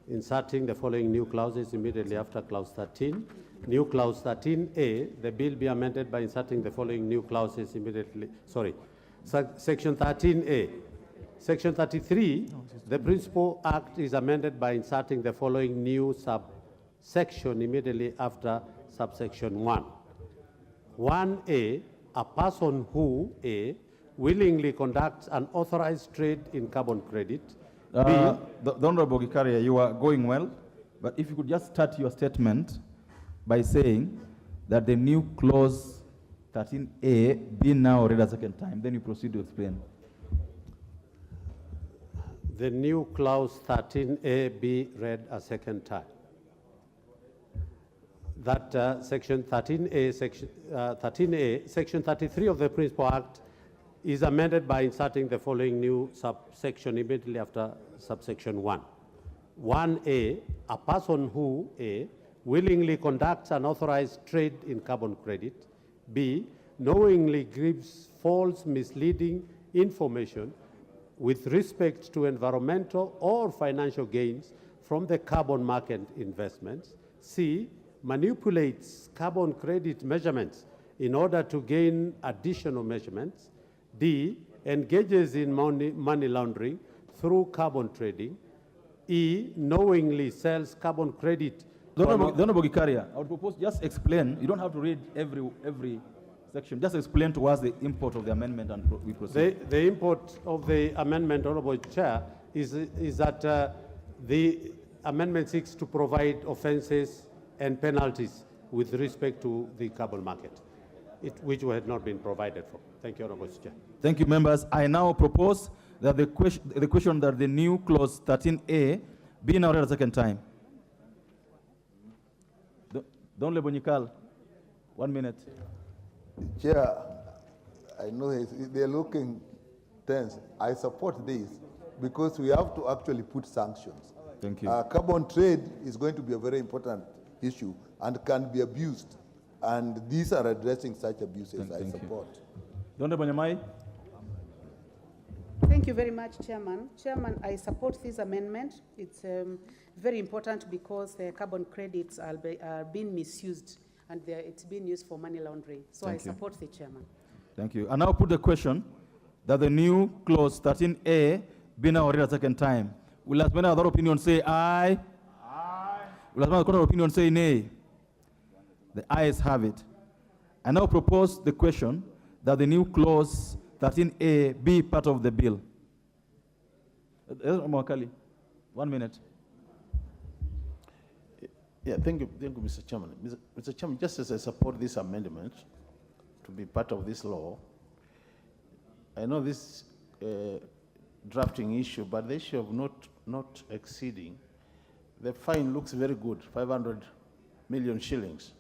inserting the following new clauses immediately after clause 13. New clause 13A, the bill be amended by inserting the following new clauses immediately, section 13A. Section 33, the Principal Act is amended by inserting the following new subsection immediately after subsection 1. 1A, a person who, A, willingly conducts an authorized trade in carbon credit. The Honorable Gikaria, you are going well, but if you could just start your statement by saying that the new clause 13A be now read a second time, then you proceed to explain. The new clause 13A be read a second time. That section 13A, section 33 of the Principal Act is amended by inserting the following new subsection immediately after subsection 1. 1A, a person who, A, willingly conducts an authorized trade in carbon credit, B, knowingly gives false misleading information with respect to environmental or financial gains from the carbon market investments, C, manipulates carbon credit measurements in order to gain additional measurements, D, engages in money laundering through carbon trading, E, knowingly sells carbon credit. The Honorable Gikaria, I would propose just explain. You don't have to read every section. Just explain to us the import of the amendment and we proceed. The import of the amendment, Honorable Chair, is that the amendment seeks to provide offenses and penalties with respect to the carbon market, which had not been provided for. Thank you, Honorable Chair. Thank you, members. I now propose that the question that the new clause 13A be now read a second time. Don Lebonyikal, 1 minute. Chair, I know they're looking tense. I support this because we have to actually put sanctions. Thank you. Carbon trade is going to be a very important issue and can be abused. And these are addressing such abuses. I support. Don Lebonyamai. Thank you very much, Chairman. Chairman, I support this amendment. It's very important because the carbon credits are being misused and it's being used for money laundering. So I support the Chairman. Thank you. I now put the question that the new clause 13A be now read a second time. Will as many other opinions say aye? Aye. Will as many other opinions say nay? The ayes have it. I now propose the question that the new clause 13A be part of the bill. 1 minute. Yeah, thank you, Mr. Chairman. Mr. Chairman, just as I support this amendment to be part of this law, I know this drafting issue, but the issue of not exceeding, the fine looks very good, 500 million shillings.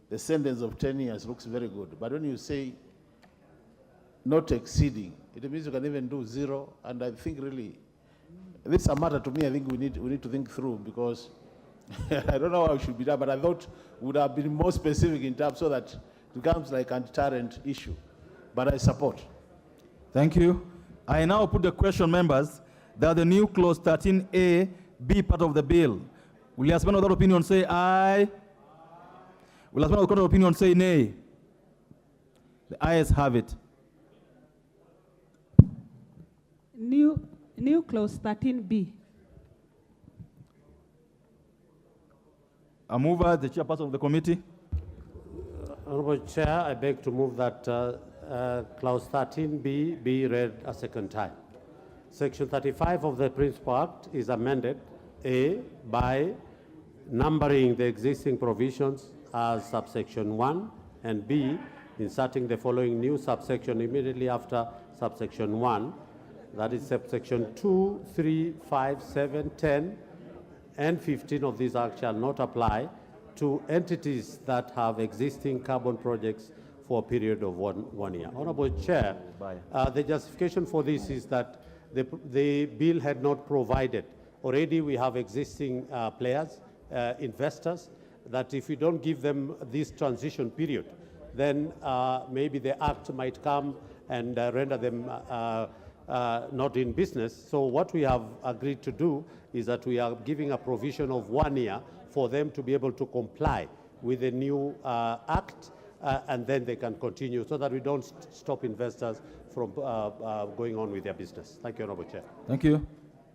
The sentence of 10 years looks very good. But when you say not exceeding, it means you can even do 0. And I think really, this is a matter to me I think we need to think through, because I don't know how it should be done, but I thought would have been more specific in terms so that it becomes like a deterrent issue. But I support. Thank you. I now put the question, members, that the new clause 13A be part of the bill. Will the husband of that opinion say aye? Will the husband of the opinion say nay? The ayes have it. New clause 13B. A mover, the chairperson of the committee. Honorable Chair, I beg to move that clause 13B be read a second time. Section 35 of the Principal Act is amended, A, by numbering the existing provisions as subsection 1, and B, inserting the following new subsection immediately after subsection 1, that is subsection 2, 3, 5, 7, 10, and 15 of this Act shall not apply to entities that have existing carbon projects for a period of one year. Honorable Chair, the justification for this is that the bill had not provided. Already we have existing players, investors, that if we don't give them this transition period, then maybe the Act might come and render them not in business. So what we have agreed to do is that we are giving a provision of 1 year for them to be able to comply with the new Act, and then they can continue so that we don't stop investors from going on with their business. Thank you, Honorable Chair. Thank you.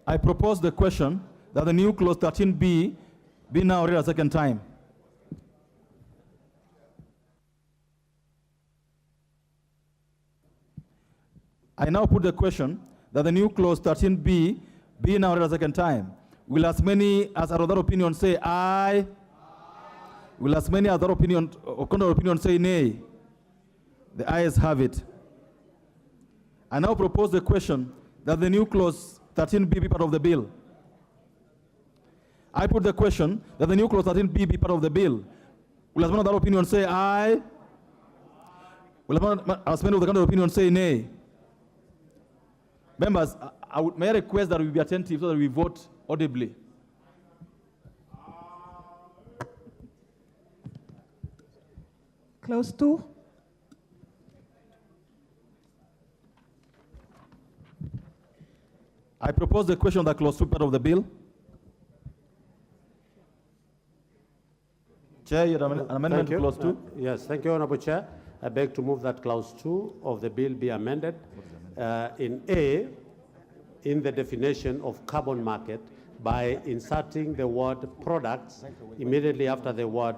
I propose the question that the new clause 13B be now read a second time. I now put the question that the new clause 13B be now read a second time. Will as many as are of that opinion say aye? Will as many as that opinion or contrary opinion say nay? The ayes have it. I now propose the question that the new clause 13B be part of the bill. I put the question that the new clause 13B be part of the bill. Will as many of that opinion say aye? Will as many of the contrary opinion say nay? Members, may I request that we be attentive so that we vote audibly. Clause 2. I propose the question that clause 2 part of the bill. Chair, you have an amendment to clause 2? Yes, thank you, Honorable Chair. I beg to move that clause 2 of the bill be amended. In A, in the definition of carbon market, by inserting the word products immediately after the word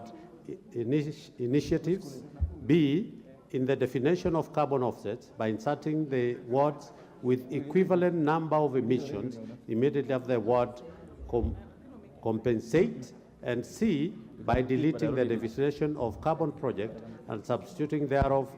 initiatives. B, in the definition of carbon offsets, by inserting the words with equivalent number of emissions immediately after the word compensate. And C, by deleting the definition of carbon project and substituting thereof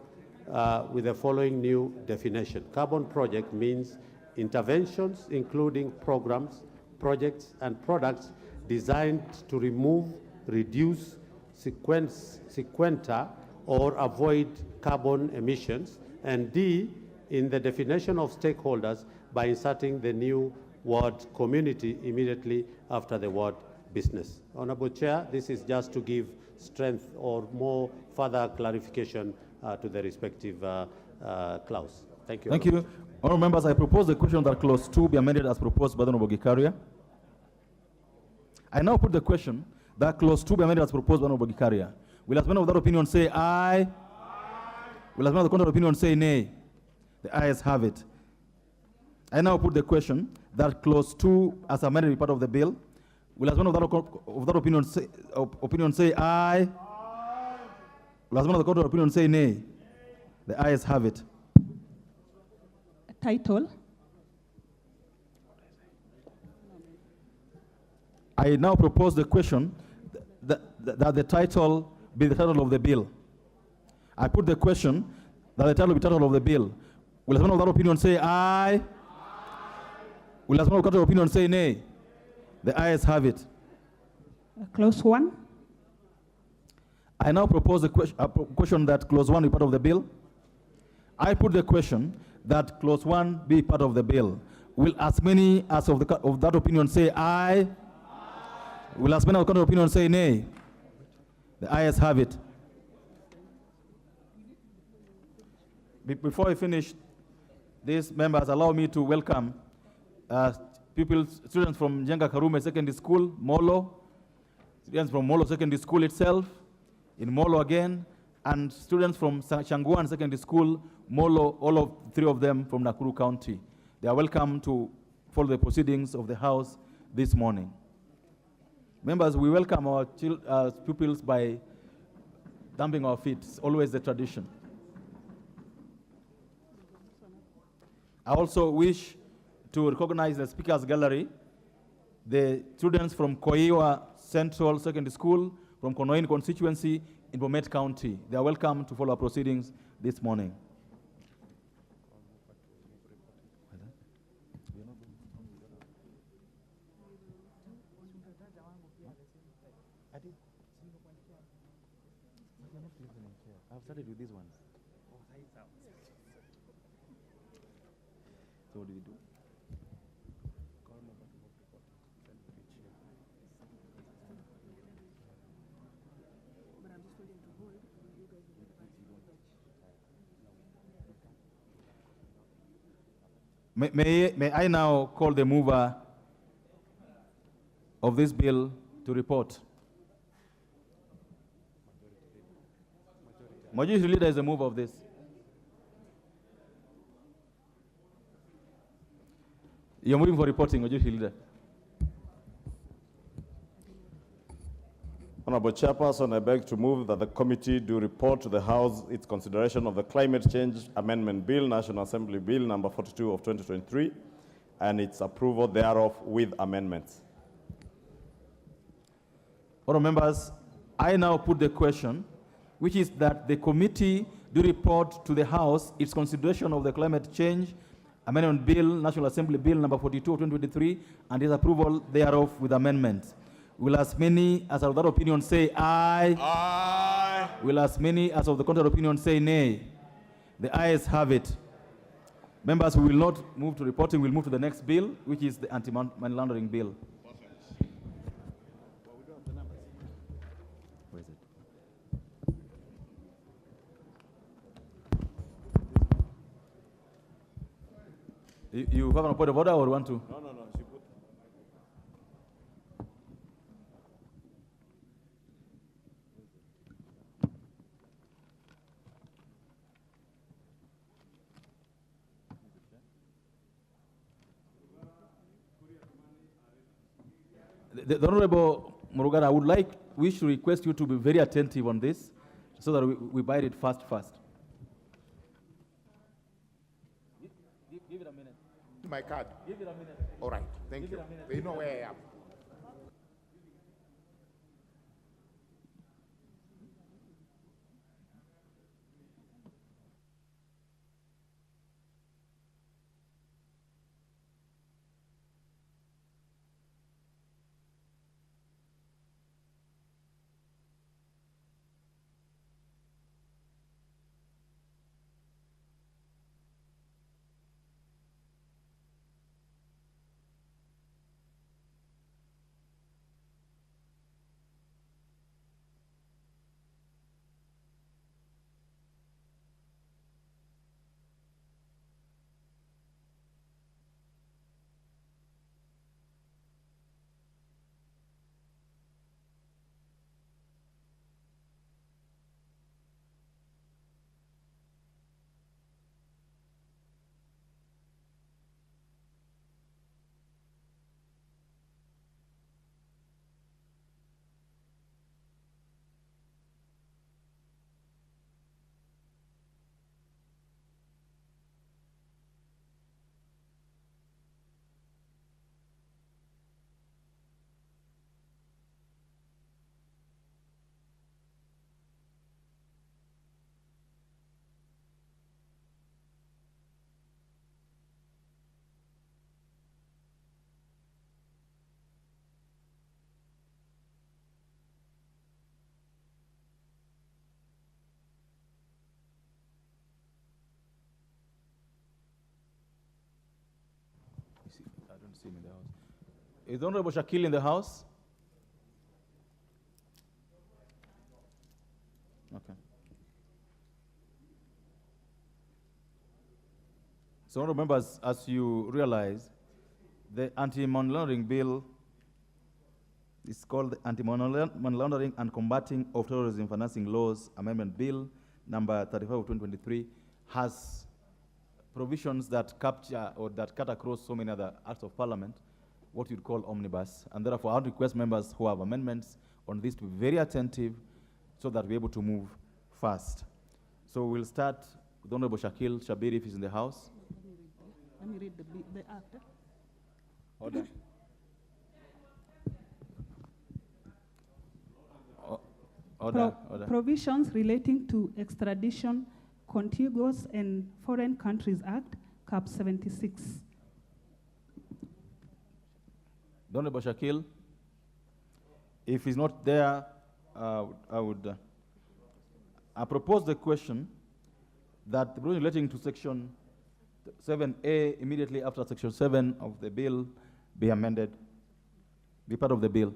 with the following new definition. Carbon project means interventions including programs, projects, and products designed to remove, reduce, sequester, or avoid carbon emissions. And D, in the definition of stakeholders, by inserting the new word community immediately after the word business. Honorable Chair, this is just to give strength or more further clarification to the respective clause. Thank you. Thank you. Honorable members, I propose the question that clause 2 be amended as proposed by the Honorable Gikaria. I now put the question that clause 2 be amended as proposed by the Honorable Gikaria. Will as many of that opinion say aye? Will as many of the contrary opinion say nay? The ayes have it. I now put the question that clause 2 as amended be part of the bill. Will as many of that opinion say aye? Will as many of the contrary opinion say nay? The ayes have it. Title. I now propose the question that the title be the title of the bill. I put the question that the title be the title of the bill. Will someone of that opinion say aye? Will someone of that opinion say nay? The ayes have it. Clause 1. I now propose the question that clause 1 be part of the bill. I put the question that clause 1 be part of the bill. Will as many as of that opinion say aye? Will as many as contrary opinion say nay? The ayes have it. Before I finish, these members allow me to welcome students from Jenga Karume Secondary School, Molo, students from Molo Secondary School itself, in Molo again, and students from Changuan Secondary School, Molo, all of three of them from Nakuru County. They are welcome to follow the proceedings of the House this morning. Members, we welcome our pupils by stamping our feet. It's always the tradition. I also wish to recognize the Speakers Gallery, the students from Koiwa Central Secondary School, from Konoin constituency in Bomet County. They are welcome to follow our proceedings this morning. I've started with these ones. So what do we do? May I now call the mover of this bill to report? Majority Leader is the mover of this. You're moving for reporting, Majority Leader. Honorable Chairperson, I beg to move that the committee do report to the House its consideration of the Climate Change Amendment Bill, National Assembly Bill number 42 of 2023, and its approval thereof with amendments. Honorable members, I now put the question, which is that the committee do report to the House its consideration of the Climate Change Amendment Bill, National Assembly Bill number 42 of 2023, and its approval thereof with amendments. Will as many as of that opinion say aye? Aye. Will as many as of the contrary opinion say nay? The ayes have it. Members, we will not move to reporting, we'll move to the next bill, which is the anti-money laundering bill. Where is it? You have a point of order or want to? No. The Honorable Murugara, I would wish to request you to be very attentive on this so that we buy it fast. Give it a minute. My card. Give it a minute. All right, thank you. They know where I am. I don't see him in the house. Is Honorable Shakil in the house? So, honorable members, as you realize, the anti-money laundering bill is called the Anti-Money Laundering and Combating of Terrorism Financing Laws Amendment Bill number 35 of 2023 has provisions that capture or that cut across so many other acts of parliament, what you'd call omnibus. And therefore, I would request members who have amendments on this to be very attentive so that we're able to move fast. So we'll start with Honorable Shakil Shabir if he's in the House. Let me read the act. Order. Order. Provisions relating to extradition, contiguous and foreign countries act, Cap 76. Honorable Shakil, if he's not there, I propose the question that the provision relating to section 7A immediately after section 7 of the bill be amended, be part of the bill.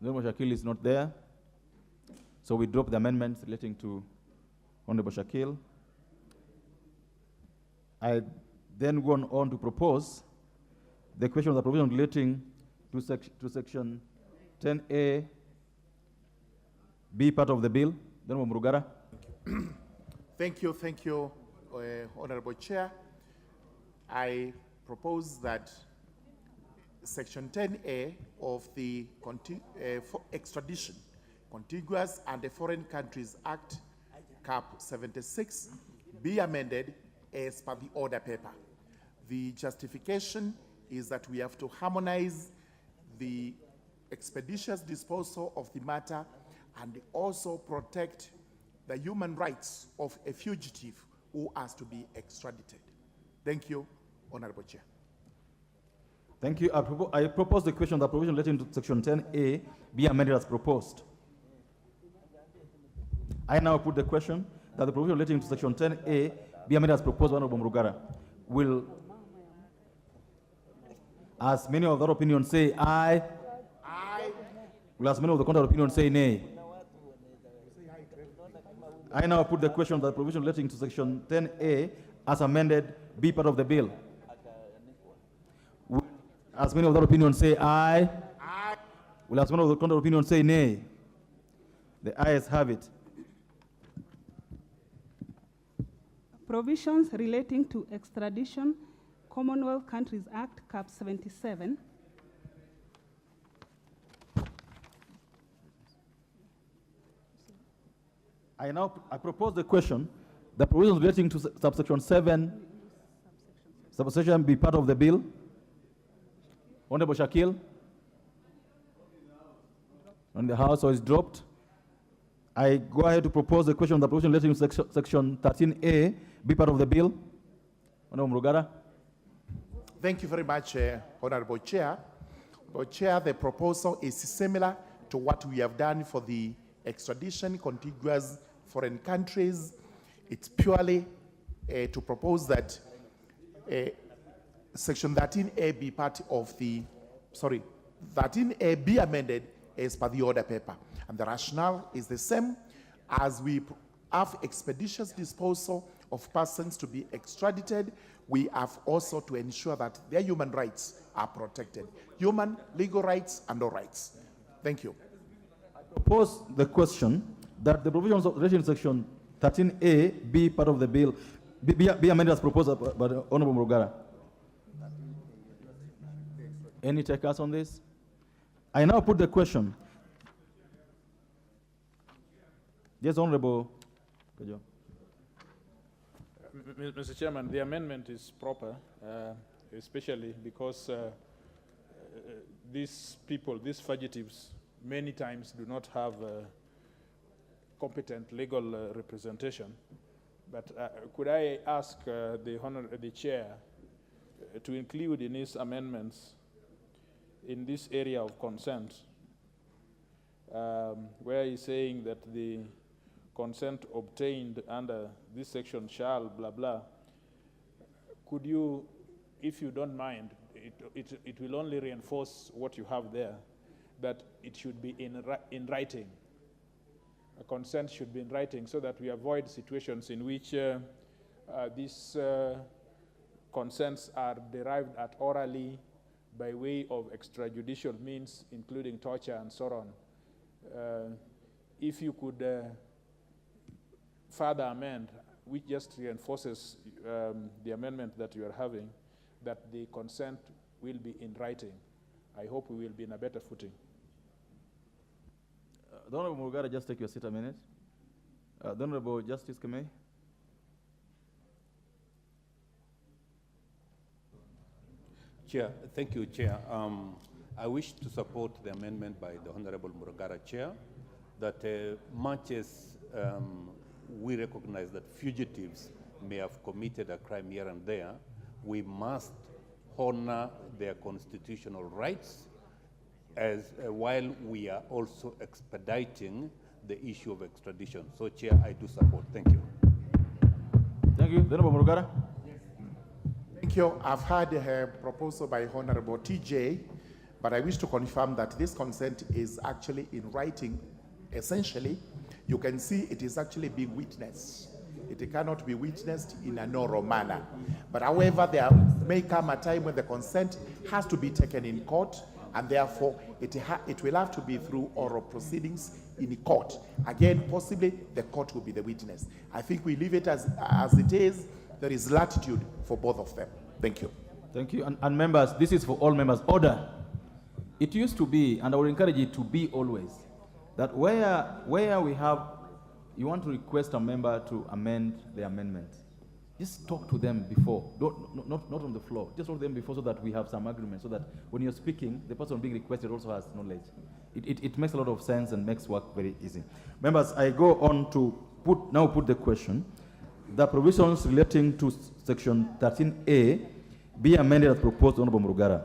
Honorable Shakil is not there, so we drop the amendments relating to Honorable Shakil. I then go on to propose the question of the provision relating to section 10A be part of the bill. Honorable Murugara. Thank you, Honorable Chair. I propose that Section 10A of the Extradition, Contiguous and the Foreign Countries Act, Cap 76, be amended as per the order paper. The justification is that we have to harmonize the expeditious disposal of the matter and also protect the human rights of a fugitive who has to be extradited. Thank you, Honorable Chair. Thank you. I propose the question that provision relating to section 10A be amended as proposed. I now put the question that the provision relating to section 10A be amended as proposed by Honorable Murugara. Will, as many of the opinions say aye, will as many of the contrary opinion say nay? I now put the question that the provision relating to section 10A as amended be part of the bill. Will, as many of the opinions say aye, will as many of the contrary opinion say nay? The ayes have it. Provisions relating to extradition, Commonwealth Countries Act, Cap 77. I propose the question, the provisions relating to subsection 7, subsection be part of the bill. Honorable Shakil. On the House, so is dropped. I go ahead to propose the question, the provision relating to section 13A be part of the bill. Honorable Murugara. Thank you very much, Honorable Chair. Honorable Chair, the proposal is similar to what we have done for the extradition, contiguous foreign countries. It's purely to propose that section 13A be part of the, 13A be amended as per the order paper. And the rationale is the same as we have expeditious disposal of persons to be extradited. We have also to ensure that their human rights are protected. Human, legal rights, and all rights. Thank you. I propose the question that the provisions of relating to section 13A be part of the bill, be amended as proposed by the Honorable Murugara. Any takers on this? I now put the question. Yes, Honorable. Mr. Chairman, the amendment is proper, especially because these people, these fugitives, many times do not have competent legal representation. But could I ask the Chair to include in his amendments in this area of consent, where he's saying that the consent obtained under this section shall blah blah. Could you, if you don't mind, it will only reinforce what you have there, that it should be in writing, consent should be in writing so that we avoid situations in which these consents are derived at orally by way of extrajudicial means, including torture and so on. If you could further amend, which just reinforces the amendment that you are having, that the consent will be in writing. I hope we will be in a better footing. The Honorable Murugara, just take your seat a minute. The Honorable Justice Kemei. Chair, thank you, Chair. I wish to support the amendment by the Honorable Murugara, Chair, that much as we recognize that fugitives may have committed a crime here and there, we must honor their constitutional rights as while we are also expediting the issue of extradition. So, Chair, I do support. Thank you. Thank you. The Honorable Murugara. Thank you. I've heard a proposal by Honorable TJ, but I wish to confirm that this consent is actually in writing. Essentially, you can see it is actually being witnessed. It cannot be witnessed in an oral manner. But however, there may come a time when the consent has to be taken in court, and therefore it will have to be through oral proceedings in court. Again, possibly the court will be the witness. I think we leave it as it is. There is latitude for both of them. Thank you. Thank you. And members, this is for all members. Order. It used to be, and I will encourage it to be always, that where we have, you want to request a member to amend the amendment, just talk to them before, not on the floor. Just talk to them before so that we have some agreement, so that when you're speaking, the person being requested also has knowledge. It makes a lot of sense and makes work very easy. Members, I go on to put the question. The provisions relating to Section 13A be amended as proposed, Honorable Murugara.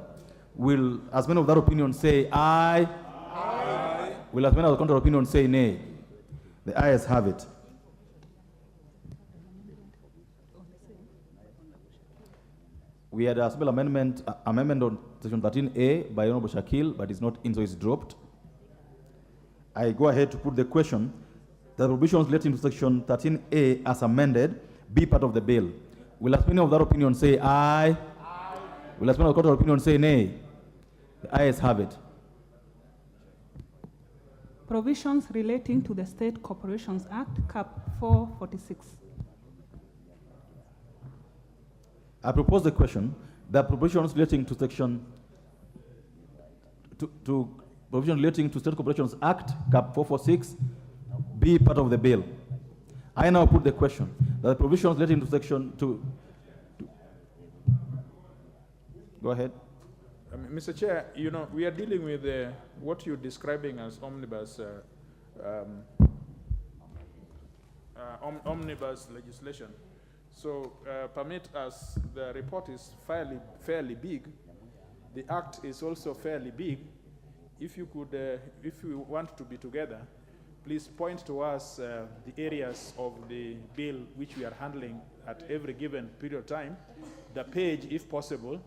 Will, as men of that opinion, say aye? Aye. Will, as men of the contrary opinion, say nay? The ayes have it. We had a small amendment on Section 13A by Honorable Shakil, but it's not in, so it's dropped. I go ahead to put the question. The provisions relating to Section 13A as amended be part of the bill. Will as many of that opinion say aye? Aye. Will as many of the contrary opinion say nay? The ayes have it. Provisions relating to the State Corporations Act, Cap 446. I propose the question that provisions relating to Section provisions relating to State Corporations Act, Cap 446, be part of the bill. I now put the question that the provisions relating to Section go ahead. Mr. Chair, you know, we are dealing with what you're describing as omnibus omnibus legislation. So permit us, the report is fairly big. The act is also fairly big. If you could, if we want to be together, please point to us the areas of the bill which we are handling at every given period of time, the page if possible,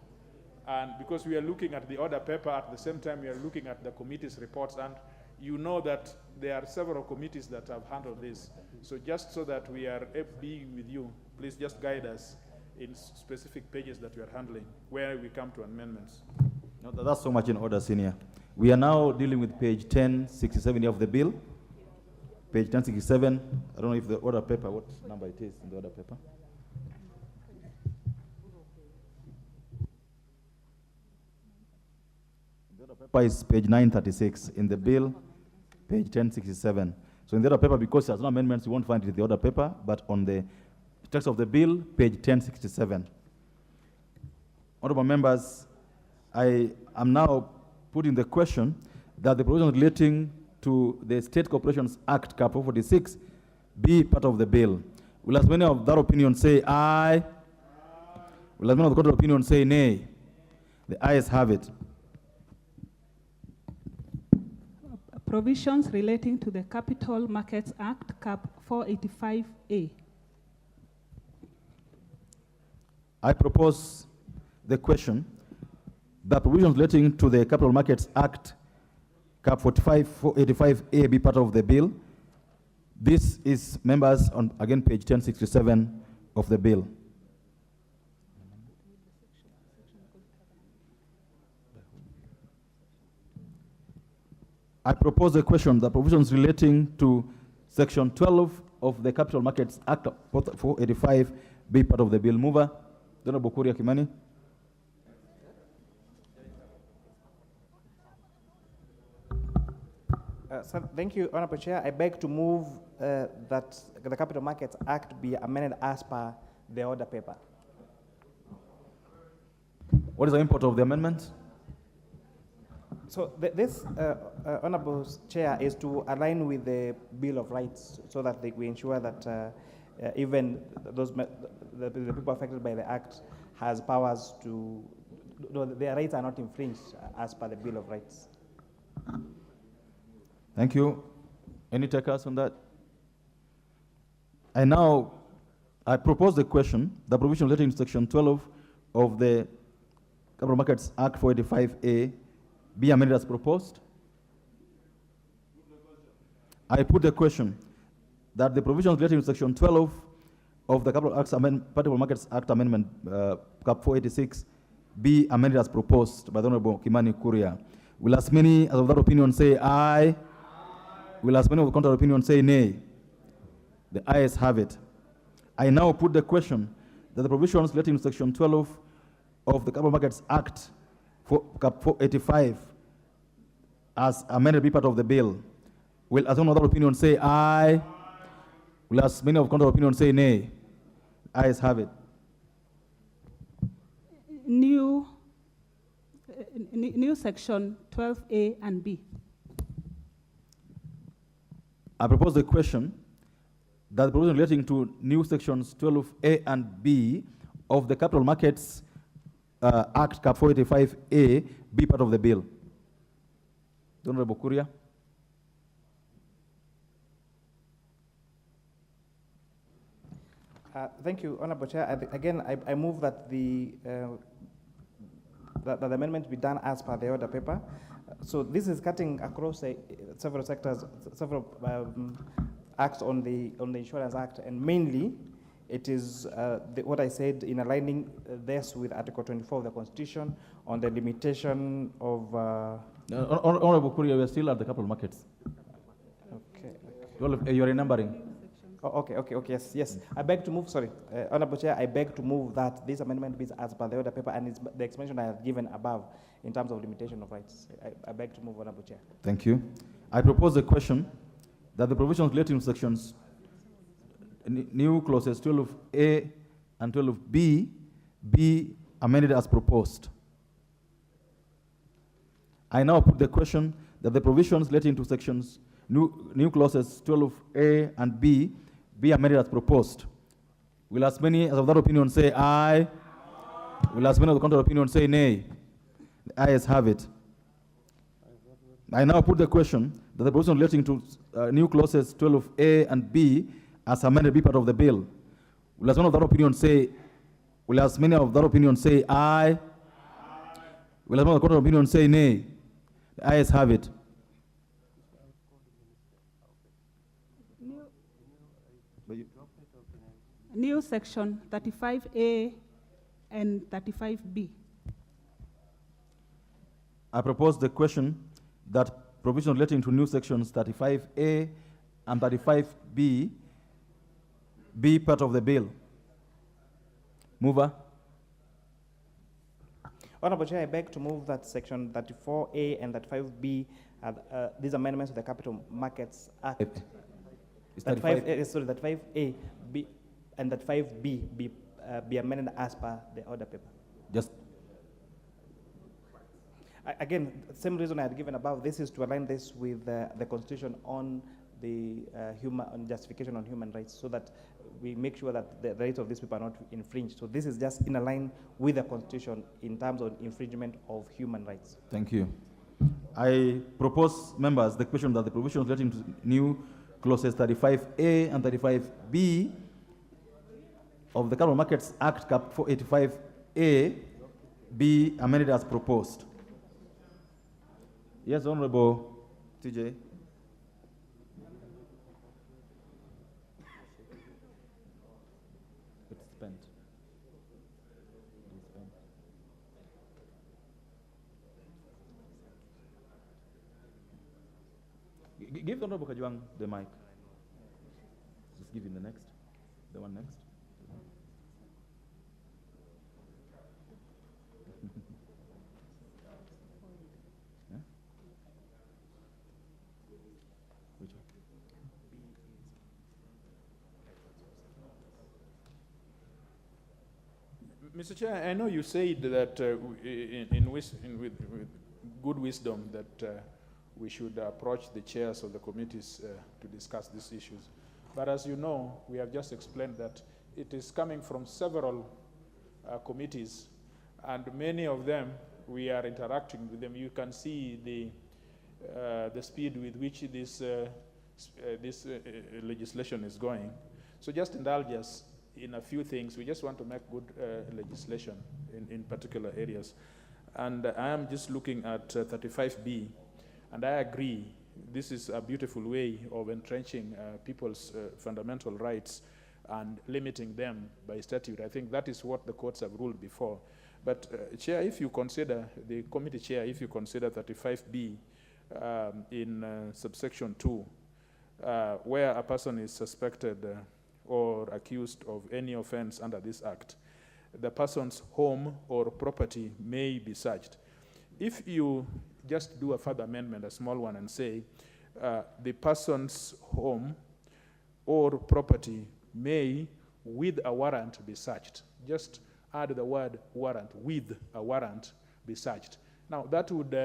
and because we are looking at the order paper at the same time we are looking at the committee's reports, and you know that there are several committees that have handled this. So just so that we are being with you, please just guide us in specific pages that we are handling, where we come to amendments. No, that's so much in order, Senior. We are now dealing with page 1067 of the bill. Page 1067, I don't know if the order paper, what number it is in the order paper. The order paper is page 936 in the bill, page 1067. So in the order paper, because there's no amendments, you won't find it in the order paper, but on the text of the bill, page 1067. Honorable members, I am now putting the question that the provisions relating to the State Corporations Act, Cap 446, be part of the bill. Will as many of that opinion say aye? Aye. Will as many of the contrary opinion say nay? The ayes have it. Provisions relating to the Capital Markets Act, Cap 485A. I propose the question that provisions relating to the Capital Markets Act, Cap 485A, be part of the bill. This is, members, on again page 1067 of the bill. I propose a question that provisions relating to section 12 of the Capital Markets Act 485 be part of the bill. Mover, the Honorable Kuria Kimani. Thank you, Honorable Chair. I beg to move that the Capital Markets Act be amended as per the order paper. What is the import of the amendment? So this, Honorable Chair, is to align with the Bill of Rights so that we ensure that even the people affected by the Act has powers to, their rights are not infringed as per the Bill of Rights. Thank you. Any takers on that? I propose the question, the provision relating to section 12 of the Capital Markets Act 485A be amended as proposed. I put the question that the provisions relating to section 12 of the Capital Markets Act Amendment Cap 486 be amended as proposed by the Honorable Kimani Kuria. Will as many as of that opinion say aye? Will as many of the contrary opinion say nay? The ayes have it. I now put the question that the provisions relating to section 12 of the Capital Markets Act Cap 485 as amended be part of the bill. Will as many of the opinion say aye? Will as many of the contrary opinion say nay? The ayes have it. New section 12A and B. I propose the question that the provision relating to new sections 12A and B of the Capital Markets Act Cap 485A be part of the bill. The Honorable Kuria. Thank you, Honorable Chair. Again, I move that the amendment be done as per the order paper. So this is cutting across several sectors, several acts on the Insurance Act, and mainly it is what I said in aligning this with Article 24 of the Constitution on the limitation of. Honorable Kuria, we are still at the capital markets. Okay. You are remembering. Oh, okay, yes. I beg to move, Honorable Chair, I beg to move that this amendment be as per the order paper and the explanation I have given above in terms of limitation of rights. I beg to move, Honorable Chair. Thank you. I propose the question that the provisions relating to sections new clauses 12A and 12B be amended as proposed. I now put the question that the provisions relating to sections new clauses 12A and B be amended as proposed. Will as many as of that opinion say aye? Will as many of the contrary opinion say nay? The ayes have it. I now put the question that the provision relating to new clauses 12A and B as amended be part of the bill. Will as many of that opinion say? Will as many of that opinion say aye? Will as many of the contrary opinion say nay? The ayes have it. New section 35A and 35B. I propose the question that provisions relating to new sections 35A and 35B be part of the bill. Mover. Honorable Chair, I beg to move that section 34A and 35B, these amendments to the Capital Markets Act. 35A be, and 35B be amended as per the order paper. Just. Again, same reason I had given above. This is to align this with the Constitution on the on justification on human rights, so that we make sure that the rights of these people are not infringed. So this is just in line with the Constitution in terms of infringement of human rights. Thank you. I propose, members, the question that the provisions relating to new clauses 35A and 35B of the Capital Markets Act Cap 485A be amended as proposed. Yes, Honorable TJ. spent. Give the Honorable Kajwang the mic. Just give him the next. The one next. Yeah? Which one? Mr. Chair, I know you said that with good wisdom that we should approach the chairs of the committees to discuss these issues. But as you know, we have just explained that it is coming from several committees, and many of them, we are interacting with them. You can see the speed with which this legislation is going. So just indulge us in a few things. We just want to make good legislation in particular areas. And I am just looking at 35B, and I agree, this is a beautiful way of entrenching people's fundamental rights and limiting them by statute. I think that is what the courts have ruled before. But Chair, if you consider, the committee chair, if you consider 35B in subsection 2, where a person is suspected or accused of any offense under this act, the person's home or property may be searched. If you just do a further amendment, a small one, and say the person's home or property may, with a warrant, be searched. Just add the word warrant, with a warrant, be searched. Now, that would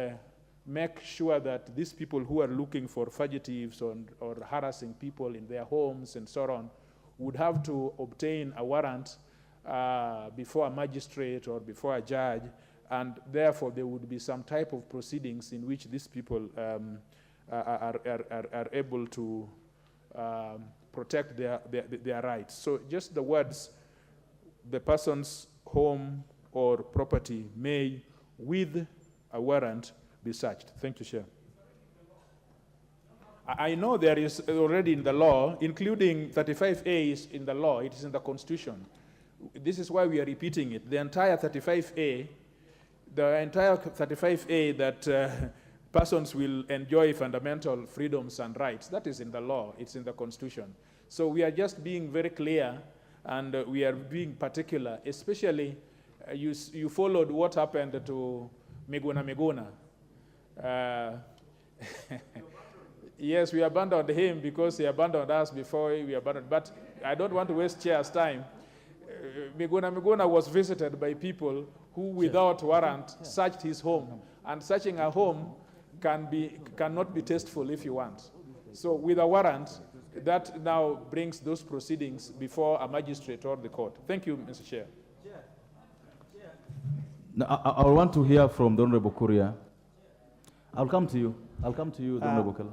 make sure that these people who are looking for fugitives or harassing people in their homes and so on would have to obtain a warrant before a magistrate or before a judge, and therefore there would be some type of proceedings in which these people are able to protect their rights. So just the words, the person's home or property may, with a warrant, be searched. Thank you, Chair. I know there is already in the law, including 35A is in the law, it is in the Constitution. This is why we are repeating it. The entire 35A that persons will enjoy fundamental freedoms and rights, that is in the law, it's in the Constitution. So we are just being very clear, and we are being particular, especially you followed what happened to Miguna. Yes, we abandoned him because he abandoned us before we abandoned, but I don't want to waste Chair's time. Miguna was visited by people who, without warrant, searched his home. And searching a home cannot be tasteful if you want. So with a warrant, that now brings those proceedings before a magistrate or the court. Thank you, Mr. Chair. Now, I want to hear from the Honorable Kuria. I'll come to you. I'll come to you, the Honorable Kela.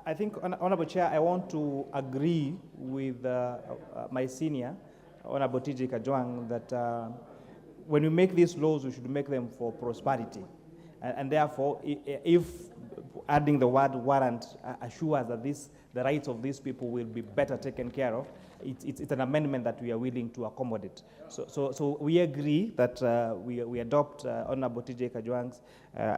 I think, Honorable Chair, I want to agree with my senior, Honorable TJ Kajwang, that when we make these laws, we should make them for prosperity. And therefore, if adding the word warrant assures that the rights of these people will be better taken care of, it's an amendment that we are willing to accommodate. So we agree that we adopt Honorable TJ Kajwang's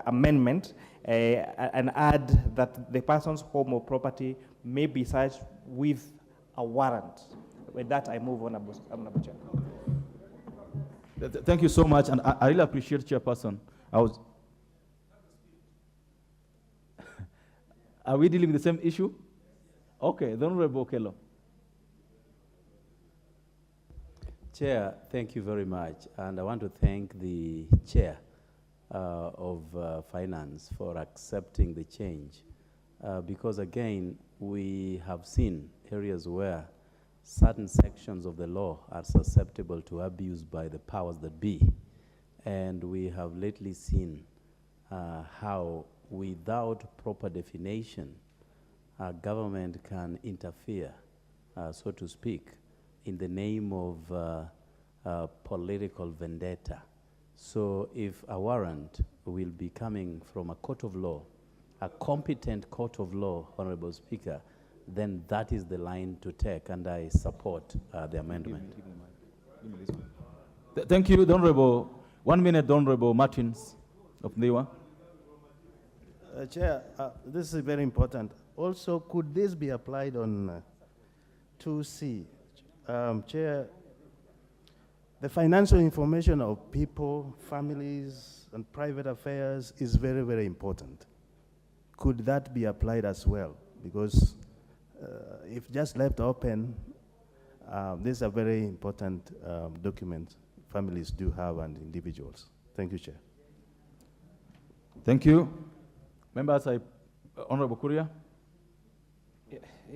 amendment and add that the person's home or property may be searched with a warrant. With that, I move on, Honorable Chair. Thank you so much, and I really appreciate Chairperson. Are we dealing with the same issue? Okay, the Honorable Okello. Chair, thank you very much. And I want to thank the Chair of Finance for accepting the change. Because again, we have seen areas where certain sections of the law are susceptible to abuse by the powers that be. And we have lately seen how, without proper definition, government can interfere, so to speak, in the name of political vendetta. So if a warrant will be coming from a court of law, a competent court of law, Honorable Speaker, then that is the line to take, and I support the amendment. Give me this one. Thank you, the Honorable. 1 minute, the Honorable Martins of Niwa. Chair, this is very important. Also, could this be applied on 2C? Chair, the financial information of people, families, and private affairs is very, very important. Could that be applied as well? Because if just left open, these are very important documents families do have and individuals. Thank you, Chair. Thank you. Members, Honorable Kuria.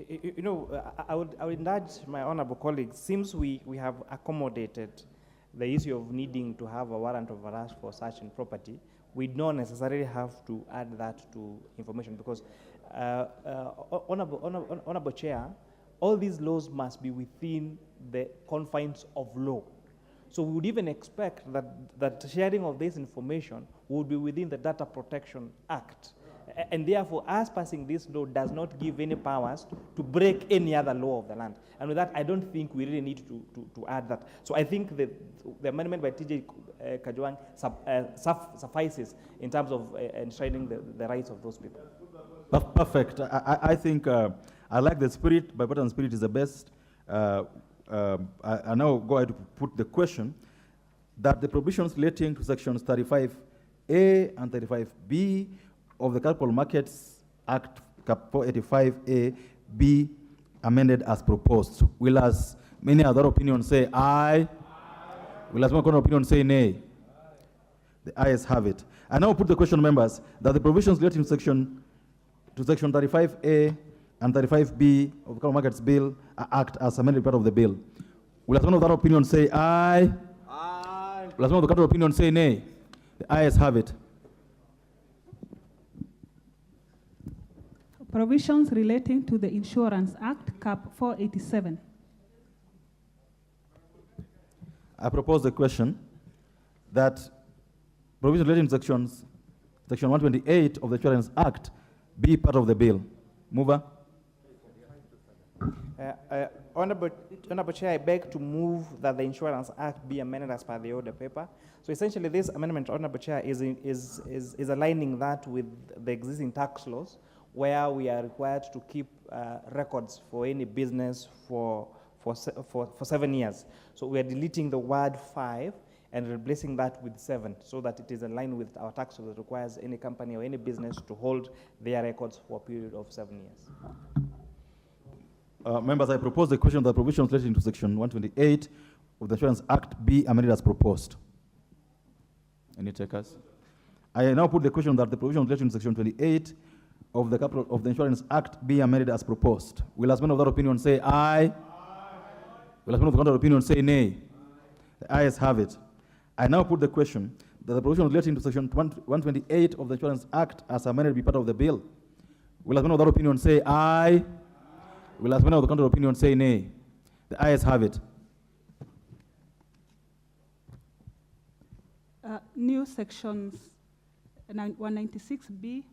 You know, I would nudge my honorable colleagues, since we have accommodated the issue of needing to have a warrant of arrest for search and property, we don't necessarily have to add that to information because, Honorable Chair, all these laws must be within the confines of law. So we would even expect that sharing of this information would be within the Data Protection Act. And therefore, us passing this law does not give any powers to break any other law of the land. And with that, I don't think we really need to add that. So I think the amendment by TJ Kajwang suffices in terms of enshrining the rights of those people. Perfect. I think I like the spirit. Bipartisan spirit is the best. I now go ahead to put the question that the provisions relating to sections 35A and 35B of the Capital Markets Act, Cap 485A, be amended as proposed. Will, as many other opinions, say aye? Will, as one opinion, say nay? The ayes have it. I now put the question, members, that the provisions relating to section 35A and 35B of the Capital Markets Bill Act as amended part of the bill. Will, as one of that opinion, say aye? Aye. Will, as one of the Capital opinion, say nay? The ayes have it. Provisions relating to the Insurance Act, Cap 487. I propose the question that provisions relating to section 128 of the Insurance Act be part of the bill. Mover. Honorable Chair, I beg to move that the Insurance Act be amended as per the order paper. So essentially, this amendment, Honorable Chair, is aligning that with the existing tax laws, where we are required to keep records for any business for 7 years. So we are deleting the word 5 and replacing that with 7, so that it is in line with our tax law that requires any company or any business to hold their records for a period of 7 years. Members, I propose the question that provisions relating to section 128 of the Insurance Act be amended as proposed. Any takers? I now put the question that the provisions relating to section 28 of the Insurance Act be amended as proposed. Will, as many of that opinion, say aye? Aye. Will, as many of the contrary opinion, say nay? The ayes have it. I now put the question that the provisions relating to section 128 of the Insurance Act as amended be part of the bill. Will, as many of that opinion, say aye? Will, as many of the contrary opinion, say nay? The ayes have it. New sections 196B,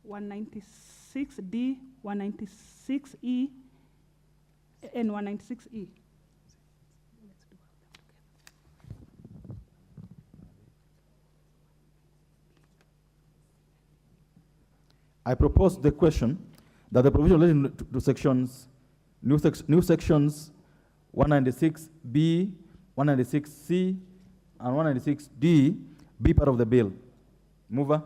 196D, 196E, and 196E. I propose the question that the provision relating to sections, new sections 196B, 196C, and 196D be part of the bill. Mover.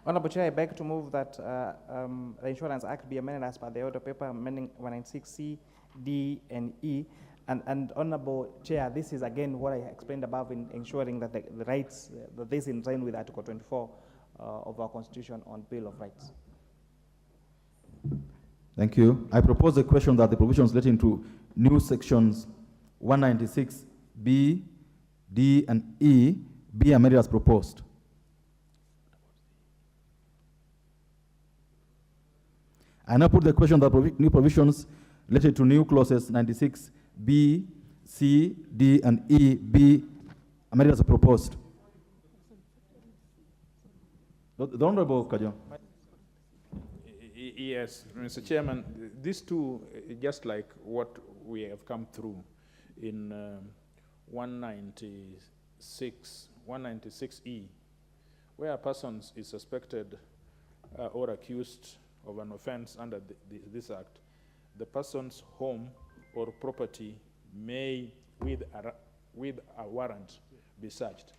Honorable Chair, I beg to move that the Insurance Act be amended as per the order paper, amending 196C, D, and E. And Honorable Chair, this is again what I explained above in ensuring that the rights, that this is in line with Article 24 of our Constitution on Bill of Rights. Thank you. I propose the question that the provisions relating to new sections 196B, D, and E be amended as proposed. I now put the question that new provisions related to new clauses 96B, C, D, and E be amended as proposed. The Honorable Kajo. Yes, Mr. Chairman, these two, just like what we have come through in 196E, where a person is suspected or accused of an offense under this act, the person's home or property may, with a warrant, be searched.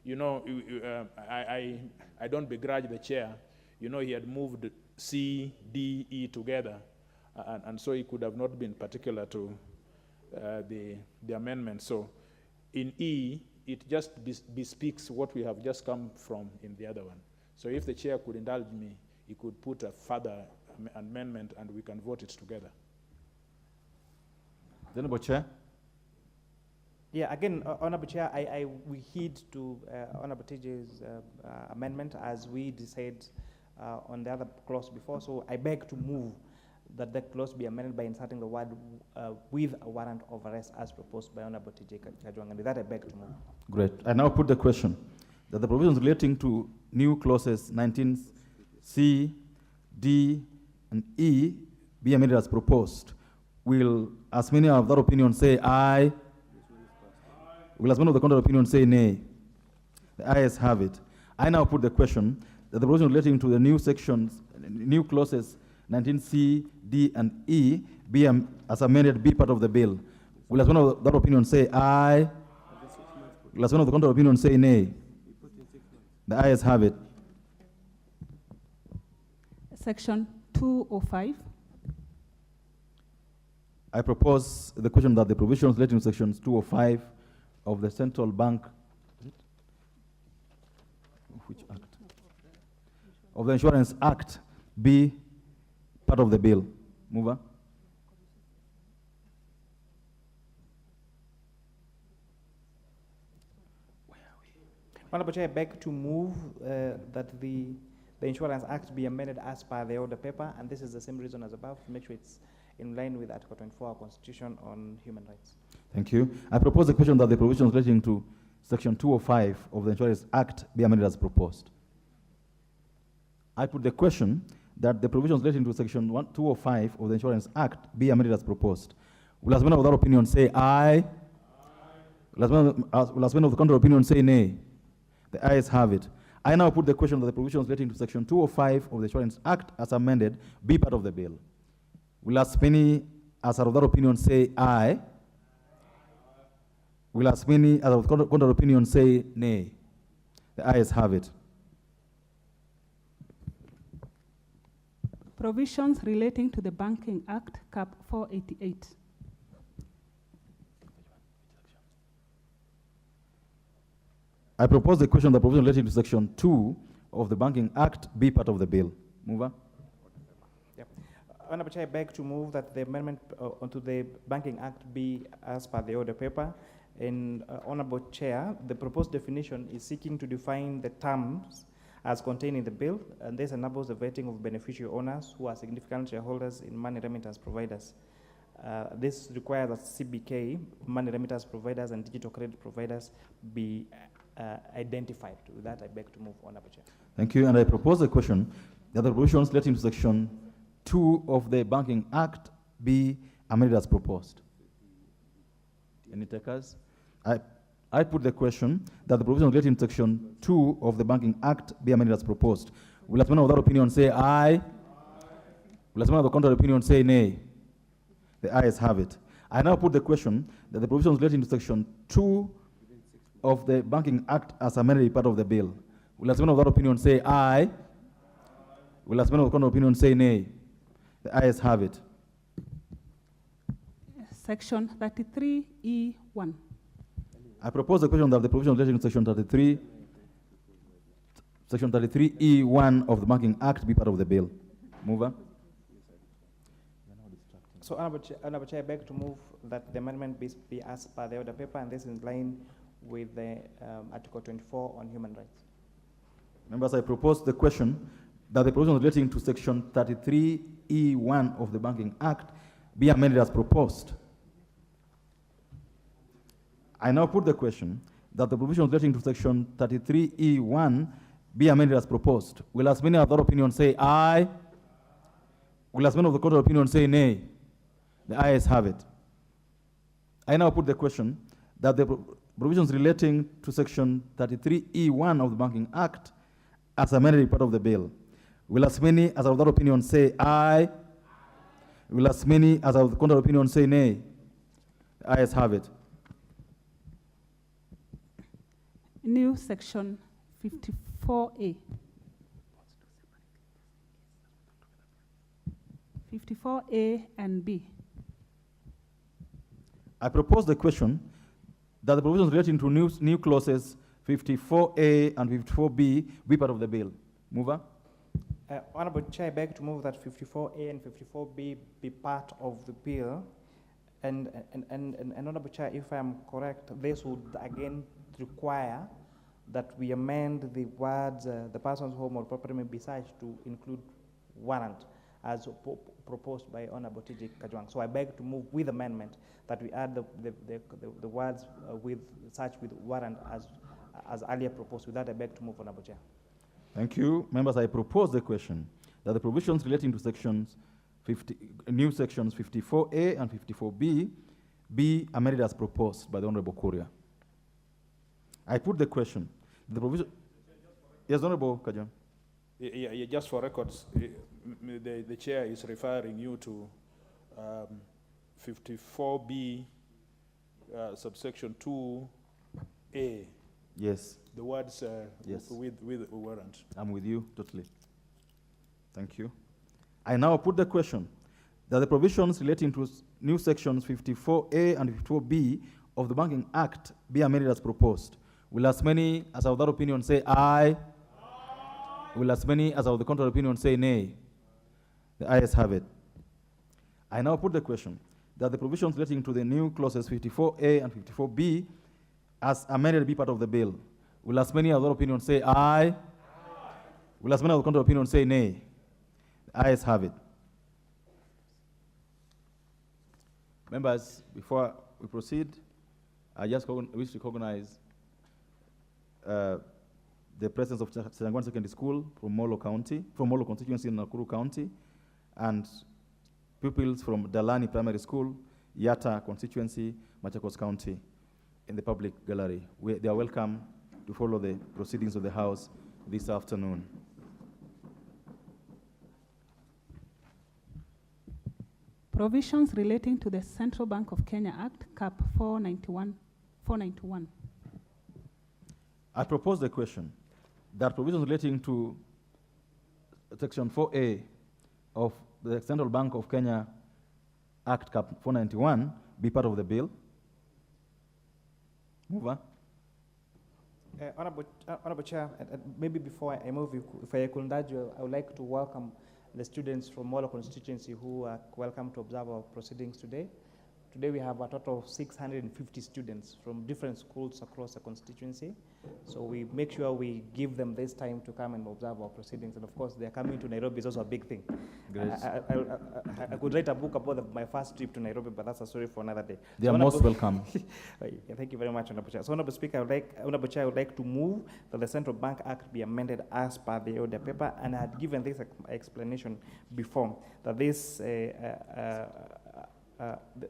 You know, I don't begrudge the chair. You know, he had moved C, D, E together, and so he could have not been particular to the amendment. So in E, it just bespeaks what we have just come from in the other one. So if the chair could indulge me, he could put a further amendment and we can vote it together. The Honorable Chair. Yeah, again, Honorable Chair, we heed to Honorable TJ's amendment as we decided on the other clause before, so I beg to move that that clause be amended by inserting the word with a warrant of arrest as proposed by Honorable TJ Kajwang, and with that I beg to move. Great. I now put the question that the provisions relating to new clauses 19C, D, and E be amended as proposed. Will as many of that opinion say aye? Will as many of the contrary opinion say nay? The ayes have it. I now put the question that the provision relating to the new sections, new clauses 19C, D, and E be as amended be part of the bill. Will as one of that opinion say aye? Will as one of the contrary opinion say nay? The ayes have it. Section 205. I propose the question that the provisions relating to sections 205 of the Central Bank, which act? Of the Insurance Act be part of the bill. Mover. Honorable Chair, I beg to move that the Insurance Act be amended as per the order paper, and this is the same reason as above, to make sure it's in line with Article 24 of our Constitution on human rights. Thank you. I propose the question that the provisions relating to Section 205 of the Insurance Act be amended as proposed. I put the question that the provisions relating to Section 205 of the Insurance Act be amended as proposed. Will as many of that opinion say aye? Will as many of the contrary opinion say nay? The ayes have it. I now put the question that the provisions relating to Section 205 of the Insurance Act as amended be part of the bill. Will as many as are of that opinion say aye? Will as many as of the contrary opinion say nay? The ayes have it. Provisions relating to the Banking Act, Cap 488. I propose the question that provision relating to Section 2 of the Banking Act be part of the bill. Mover. Yep. Honorable Chair, I beg to move that the amendment onto the Banking Act be as per the order paper. And Honorable Chair, the proposed definition is seeking to define the terms as contained in the bill, and this enables the vetting of beneficiary owners who are significant shareholders in money remittance providers. This requires that CBK, money remittance providers, and digital credit providers be identified. With that, I beg to move, Honorable Chair. Thank you. And I propose the question that the provisions relating to Section 2 of the Banking Act be amended as proposed. Any takers? I put the question that the provisions relating to Section 2 of the Banking Act be amended as proposed. Will as many of that opinion say aye? Will as many of the contrary opinion say nay? The ayes have it. I now put the question that the provisions relating to Section 2 of the Banking Act as amended be part of the bill. Will as many of that opinion say aye? Will as many of the contrary opinion say nay? The ayes have it. Section 33E1. I propose the question that the provisions relating to Section 33E1 of the Banking Act be part of the bill. Mover. So, Honorable Chair, I beg to move that the amendment be as per the order paper, and this is in line with the Article 24 on human rights. Members, I propose the question that the provisions relating to Section 33E1 of the Banking Act be amended as proposed. I now put the question that the provisions relating to Section 33E1 be amended as proposed. Will as many of that opinion say aye? Will as many of the contrary opinion say nay? The ayes have it. I now put the question that the provisions relating to Section 33E1 of the Banking Act as amended be part of the bill. Will as many as are of that opinion say aye? Will as many as are of the contrary opinion say nay? The ayes have it. New section 54A. 54A and B. I propose the question that the provisions relating to new clauses 54A and 54B be part of the bill. Mover? Honorable Chair, I beg to move that 54A and 54B be part of the bill. And Honorable Chair, if I am correct, this would again require that we amend the words the person's home or property may be searched to include warrant as proposed by Honorable T.J. Kajwang. So I beg to move with amendment that we add the words with search with warrant as earlier proposed. With that, I beg to move, Honorable Chair. Thank you. Members, I propose the question that the provisions relating to new sections 54A and 54B be amended as proposed by the Honorable Courier. I put the question. The provision. Yes, Honorable Kajwang. Yeah, just for records, the chair is referring you to 54B, subsection 2A. Yes. The words yes. with warrant. I'm with you totally. Thank you. I now put the question that the provisions relating to new sections 54A and 54B of the Banking Act be amended as proposed. Will as many as are of that opinion say aye? Will as many as are of the contrary opinion say nay? The ayes have it. I now put the question that the provisions relating to the new clauses 54A and 54B as amended be part of the bill. Will as many as of that opinion say aye? Will as many as of the contrary opinion say nay? The ayes have it. Members, before we proceed, I just wish to recognize the presence of Changwan Secondary School from Molo County, from Molo constituency in Nakuru County, and pupils from Dalani Primary School, Yatta constituency, Machakos County, in the public gallery. They are welcome to follow the proceedings of the House this afternoon. Provisions relating to the Central Bank of Kenya Act, Cap 491. I propose the question that provisions relating to Section 4A of the Central Bank of Kenya Act Cap 491 be part of the bill. Mover. Honorable Chair, maybe before I move, if I could urge you, I would like to welcome the students from Molo constituency who are welcome to observe our proceedings today. Today we have a total of 650 students from different schools across the constituency. So we make sure we give them this time to come and observe our proceedings. And of course, they're coming to Nairobi is also a big thing. I could write a book about my first trip to Nairobi, but that's a story for another day. They are most welcome. Thank you very much, Honorable Chair. So, Honorable Speaker, Honorable Chair, I would like to move that the Central Bank Act be amended as per the order paper, and I had given this explanation before, that this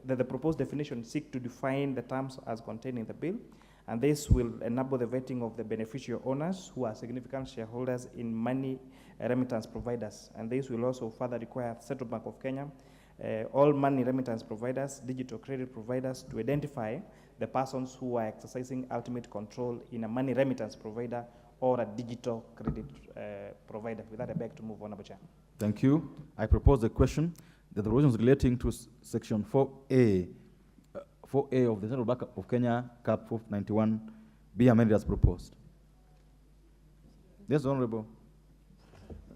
the proposed definition seek to define the terms as contained in the bill, and this will enable the vetting of the beneficial owners who are significant shareholders in money remittance providers, and this will also further require Central Bank of Kenya, all money remittance providers, digital credit providers, to identify the persons who are exercising ultimate control in a money remittance provider or a digital credit provider. With that, I beg to move, Honorable Chair. Thank you. I propose the question that the provisions relating to Section 4A of the Central Bank of Kenya Cap 491 be amended as proposed. Yes, Honorable.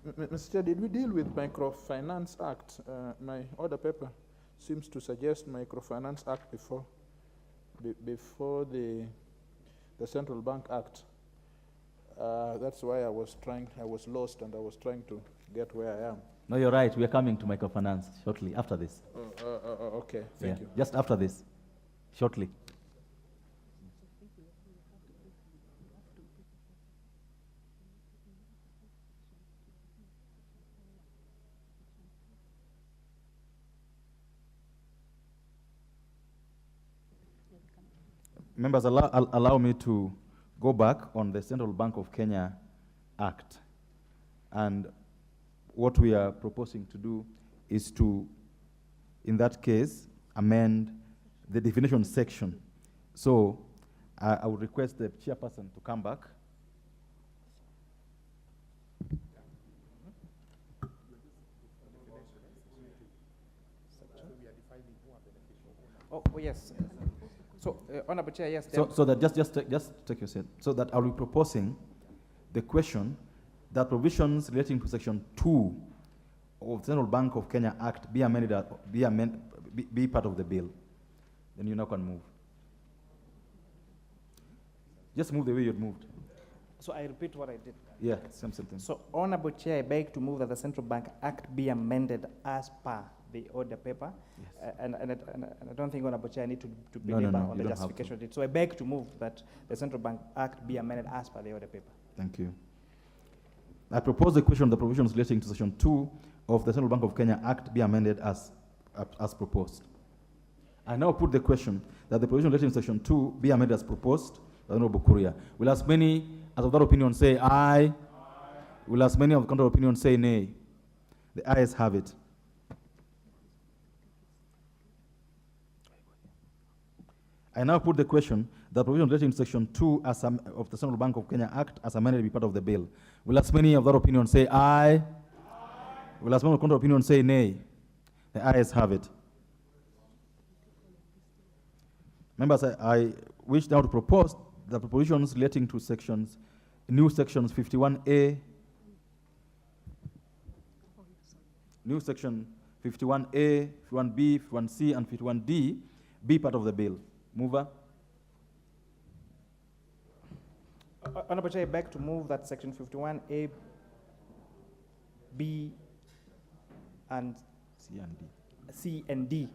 Mr. Chair, did we deal with Microfinance Act? My order paper seems to suggest Microfinance Act before the Central Bank Act. That's why I was lost and I was trying to get where I am. No, you're right. We are coming to microfinance shortly after this. Okay, thank you. Just after this, shortly. Members, allow me to go back on the Central Bank of Kenya Act. And what we are proposing to do is to, in that case, amend the definition section. So I would request the chairperson to come back. Oh, yes. So, Honorable Chair, yes. So that just take your seat. So that I'll be proposing the question that provisions relating to Section 2 of the Central Bank of Kenya Act be amended, be part of the bill. Then you now can move. Just move the way you'd moved. So I repeat what I did. Yeah, same thing. So, Honorable Chair, I beg to move that the Central Bank Act be amended as per the order paper. Yes. And I don't think, Honorable Chair, I need to belabor on the justification of it. So I beg to move that the Central Bank Act be amended as per the order paper. Thank you. I propose the question of the provisions relating to Section 2 of the Central Bank of Kenya Act be amended as proposed. I now put the question that the provision relating to Section 2 be amended as proposed by the Honorable Kuria. Will as many as of that opinion say aye? Will as many of the contrary opinion say nay? The ayes have it. I now put the question that provision relating to Section 2 of the Central Bank of Kenya Act as amended be part of the bill. Will as many of that opinion say aye? Will as many of the contrary opinion say nay? The ayes have it. Members, I wish now to propose the provisions relating to new sections 51A, new section 51A, 51B, 51C, and 51D be part of the bill. Mover. Honorable Chair, I beg to move that Section 51A, B, and C and D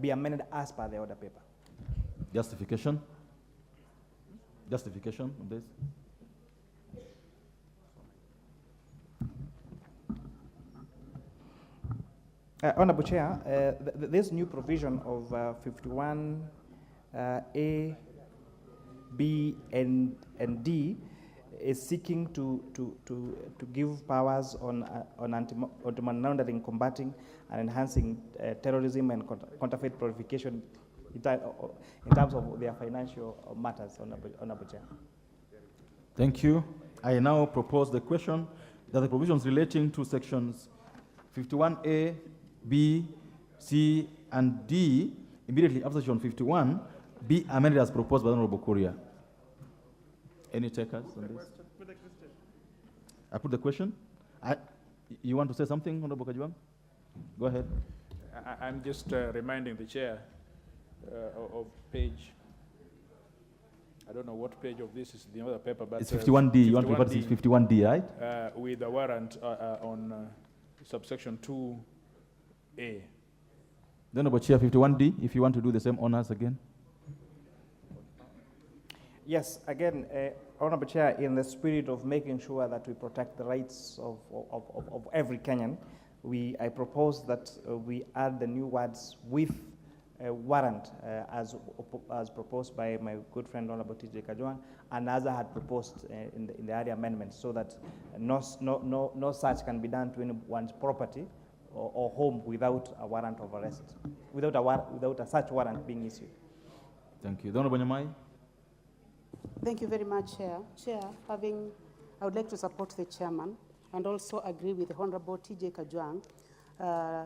be amended as per the order paper. Justification? Justification on this? Honorable Chair, this new provision of 51A, B, and D is seeking to give powers on anti-money laundering, combating and enhancing terrorism and counterfeit purification in terms of their financial matters, Honorable Chair. Thank you. I now propose the question that the provisions relating to sections 51A, B, C, and D, immediately after section 51, be amended as proposed by the Honorable Kuria. Any takers on this? I put the question. You want to say something, Honorable Kajwang? Go ahead. I'm just reminding the chair of page. I don't know what page of this is the other paper, but it's 51D. You want to refer to 51D, right? With the warrant on subsection 2A. The Honorable Chair, 51D, if you want to do the same honors again. Yes, again, Honorable Chair, in the spirit of making sure that we protect the rights of every Kenyan, I propose that we add the new words with a warrant as proposed by my good friend Honorable TJ Kajwang, and as I had proposed in the earlier amendment, so that no search can be done to anyone's property or home without a warrant of arrest, without a search warrant being issued. Thank you. Honorable Nyamai. Thank you very much, Chair. Chair, I would like to support the chairman and also agree with Honorable TJ Kajwang.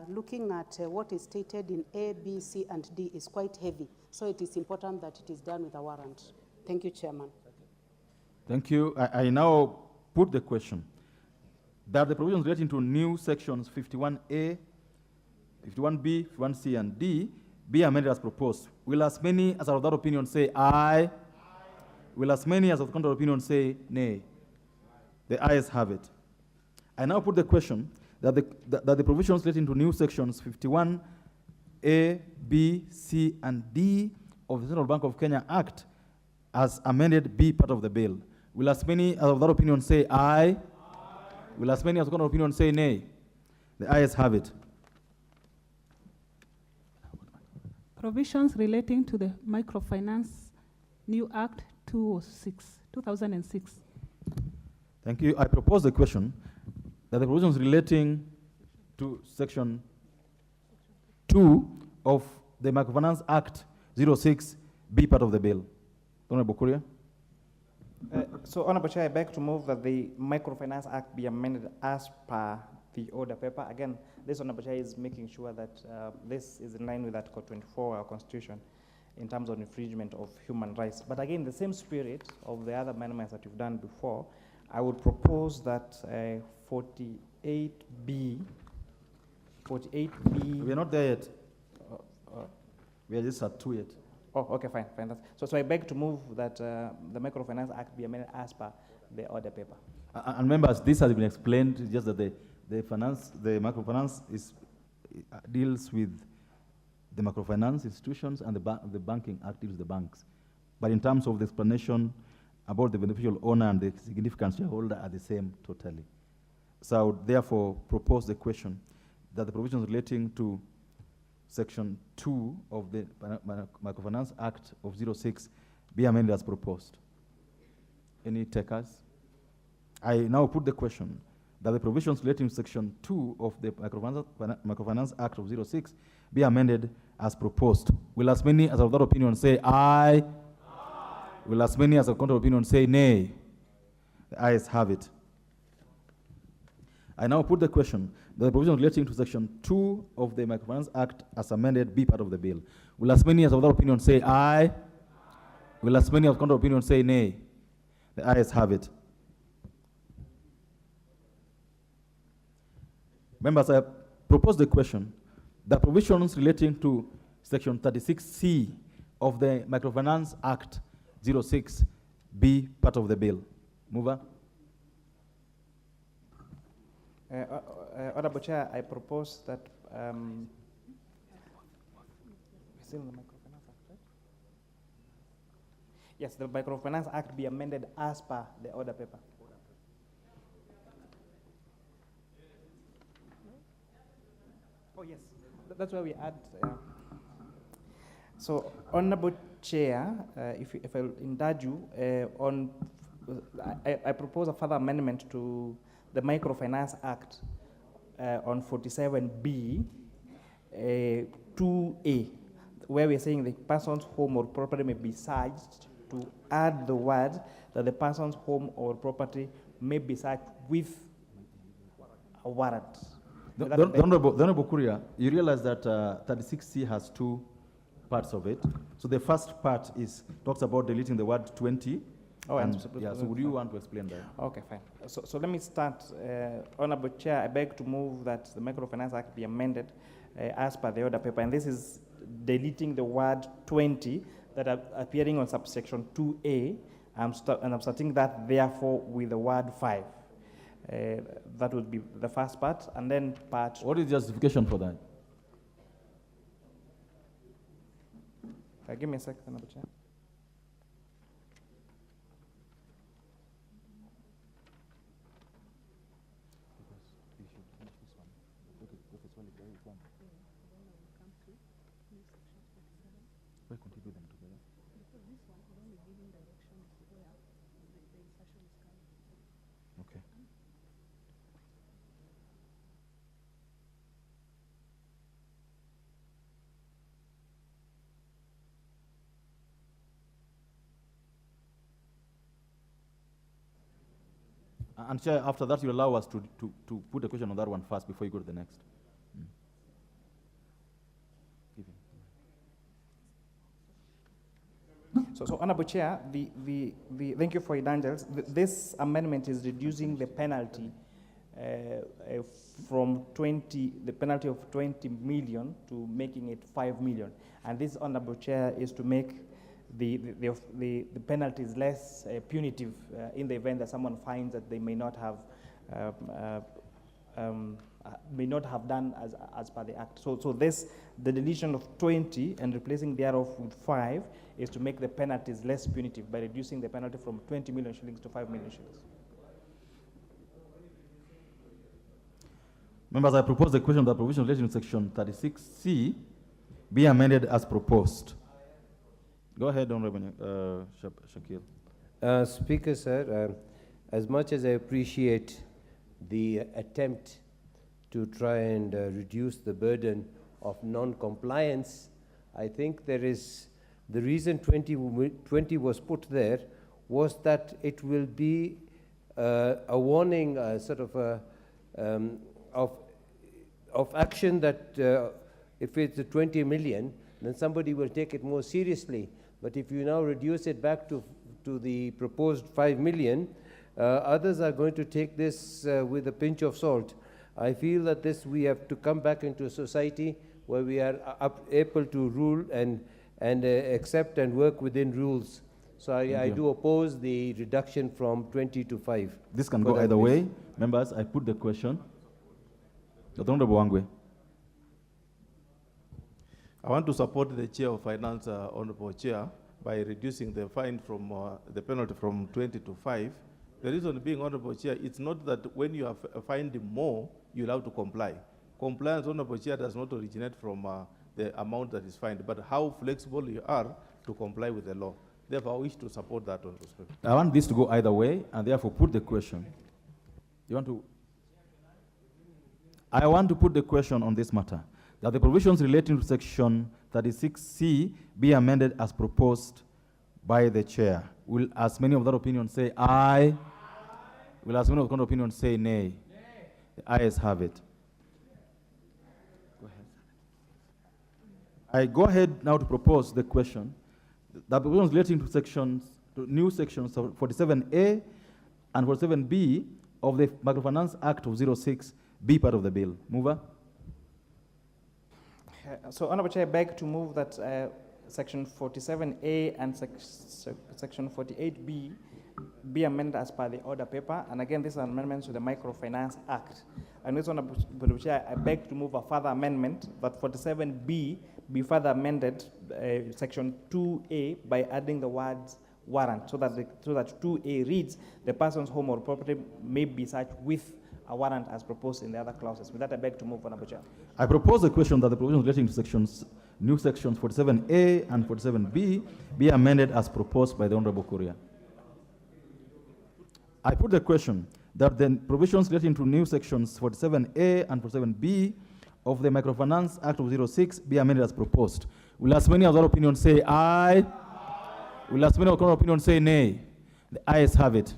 Looking at what is stated in A, B, C, and D is quite heavy, so it is important that it is done with a warrant. Thank you, Chairman. Thank you. I now put the question that the provisions relating to new sections 51A, 51B, 51C, and D be amended as proposed. Will as many as are of that opinion say aye? Will as many as of the contrary opinion say nay? The ayes have it. I now put the question that the provisions relating to new sections 51A, B, C, and D of the Central Bank of Kenya Act as amended be part of the bill. Will as many as of that opinion say aye? Will as many as of the contrary opinion say nay? The ayes have it. Provisions relating to the microfinance New Act 2006. Thank you. I propose the question that the provisions relating to Section 2 of the Microfinance Act 06 be part of the bill. Honorable Kuria. So, Honorable Chair, I beg to move that the Microfinance Act be amended as per the order paper. Again, this Honorable Chair is making sure that this is in line with Article 24 of our Constitution in terms of infringement of human rights. But again, the same spirit of the other amendments that you've done before, I would propose that 48B. We are not there yet. We are just at 2 yet. Oh, okay, fine. So I beg to move that the Microfinance Act be amended as per the order paper. And members, this has been explained, just that the microfinance deals with the microfinance institutions, and the Banking Act deals with the banks. But in terms of the explanation about the beneficial owner and the significant shareholder are the same totally. So I would therefore propose the question that the provisions relating to Section 2 of the Microfinance Act of 06 be amended as proposed. Any takers? I now put the question that the provisions relating to Section 2 of the Microfinance Act of 06 be amended as proposed. Will as many as of that opinion say aye? Aye. Will as many as of contrary opinion say nay? The ayes have it. I now put the question that the provisions relating to Section 2 of the Microfinance Act as amended be part of the bill. Will as many as of that opinion say aye? Aye. Will as many as of contrary opinion say nay? The ayes have it. Members, I propose the question that provisions relating to Section 36C of the Microfinance Act 06 be part of the bill. Mover. Honorable Chair, I propose that still in the Microfinance Act, right? Yes, the Microfinance Act be amended as per the order paper. Oh yes, that's where we add. So, Honorable Chair, if I'll indulge you, I propose a further amendment to the Microfinance Act on 47B, 2A, where we're saying the person's home or property may be searched, to add the word that the person's home or property may be searched with a warrant. The Honorable Kuria, you realize that 36C has two parts of it. So the first part talks about deleting the word 20. Oh, so would you want to explain that? Okay, fine. So let me start. Honorable Chair, I beg to move that the Microfinance Act be amended as per the order paper. And this is deleting the word 20 that are appearing on subsection 2A. And I'm starting that, therefore, with the word 5. That would be the first part. And then part... What is the justification for that? Give me a second, Honorable Chair. And Chair, after that, you allow us to put a question on that one first before you go to the next. So Honorable Chair, thank you for your indulgence. This amendment is reducing the penalty from the penalty of 20 million to making it 5 million. And this, Honorable Chair, is to make the penalties less punitive in the event that someone finds that they may not have done as per the Act. So the deletion of 20 and replacing thereof with 5 is to make the penalties less punitive by reducing the penalty from 20 million shillings to 5 million shillings. Members, I propose the question that provision relating to Section 36C be amended as proposed. Go ahead, Honorable Shakil. Speaker, sir, as much as I appreciate the attempt to try and reduce the burden of non-compliance, I think there is, the reason 20 was put there was that it will be a warning, sort of of action that if it's a 20 million, then somebody will take it more seriously. But if you now reduce it back to the proposed 5 million, others are going to take this with a pinch of salt. I feel that we have to come back into a society where we are able to rule and accept and work within rules. So I do oppose the reduction from 20 to 5. This can go either way. Members, I put the question. Dr. Honorable Wangwe. I want to support the Chair of Finance, Honorable Chair, by reducing the fine from the penalty from 20 to 5. The reason being, Honorable Chair, it's not that when you have fined more, you'll have to comply. Compliance, Honorable Chair, does not originate from the amount that is fined, but how flexible you are to comply with the law. Therefore, I wish to support that, Honorable Speaker. I want this to go either way, and therefore put the question. You want to? I want to put the question on this matter, that the provisions relating to section 36C be amended as proposed by the chair. Will as many of that opinion say aye? Will as many of that opinion say nay? The ayes have it. Go ahead. I go ahead now to propose the question that provisions relating to new sections of 47A and 47B of the Microfinance Act of 06 be part of the bill. Mover? So, Honorable Chair, I beg to move that Section 47A and Section 48B be amended as per the order paper. And again, this is an amendment to the Microfinance Act. And this, Honorable Chair, I beg to move a further amendment that 47B be further amended, Section 2A, by adding the words warrant, so that 2A reads, the person's home or property may be searched with a warrant as proposed in the other clauses. With that, I beg to move, Honorable Chair. I propose the question that the provisions relating to new sections 47A and 47B be amended as proposed by the Honorable Courier. I put the question that the provisions relating to new sections 47A and 47B of the Microfinance Act of 06 be amended as proposed. Will as many of that opinion say aye? Will as many of that opinion say nay? The ayes have it.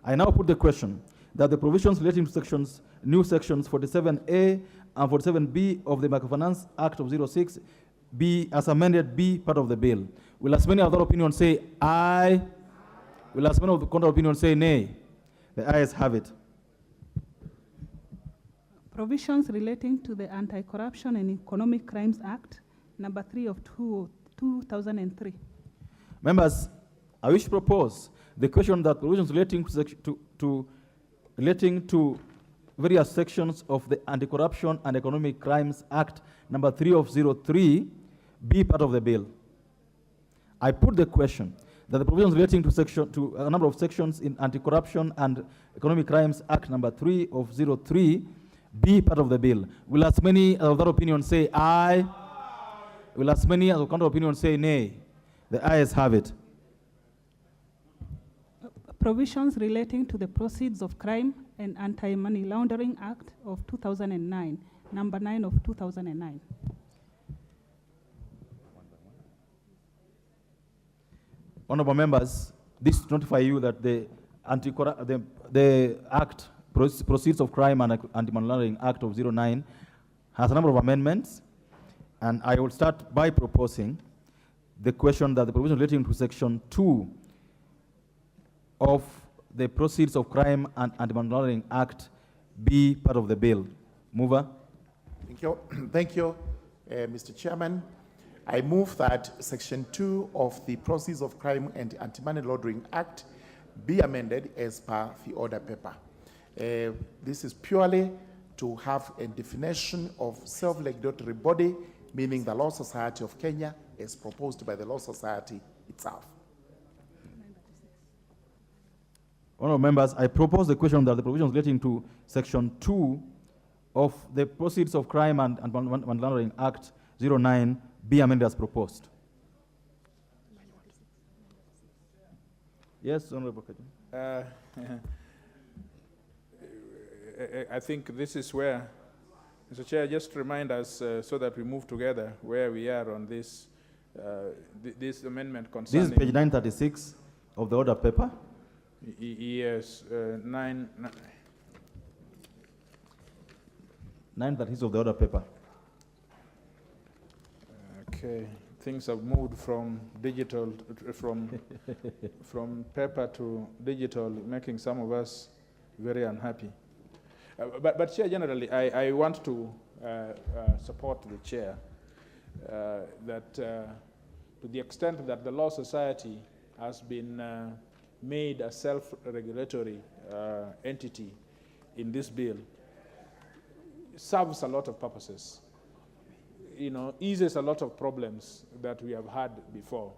I now put the question that the provisions relating to new sections 47A and 47B of the Microfinance Act of 06 be, as amended, be part of the bill. Will as many of that opinion say aye? Will as many of the counter opinion say nay? The ayes have it. Provisions relating to the Anti-Corruption and Economic Crimes Act, number 3 of 2003. Members, I wish to propose the question that provisions relating to various sections of the Anti-Corruption and Economic Crimes Act, number 3 of 03, be part of the bill. I put the question that the provisions relating to a number of sections in Anti-Corruption and Economic Crimes Act, number 3 of 03, be part of the bill. Will as many of that opinion say aye? Will as many of the counter opinion say nay? The ayes have it. Provisions relating to the Proceeds of Crime and Anti-Money Laundering Act of 2009, number 9 of 2009. Honorable members, this notify you that the Act, Proceeds of Crime and Anti-Money Laundering Act of 09 has a number of amendments, and I will start by proposing the question that the provision relating to Section 2 of the Proceeds of Crime and Anti-Money Laundering Act be part of the bill. Mover? Thank you. Thank you, Mr. Chairman. I move that Section 2 of the Proceeds of Crime and Anti-Money Laundering Act be amended as per the order paper. This is purely to have a definition of self-regulatory body, meaning the Law Society of Kenya, as proposed by the Law Society itself. Honorable members, I propose the question that the provisions relating to Section 2 of the Proceeds of Crime and Money Laundering Act 09 be amended as proposed. Yes, Honorable Kajwang. I think this is where, Mr. Chair, just remind us so that we move together where we are on this, this amendment concerning. This is page 936 of the order paper. Yes, 936 of the order paper. Okay, things have moved from digital, from paper to digital, making some of us very unhappy. But Chair, generally, I want to support the Chair that to the extent that the Law Society has been made a self-regulatory entity in this bill, serves a lot of purposes. You know, eases a lot of problems that we have had before.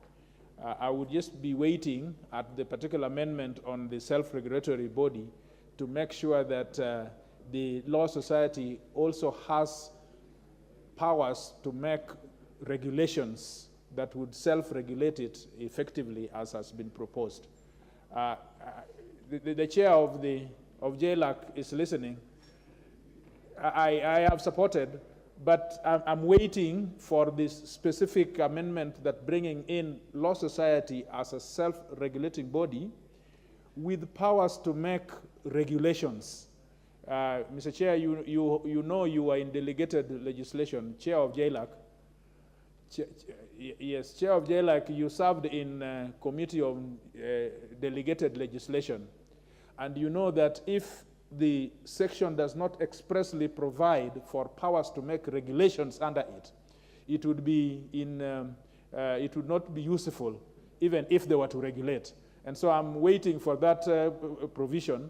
I would just be waiting at the particular amendment on the self-regulatory body to make sure that the Law Society also has powers to make regulations that would self-regulate it effectively as has been proposed. The chair of JLAC is listening. I have supported, but I'm waiting for this specific amendment that bringing in Law Society as a self-regulating body with powers to make regulations. Mr. Chair, you know you are in delegated legislation, Chair of JLAC. Yes, Chair of JLAC, you served in Committee on Delegated Legislation. And you know that if the section does not expressly provide for powers to make regulations under it, it would be it would not be useful even if they were to regulate. And so I'm waiting for that provision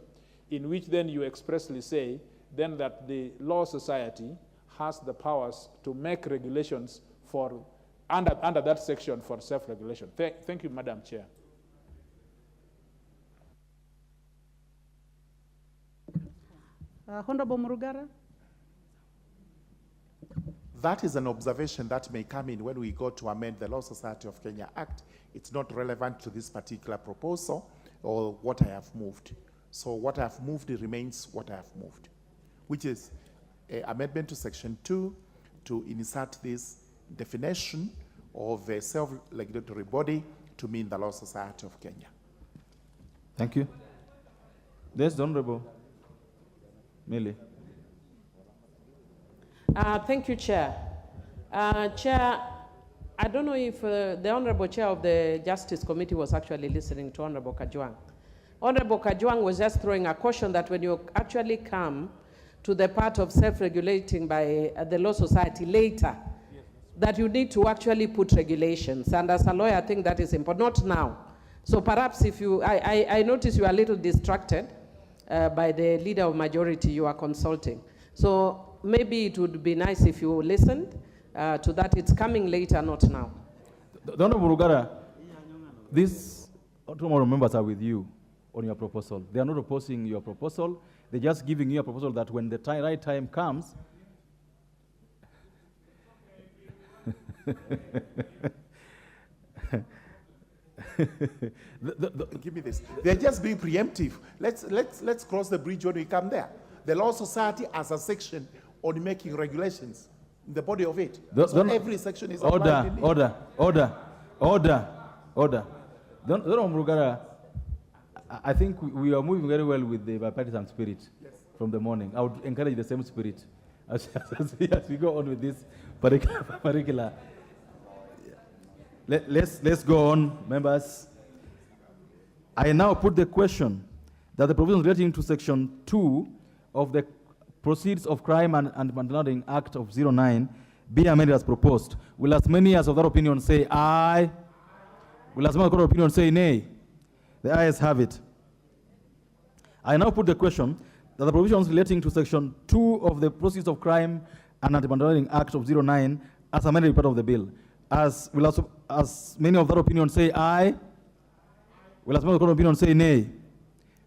in which then you expressly say then that the Law Society has the powers to make regulations for under that section for self-regulation. Thank you, Madam Chair. Honorable Murugara. That is an observation that may come in when we go to amend the Law Society of Kenya Act. It's not relevant to this particular proposal or what I have moved. So what I have moved remains what I have moved, which is an amendment to Section 2 to insert this definition of a self-regulatory body to mean the Law Society of Kenya. Thank you. There's the Honorable Millie. Thank you, Chair. Chair, I don't know if the Honorable Chair of the Justice Committee was actually listening to Honorable Kajwang. Honorable Kajwang was just throwing a caution that when you actually come to the part of self-regulating by the Law Society later, that you need to actually put regulations. And as a lawyer, I think that is important, not now. So perhaps if you, I notice you are a little distracted by the leader of majority you are consulting. So maybe it would be nice if you listened to that. It's coming later, not now. The Honorable Rugara, these tomorrow members are with you on your proposal. They are not opposing your proposal. They're just giving you a proposal that when the right time comes, give me this. They're just being preemptive. Let's cross the bridge when we come there. The Law Society has a section on making regulations in the body of it. So every section is applied in it. Order. I think we are moving very well with the bipartisan spirit from the morning. I would encourage the same spirit as we go on with this particular. Let's go on, members. I now put the question that the provisions relating to Section 2 of the Proceeds of Crime and Anti-Laundering Act of 09 be amended as proposed. Will as many as of that opinion say aye? Will as many of that opinion say nay? The ayes have it. I now put the question that the provisions relating to Section 2 of the Proceeds of Crime and Anti-Laundering Act of 09 as amended be part of the bill. As many of that opinion say aye? Will as many of that opinion say nay?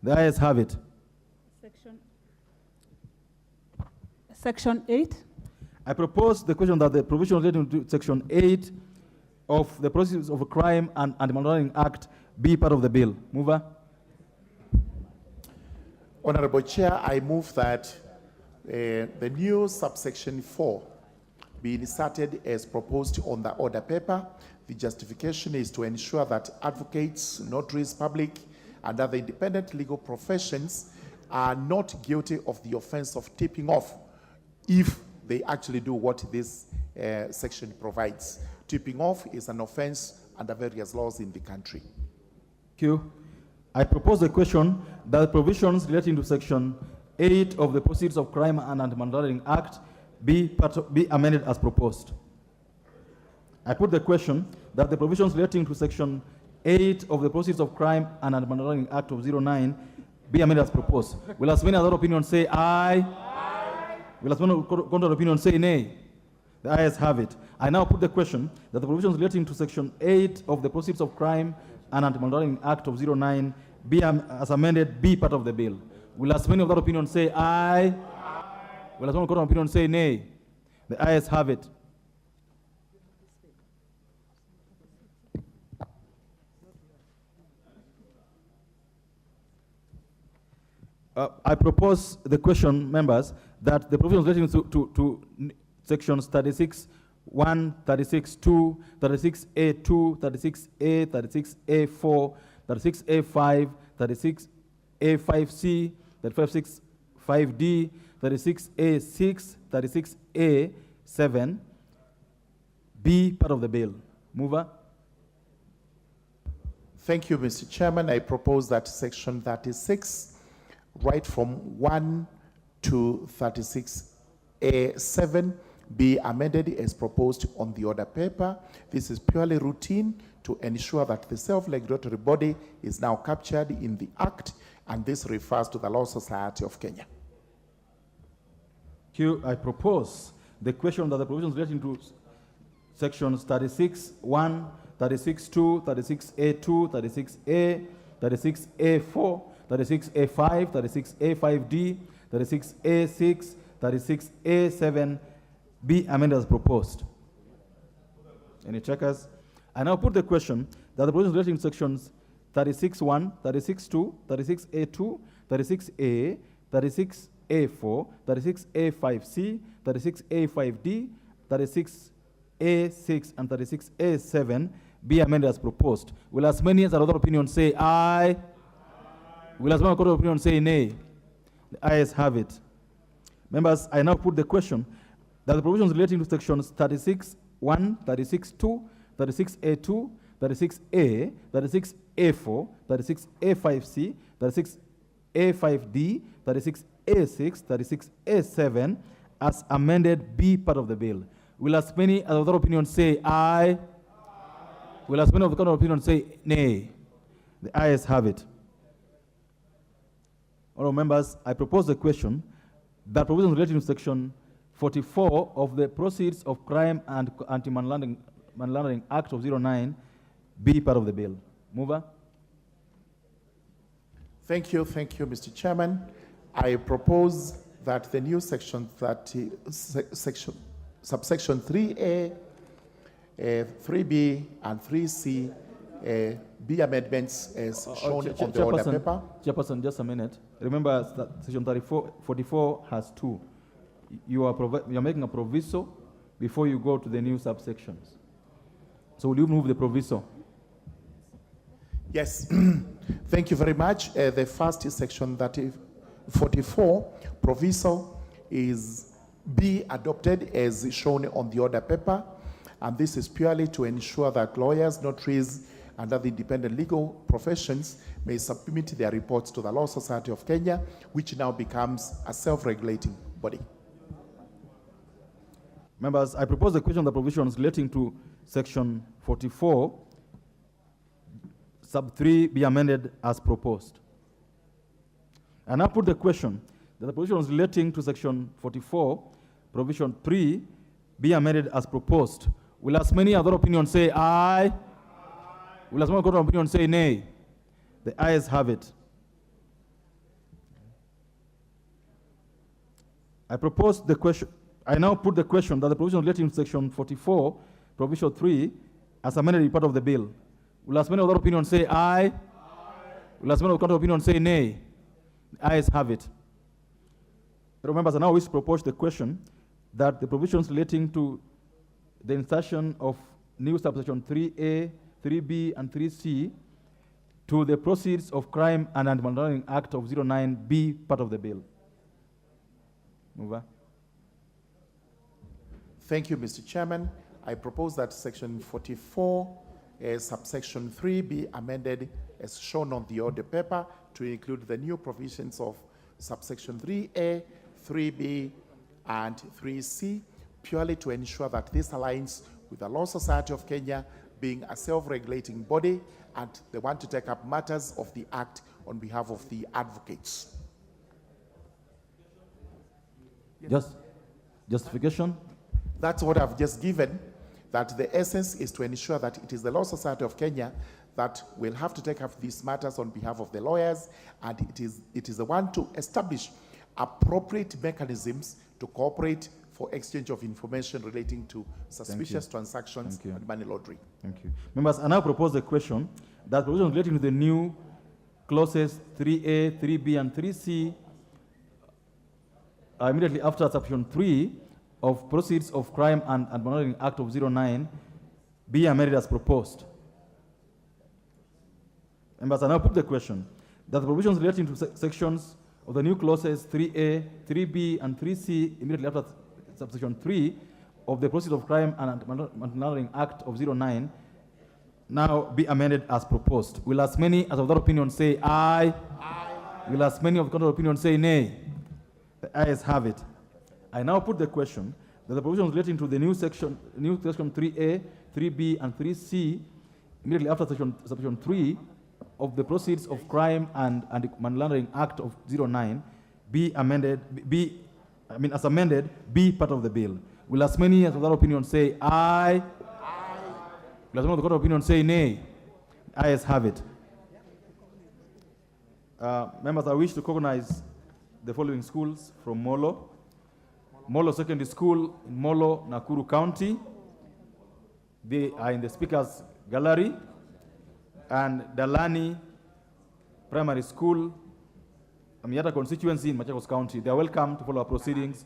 The ayes have it. Section 8. I propose the question that the provisions relating to Section 8 of the Proceeds of a Crime and Anti-Laundering Act be part of the bill. Mover. Honorable Chair, I move that the new subsection 4 be inserted as proposed on the order paper. The justification is to ensure that advocates, notaries, public, and other independent legal professions are not guilty of the offense of tipping off if they actually do what this section provides. Tipping off is an offense under various laws in the country. Thank you. I propose the question that the provisions relating to Section 8 of the Proceeds of Crime and Anti-Money Laundering Act be amended as proposed. I put the question that the provisions relating to Section 8 of the Proceeds of Crime and Anti-Money Laundering Act of 09 be amended as proposed. Will as many other opinions say aye? Aye. Will as many contrary opinions say nay? The ayes have it. I now put the question that the provisions relating to Section 8 of the Proceeds of Crime and Anti-Money Laundering Act of 09 be as amended be part of the bill. Will as many of that opinion say aye? Aye. Will as many contrary opinions say nay? The ayes have it. I propose the question, members, that the provisions relating to sections 36(1), 36(2), 36(a)(2), 36(a), 36(a)(4), 36(a)(5), 36(a)(5)(c), 35(6)(5)(d), 36(a)(6), 36(a)(7) be part of the bill. Mover. Thank you, Mr. Chairman. I propose that section 36, right from 1 to 36(a)(7 be amended as proposed on the order paper. This is purely routine to ensure that the self-regulatory body is now captured in the Act, and this refers to the Law Society of Kenya. I propose the question that the provisions relating to sections 36(1), 36(2), 36(a)(2), 36(a), 36(a)(4), 36(a)(5), 36(a)(5)(d), 36(a)(6), 36(a)(7 be amended as proposed. Any checkers? I now put the question that the provisions relating to sections 36(1), 36(2), 36(a)(2), 36(a), 36(a)(4), 36(a)(5)(c), 36(a)(5)(d), 36(a)(6), and 36(a)(7 be amended as proposed. Will as many as other opinions say aye? Will as many other opinions say nay? The ayes have it. Members, I now put the question that the provisions relating to sections 36(1), 36(2), 36(a)(2), 36(a), 36(a)(4), 36(a)(5)(c), 36(a)(5)(d), 36(a)(6), 36(a)(7 as amended be part of the bill. Will as many as other opinions say aye? Will as many of the other opinions say nay? The ayes have it. Honourable members, I propose the question that provisions relating to section 44 of the Proceeds of Crime and Anti-Money Laundering Act of 09 be part of the bill. Mover. Thank you, Mr. Chairman. I propose that the new section 30, subsection 3A, 3B, and 3C be amendments as shown on the order paper. Chairperson, just a minute. Remember that section 44 has two. You are making a proviso before you go to the new subsections. So will you move the proviso? Yes. Thank you very much. The first is section 44. Proviso is be adopted as shown on the order paper. And this is purely to ensure that lawyers, notaries, and other independent legal professions may submit their reports to the Law Society of Kenya, which now becomes a self-regulating body. Members, I propose the question of the provisions relating to section 44, sub 3 be amended as proposed. And I put the question that the provisions relating to section 44, provision 3 be amended as proposed. Will as many other opinions say aye? Will as many other opinions say nay? The ayes have it. I propose the question. I now put the question that the provision relating to section 44, provision 3, as amended be part of the bill. Will as many of that opinion say aye? Will as many of the contrary opinion say nay? The ayes have it. Members, I now wish to propose the question that the provisions relating to the insertion of new subsection 3A, 3B, and 3C to the Proceeds of Crime and Anti-Money Laundering Act of 09 be part of the bill. Mover. Thank you, Mr. Chairman. I propose that section 44, subsection 3 be amended as shown on the order paper to include the new provisions of subsection 3A, 3B, and 3C, purely to ensure that this aligns with the Law Society of Kenya being a self-regulating body and they want to take up matters of the Act on behalf of the advocates. Justification? That's what I've just given, that the essence is to ensure that it is the Law Society of Kenya that will have to take up these matters on behalf of the lawyers, and it is the one to establish appropriate mechanisms to cooperate for exchange of information relating to suspicious transactions and money laundering. Thank you. Members, I now propose the question that provisions relating to the new clauses 3A, 3B, and 3C immediately after subsection 3 of Proceeds of Crime and Money Laundering Act of 09 be amended as proposed. Members, I now put the question that the provisions relating to sections of the new clauses 3A, 3B, and 3C immediately after subsection 3 of the Proceeds of Crime and Money Laundering Act of 09 now be amended as proposed. Will as many as of that opinion say aye? Aye. Will as many of the contrary opinion say nay? The ayes have it. I now put the question that the provisions relating to the new section 3A, 3B, and 3C immediately after subsection 3 of the Proceeds of Crime and Money Laundering Act of 09 be amended, as amended, be part of the bill. Will as many as of that opinion say aye? Aye. Will as many of the court of opinion say nay? The ayes have it. Members, I wish to recognize the following schools from Molo. Molo Secondary School in Molo, Nakuru County. They are in the speaker's gallery. And Dalani Primary School, Amiata constituency in Machakos County. They are welcome to follow our proceedings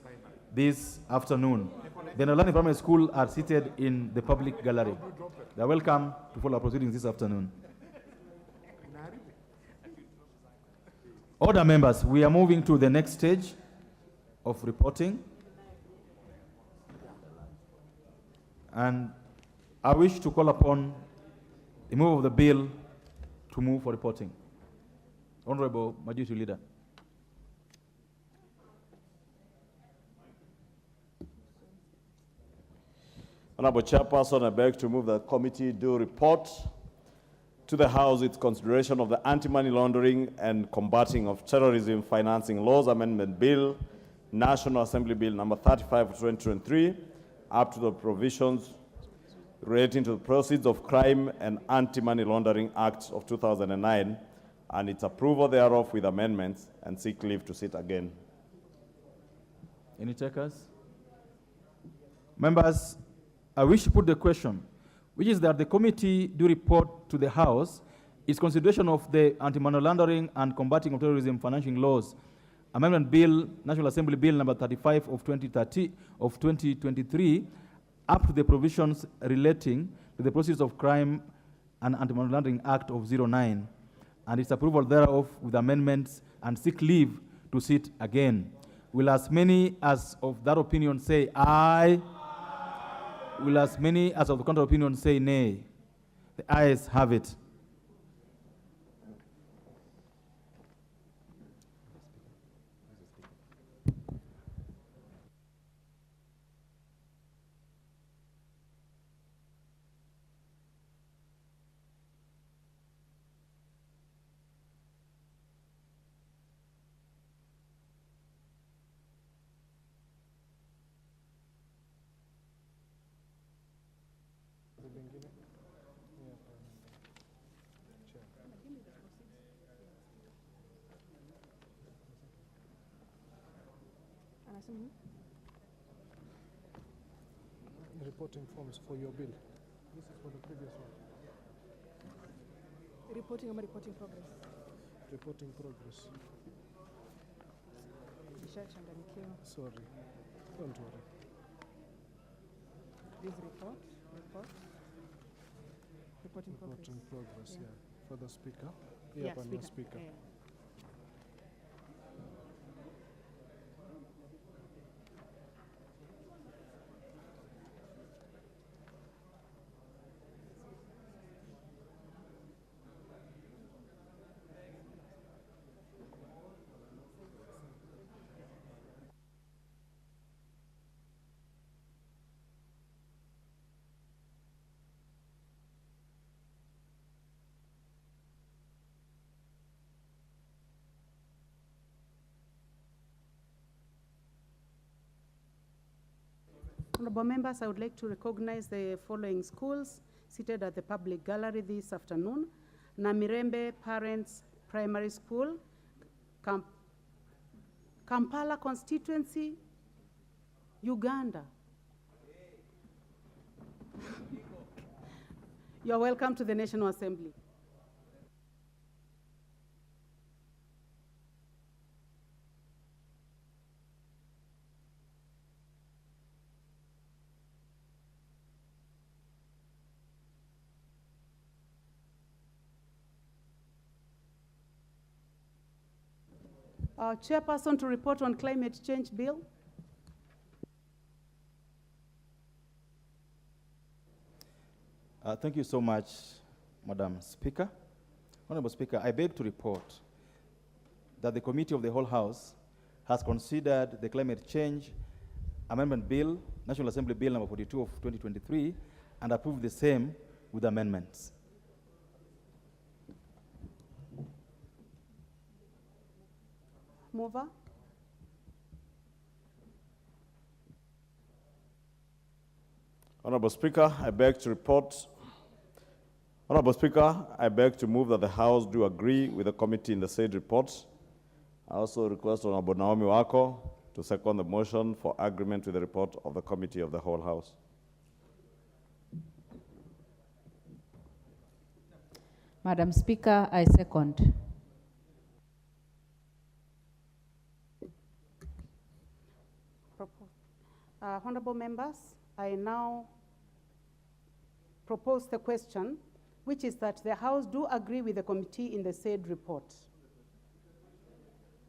this afternoon. The Dalani Primary School are seated in the public gallery. They are welcome to follow our proceedings this afternoon. Order, members, we are moving to the next stage of reporting. And I wish to call upon the move of the bill to move for reporting. Honorable Majority Leader. Honorable Chairperson, I beg to move that the committee do report to the House its consideration of the Anti-Money Laundering and Combating of Terrorism Financing Laws Amendment Bill, National Assembly Bill number 35 of 2023, up to the provisions relating to the Proceeds of Crime and Anti-Money Laundering Act of 2009 and its approval thereof with amendments, and seek leave to sit again. Any takers? Members, I wish to put the question, which is that the committee do report to the House its consideration of the Anti-Money Laundering and Combating of Terrorism Financing Laws Amendment Bill, National Assembly Bill number 35 of 2023, up to the provisions relating to the Proceeds of Crime and Anti-Money Laundering Act of 09, and its approval thereof with amendments, and seek leave to sit again. Will as many as of that opinion say aye? Aye. Will as many as of the contrary opinion say nay? The ayes have it. Reporting forms for your bill. This is for the previous one. Reporting progress. Reporting progress. Sorry. Don't worry. This report. Reporting progress, yeah. For the speaker. Yeah, on your speaker. Yeah. Honorable members, I would like to recognize the following schools seated at the public gallery this afternoon. Namirembe Parents Primary School, Kampala constituency, Uganda. You are welcome to the National Assembly. Chairperson to report on climate change bill. Thank you so much, Madam Speaker. Honorable Speaker, I beg to report that the Committee of the Whole House has considered the Climate Change Amendment Bill, National Assembly Bill number 42 of 2023, and approved the same with amendments. Mover. Honorable Speaker, I beg to report. Honorable Speaker, I beg to move that the House do agree with the committee in the said report. I also request Honorable Naomi Wako to second the motion for agreement with the report of the Committee of the Whole House. Madam Speaker, I second. Honorable members, I now propose the question, which is that the House do agree with the committee in the said report.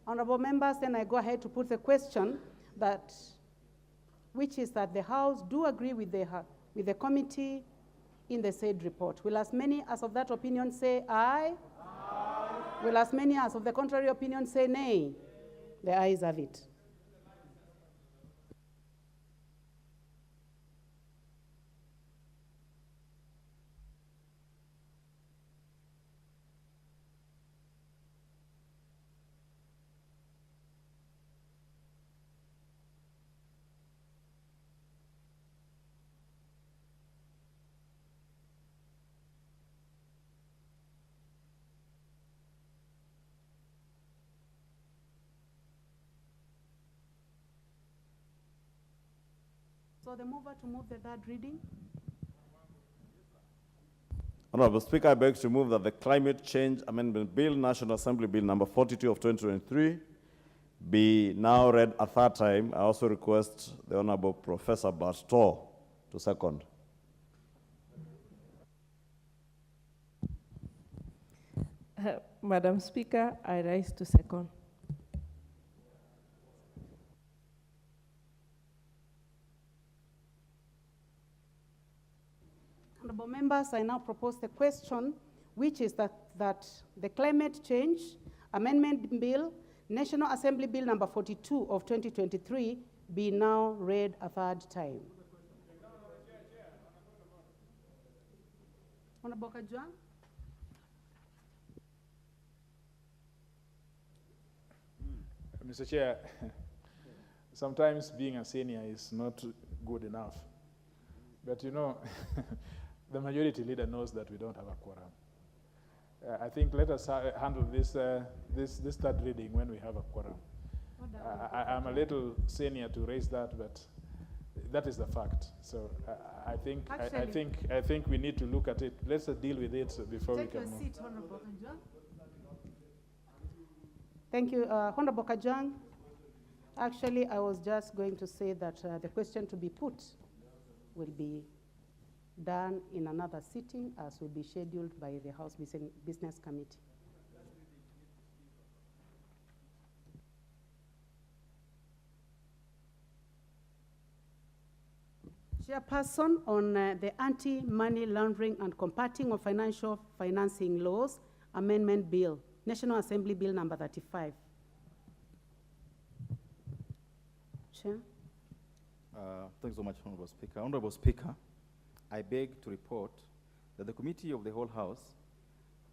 Honorable members, then I go ahead to put the question that, which is that the House do agree with the committee in the said report. Will as many as of that opinion say aye? Aye. Will as many as of the contrary opinion say nay? The ayes have it. So the mover to move the third reading. Honorable Speaker, I beg to move that the Climate Change Amendment Bill, National Assembly Bill number 42 of 2023, be now read a third time. I also request the Honorable Professor Barstow to second. Madam Speaker, I rise to second. Honorable members, I now propose the question, which is that the Climate Change Amendment Bill, National Assembly Bill number 42 of 2023, be now read a third time. Honorable Kajwang. Mr. Chair, sometimes being a senior is not good enough. But you know, the majority leader knows that we don't have a quorum. I think let us handle this third reading when we have a quorum. I'm a little senior to raise that, but that is the fact. So I think Actually- I think we need to look at it. Let's deal with it before we Take can your move. seat, Honorable Kajwang. Thank you, Honorable Kajwang. Actually, I was just going to say that the question to be put will be done in another sitting as will be scheduled by the House Business Committee. Chairperson on the Anti-Money Laundering and Combating of Financial Financing Laws Amendment Bill, National Assembly Bill number 35. Chair. Thanks so much, Honorable Speaker. Honorable Speaker, I beg to report that the Committee of the Whole House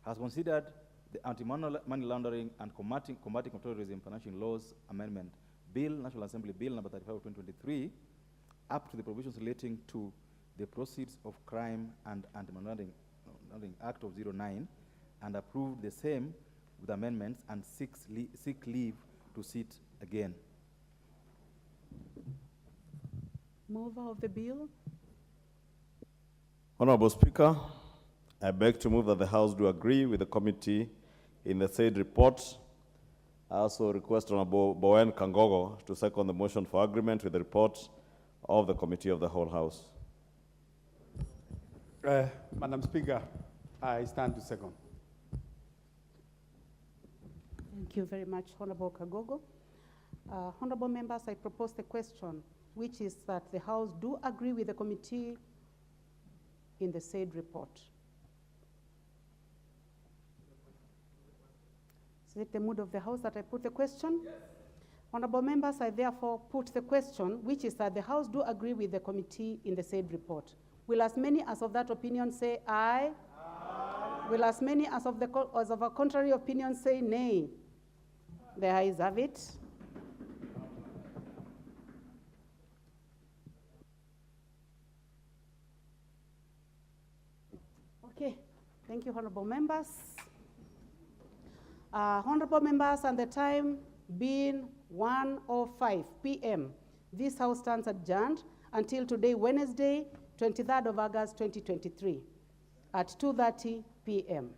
has considered the Anti-Money Laundering and Combating of Terrorism Financial Laws Amendment Bill, National Assembly Bill number 35 of 2023, up to the provisions relating to the Proceeds of Crime and Anti-Money Laundering Act of 09, and approved the same with amendments and seek leave to sit again. Mover of the bill. Honorable Speaker, I beg to move that the House do agree with the committee in the said report. I also request Honorable Bowen Kangogo to second the motion for agreement with the report of the Committee of the Whole House. Madam Speaker, I stand to second. Thank you very much, Honorable Kagogo. Honorable members, I propose the question, which is that the House do agree with the committee in the said report. Is it the mood of the House that I put the question? Yes. Honorable members, I therefore put the question, which is that the House do agree with the committee in the said report. Will as many as of that opinion say aye? Aye. Will as many as of a contrary opinion say nay? The ayes have it. Okay, thank you, honorable members. Honorable members, and the time being 1:05 p.m., this House stands adjourned until today, Wednesday, 23rd of August, 2023, at 2:30 p.m.